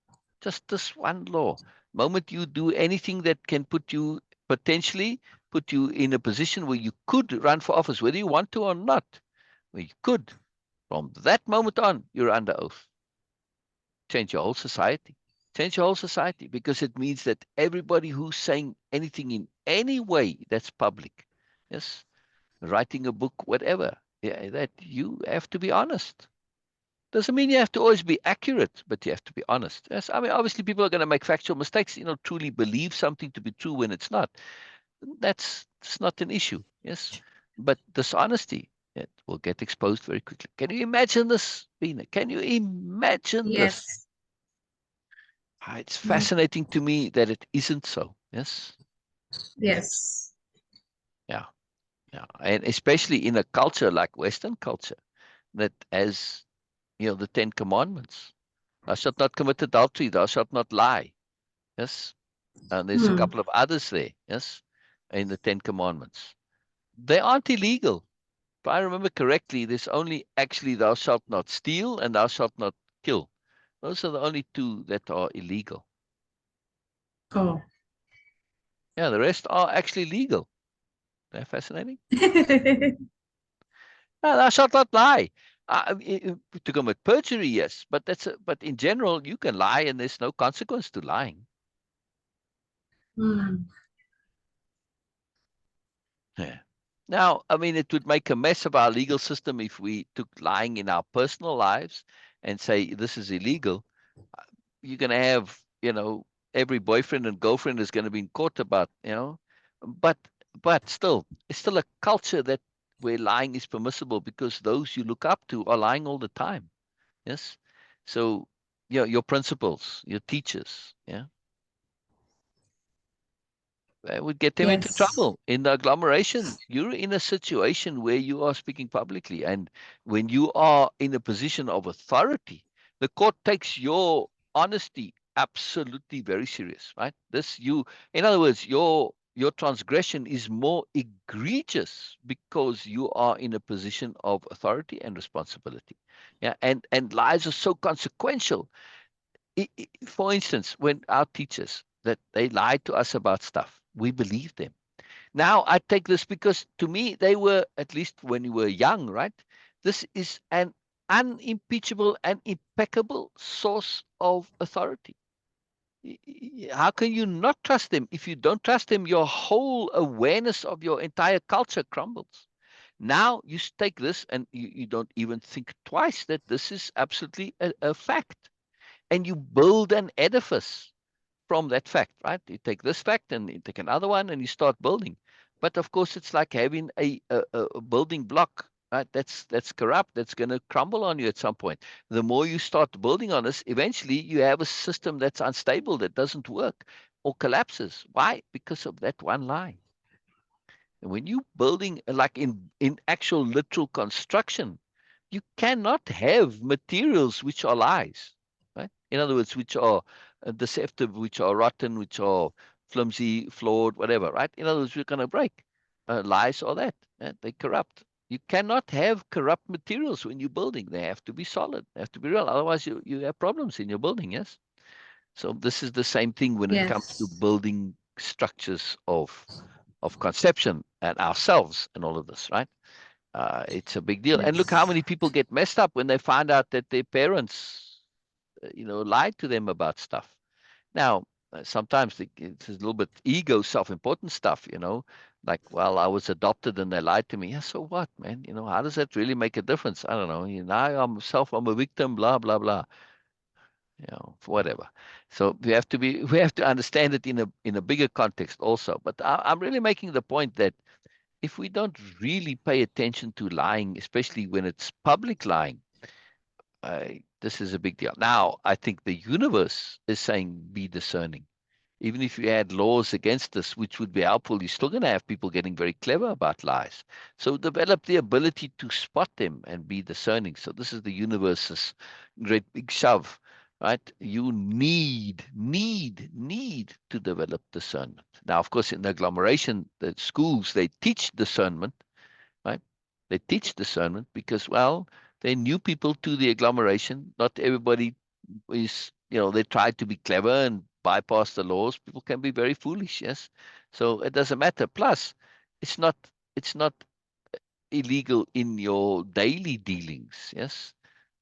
Just this one law. Moment you do anything that can potentially put you in a position where you could run for office, whether you want to or not, where you could, from that moment on, you're under oath. Change your whole society. Change your whole society because it means that everybody who's saying anything in any way that's public, yes, writing a book, whatever, yeah, that you have to be honest. Doesn't mean you have to always be accurate, but you have to be honest. Yes, I mean, obviously, people are going to make factual mistakes. Truly believe something to be true when it's not. It's not an issue. Yes, but dishonesty, it will get exposed very quickly. Can you imagine this, Beena? Can you imagine this? Yes. It's Hmm. fascinating to me that it isn't so. Yes, Yes. yeah, yeah, and especially in a culture like Western culture that has the Ten Commandments. Thou shalt not commit adultery, thou shalt not lie. Yes. And there's a Hmm. couple of others there, yes, in the Ten Commandments. They aren't illegal. If I remember correctly, there's only actually thou shalt not steal and thou shalt not kill. Those are the only two that are illegal. Oh. Yeah, the rest are actually legal. Isn't that fascinating? No, thou shalt not lie. To commit perjury, yes, but but in general, you can lie and there's no consequence to lying. Hmm. Yeah. Now, I mean, it would make a mess of our legal system if we took lying in our personal lives and say this is illegal. You're going to have, every boyfriend and girlfriend is going to be in court about, but still, it's still a culture that where lying is permissible because those you look up to are lying all the time. Yes. So, your principals, your teachers, that would get them into Yes. trouble. In the agglomeration, you're in a situation where you are speaking publicly. And when you are in a position of authority, the court takes your honesty absolutely very serious, right? In other words, your transgression is more egregious because you are in a position of authority and responsibility. Yeah. And lies are so consequential. For instance, when our teachers that they lied to us about stuff, we believe them. Now I take this because to me they were, at least when you were young, right? This is an unimpeachable and impeccable source of authority. How can you not trust them? If you don't trust them, your whole awareness of your entire culture crumbles. Now you take this and you don't even think twice that this is absolutely a fact, and you build an edifice from that fact, right? You take this fact and you take another one and you start building. But of course, it's like having a building block, right? That's corrupt. That's going to crumble on you at some point. The more you start building on this, eventually you have a system that's unstable, that doesn't work or collapses. Why? Because of that one lie. And when you building like in actual literal construction, you cannot have materials which are lies, right? In other words, which are deceptive, which are rotten, which are flimsy, flawed, whatever, right? In other words, we're going to break. Lies or that, they corrupt. You cannot have corrupt materials when you're building. They have to be solid. They have to be real. Otherwise, you have problems in your building. Yes. So this is the same thing when it comes to Yes. building structures of conception and ourselves and all of this, right? It's a big deal. And look how Yes. many people get messed up when they find out that their parents, lied to them about stuff. Now, sometimes it's a little bit ego, self-important stuff. Like, well, I was adopted and they lied to me. Yeah, so what, man? How does that really make a difference? I don't know. I'm a victim, blah, blah, blah. Whatever. So we have to understand it in a bigger context also. But I'm really making the point that if we don't really pay attention to lying, especially when it's public lying, this is a big deal. Now, I think the universe is saying be discerning. Even if you add laws against this, which would be helpful, you're still going to have people getting very clever about lies. So develop the ability to spot them and be discerning. So this is the universe's great big shove, right? You need to develop discernment. Now, of course, in the agglomeration, the schools, they teach discernment, right? They teach discernment because, well, they're new people to the agglomeration. Not everybody is, they try to be clever and bypass the laws. People can be very foolish, yes. So it doesn't matter. Plus, it's not illegal in your daily dealings, yes.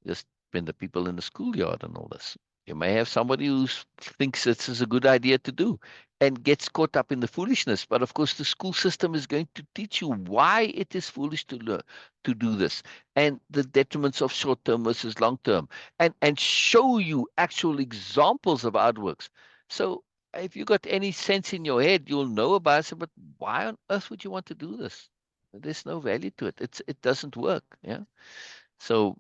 Just when the people in the schoolyard and all this. You may have somebody who thinks this is a good idea to do and gets caught up in the foolishness. But of course, the school system is going to teach you why it is foolish to learn to do this, and the detriments of short term versus long term, and show you actual examples of how it works. So if you got any sense in your head, you'll know about it. But why on earth would you want to do this? There's no value to it. It doesn't work. Yeah. So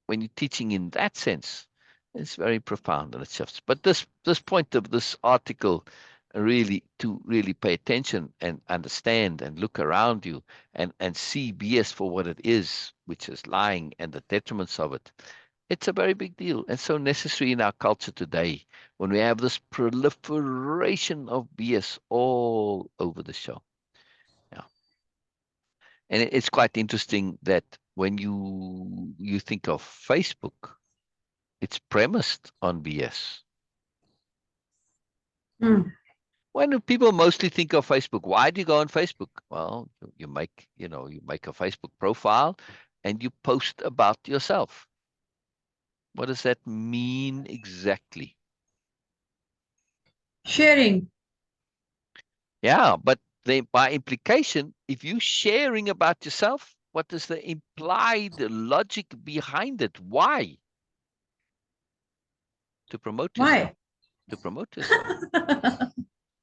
when you're teaching in that sense, it's very profound and it shifts. But this point of this article, really to really pay attention and understand and look around you and see BS for what it is, which is lying and the detriments of it. It's a very big deal and so necessary in our culture today when we have this proliferation of BS all over the show. Yeah. And it's quite interesting that when you think of Facebook, it's premised on BS. Mm. When do people mostly think of Facebook? Why do you go on Facebook? Well, you make a Facebook profile and you post about yourself. What does that mean exactly? Sharing. Yeah, but then by implication, if you're sharing about yourself, what is the implied logic behind it? Why? To promote yourself. Why? to promote yourself.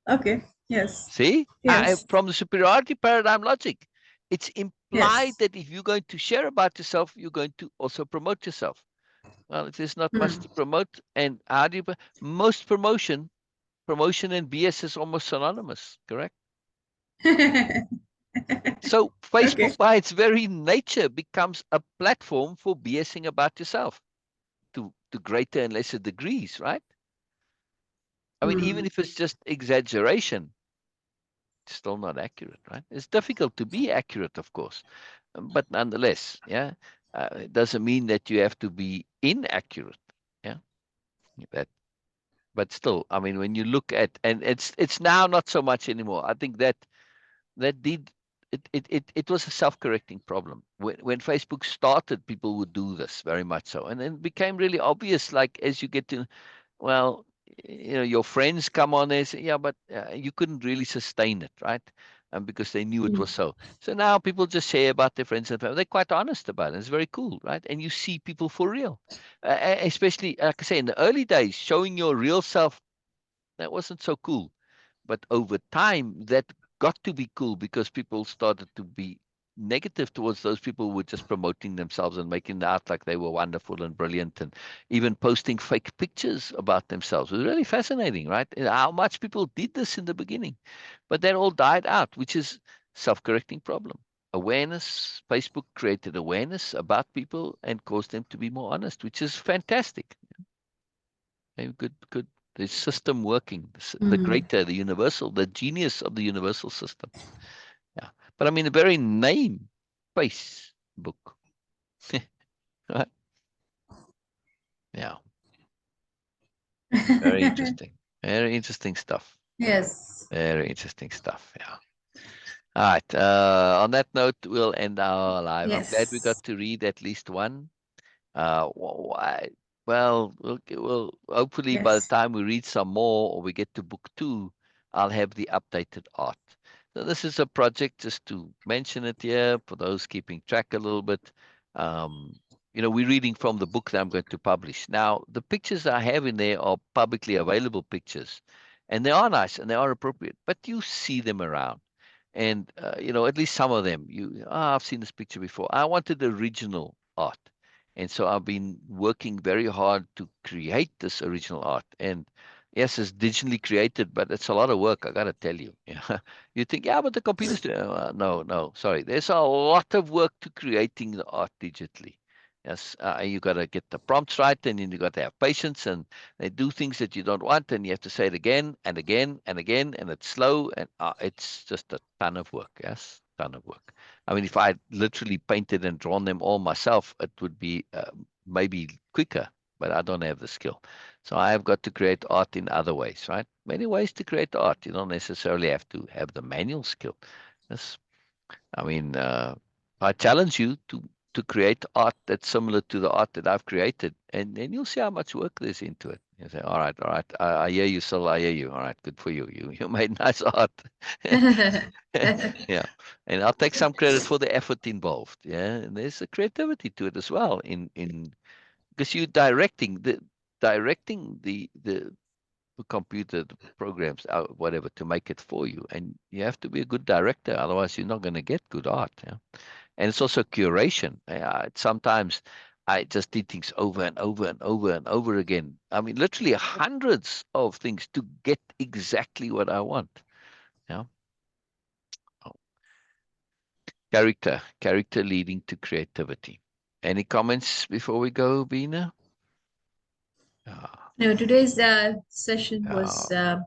Okay. Yes. See, Yes. from the superiority paradigm logic, it's implied Yes. that if you're going to share about yourself, you're going to also promote yourself. Well, if there's not much Hmm. to promote, and how do you, most promotion and BS is almost synonymous, correct? So Facebook, Okay. by its very nature, becomes a platform for BSing about yourself to greater and lesser degrees, right? I mean, even Hmm. if it's just exaggeration, it's still not accurate, right? It's difficult to be accurate, of course, but nonetheless, yeah, it doesn't mean that you have to be inaccurate, yeah. That, but still, I mean, when you look at, and it's now not so much anymore. I think that did it was a self-correcting problem. When Facebook started, people would do this very much so, and then it became really obvious. Like as you get to, well, your friends come on there and say, yeah, but you couldn't really sustain it, right? And because they knew it Hmm. was so. So now people just share about their friends and family. They're quite honest about it. It's very cool, right? And you see people for real, especially like I say in the early days, showing your real self. That wasn't so cool, but over time, that got to be cool because people started to be negative towards those people who were just promoting themselves and making it out like they were wonderful and brilliant and even posting fake pictures about themselves. It was really fascinating, right? And how much people did this in the beginning. But that all died out, which is self-correcting problem. Awareness, Facebook created awareness about people and caused them to be more honest, which is fantastic. Good, good. The system working, the Hmm. greater, the universal, the genius of the universal system. Yeah. But I mean, the very name, Facebook, right? Yeah. Very interesting. Very interesting stuff. Yes. Very interesting stuff. Yeah. All right. On that note, we'll end our live. I'm glad we got Yes. to read at least one. Well, we'll hopefully by the Yes. time we read some more or we get to book two, I'll have the updated art. So this is a project just to mention it here for those keeping track a little bit. Um, we're reading from the book that I'm going to publish. Now, the pictures I have in there are publicly available pictures, and they are nice and they are appropriate, but you see them around. And at least some of them, I've seen this picture before. I wanted original art. And so I've been working very hard to create this original art. And yes, it's digitally created, but it's a lot of work, I got to tell you. Yeah. You think, yeah, but the computer's doing no, no, sorry. There's a lot of work to creating the art digitally. Yes, you got to get the prompts right, and then you got to have patience, and they do things that you don't want, and you have to say it again and again and again, and it's slow, and it's just a ton of work. Yes, ton of work. I mean, if I literally painted and drawn them all myself, it would be maybe quicker, but I don't have the skill. So I have got to create art in other ways, right? Many ways to create art. You don't necessarily have to have the manual skill. Yes. I mean, I challenge you to create art that's similar to the art that I've created, and you'll see how much work there's into it. You say, all right, I hear you, Syl, I hear you. All right, good for you. You made nice art. Yeah, and I'll take some credit for the effort involved. Yeah, and there's a creativity to it as well. In because you're directing the computer, the programs, whatever, to make it for you, and you have to be a good director. Otherwise, you're not going to get good art. Yeah, and it's also curation. Sometimes I just did things over and over and over and over again. I mean, literally hundreds of things to get exactly what I want. Yeah. Character leading to creativity. Any comments before we go, Beena? Yeah, No, today's session yeah.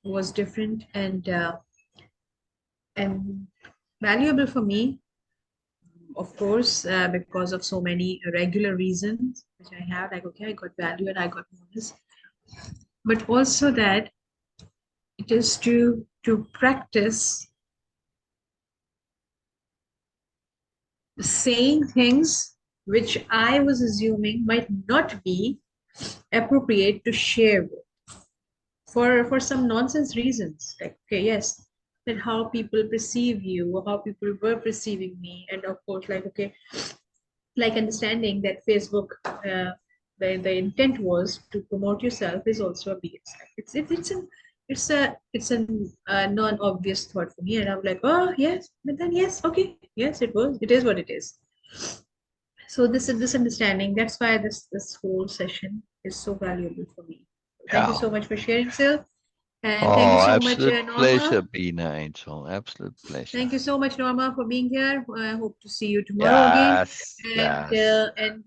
was different and valuable for me, of course, because of so many regular reasons which I have. Like, okay, I got value and I got bonus, but also that it is to practice saying things which I was assuming might not be appropriate to share with, for some nonsense reasons. Like, okay, yes, that how people perceive you, how people were perceiving me, and of course, like, okay, like understanding that Facebook the intent was to promote yourself is also a BS. It's a non-obvious thought for me, and I'm like, oh yes, but then yes, okay, yes, it is what it is. So this understanding, that's why this whole session is so valuable for me. Thank you Yeah. so much for sharing, Sil, and thank you Oh, so much, absolute pleasure, Norma. Beena Angel. Absolute pleasure. Thank you so much, Norma, for being here. I hope to see you tomorrow again. Yes, yes, And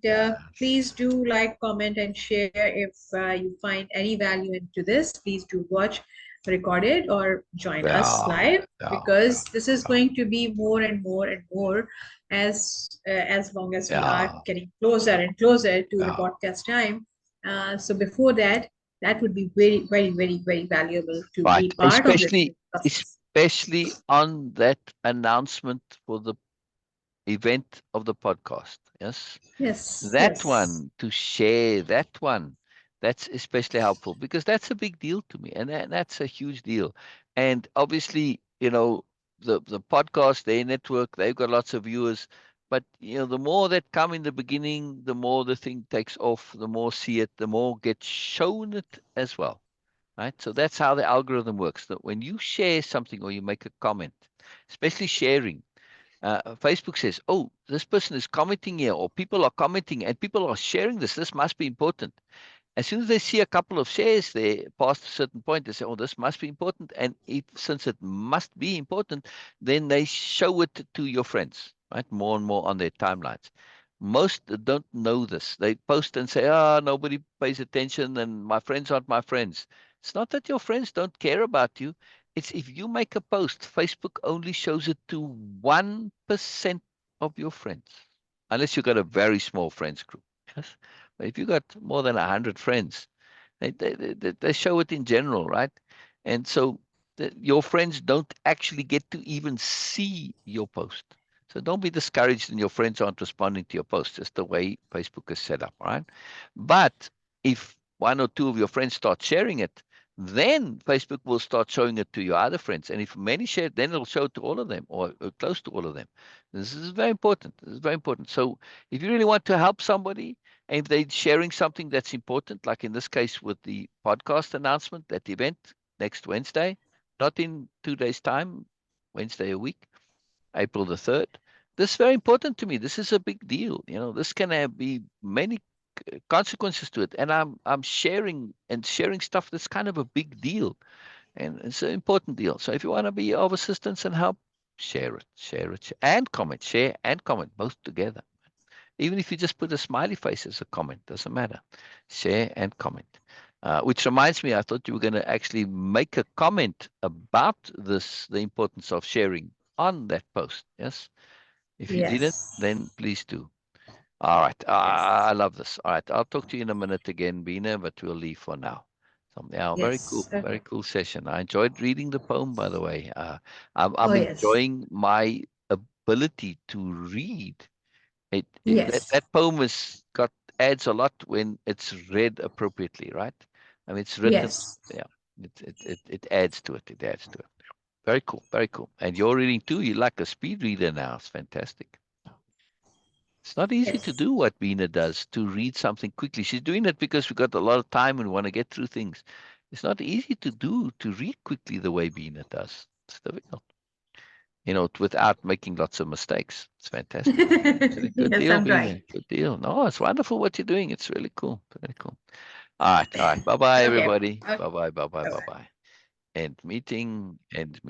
please yes. do like, comment, and share if you find any value into this. Please do watch recorded or join us Yeah, live, yeah, because yeah, this is yeah, going to be more and more and more as long as we are yeah, getting closer and closer to the yeah. podcast time. So before that, that would be very, very, very, very valuable to be Right. part of this process. Especially on that announcement for the event of the podcast. Yes. Yes, That yes. one, to share that one, that's especially helpful because that's a big deal to me, and that's a huge deal. And obviously, the podcast, their network, they've got lots of viewers, but the more that come in the beginning, the more the thing takes off, the more see it, the more get shown it as well. Right. So that's how the algorithm works. That when you share something or you make a comment, especially sharing, Facebook says, "Oh, this person is commenting here, or people are commenting, and people are sharing this. This must be important." As soon as they see a couple of shares there past a certain point, they say, "Oh, this must be important." And since it must be important, then they show it to your friends, right? More and more on their timelines. Most don't know this. They post and say, "Ah, nobody pays attention, and my friends aren't my friends." It's not that your friends don't care about you. It's if you make a post, Facebook only shows it to 1% of your friends, unless you've got a very small friends group. Yes. But if you got more than 100 friends, they show it in general, right? And so your friends don't actually get to even see your post. So don't be discouraged and your friends aren't responding to your post. Just the way Facebook is set up, right? But if one or two of your friends start sharing it, then Facebook will start showing it to your other friends. And if many share it, then it'll show it to all of them or close to all of them. This is very important. This is very important. So if you really want to help somebody, and if they're sharing something that's important, like in this case with the podcast announcement, that event next Wednesday, not in 2 days' time, Wednesday a week, April the 3rd. This is very important to me. This is a big deal. This can be many consequences to it. And I'm sharing stuff that's kind of a big deal. And it's an important deal. So if you want to be of assistance and help, share it, and comment, share and comment, both together. Even if you just put a smiley face as a comment, doesn't matter. Share and comment. Which reminds me, I thought you were going to actually make a comment about this, the importance of sharing on that post. Yes. If you didn't, Yes. then please do. All right. I Yes. love this. All right. I'll talk to you in a minute again, Beena, but we'll leave for now. So, yeah, very cool. Yes. Very Okay. cool session. I enjoyed reading the poem, by the way. Oh, I'm yes. enjoying my ability to read that Yes. poem is got adds a lot when it's read appropriately, right? I mean, it's written. Yes. Yeah, it adds to it. It adds to it. Very cool, very cool. And you're reading too. You're like a speed reader now. It's fantastic. It's not easy to Yes. do what Beena does, to read something quickly. She's doing it because we've got a lot of time and we want to get through things. It's not easy to do, to read quickly the way Beena does. It's difficult, without making lots of mistakes. It's fantastic. Really good Yes, deal, I'm trying. Beena. Good deal. No, it's wonderful what you're doing. It's really cool. Very cool. All right. All right. Bye bye, Okay. everybody. Okay. Bye bye. Bye bye. Bye Bye-bye. bye. End meeting. End meeting.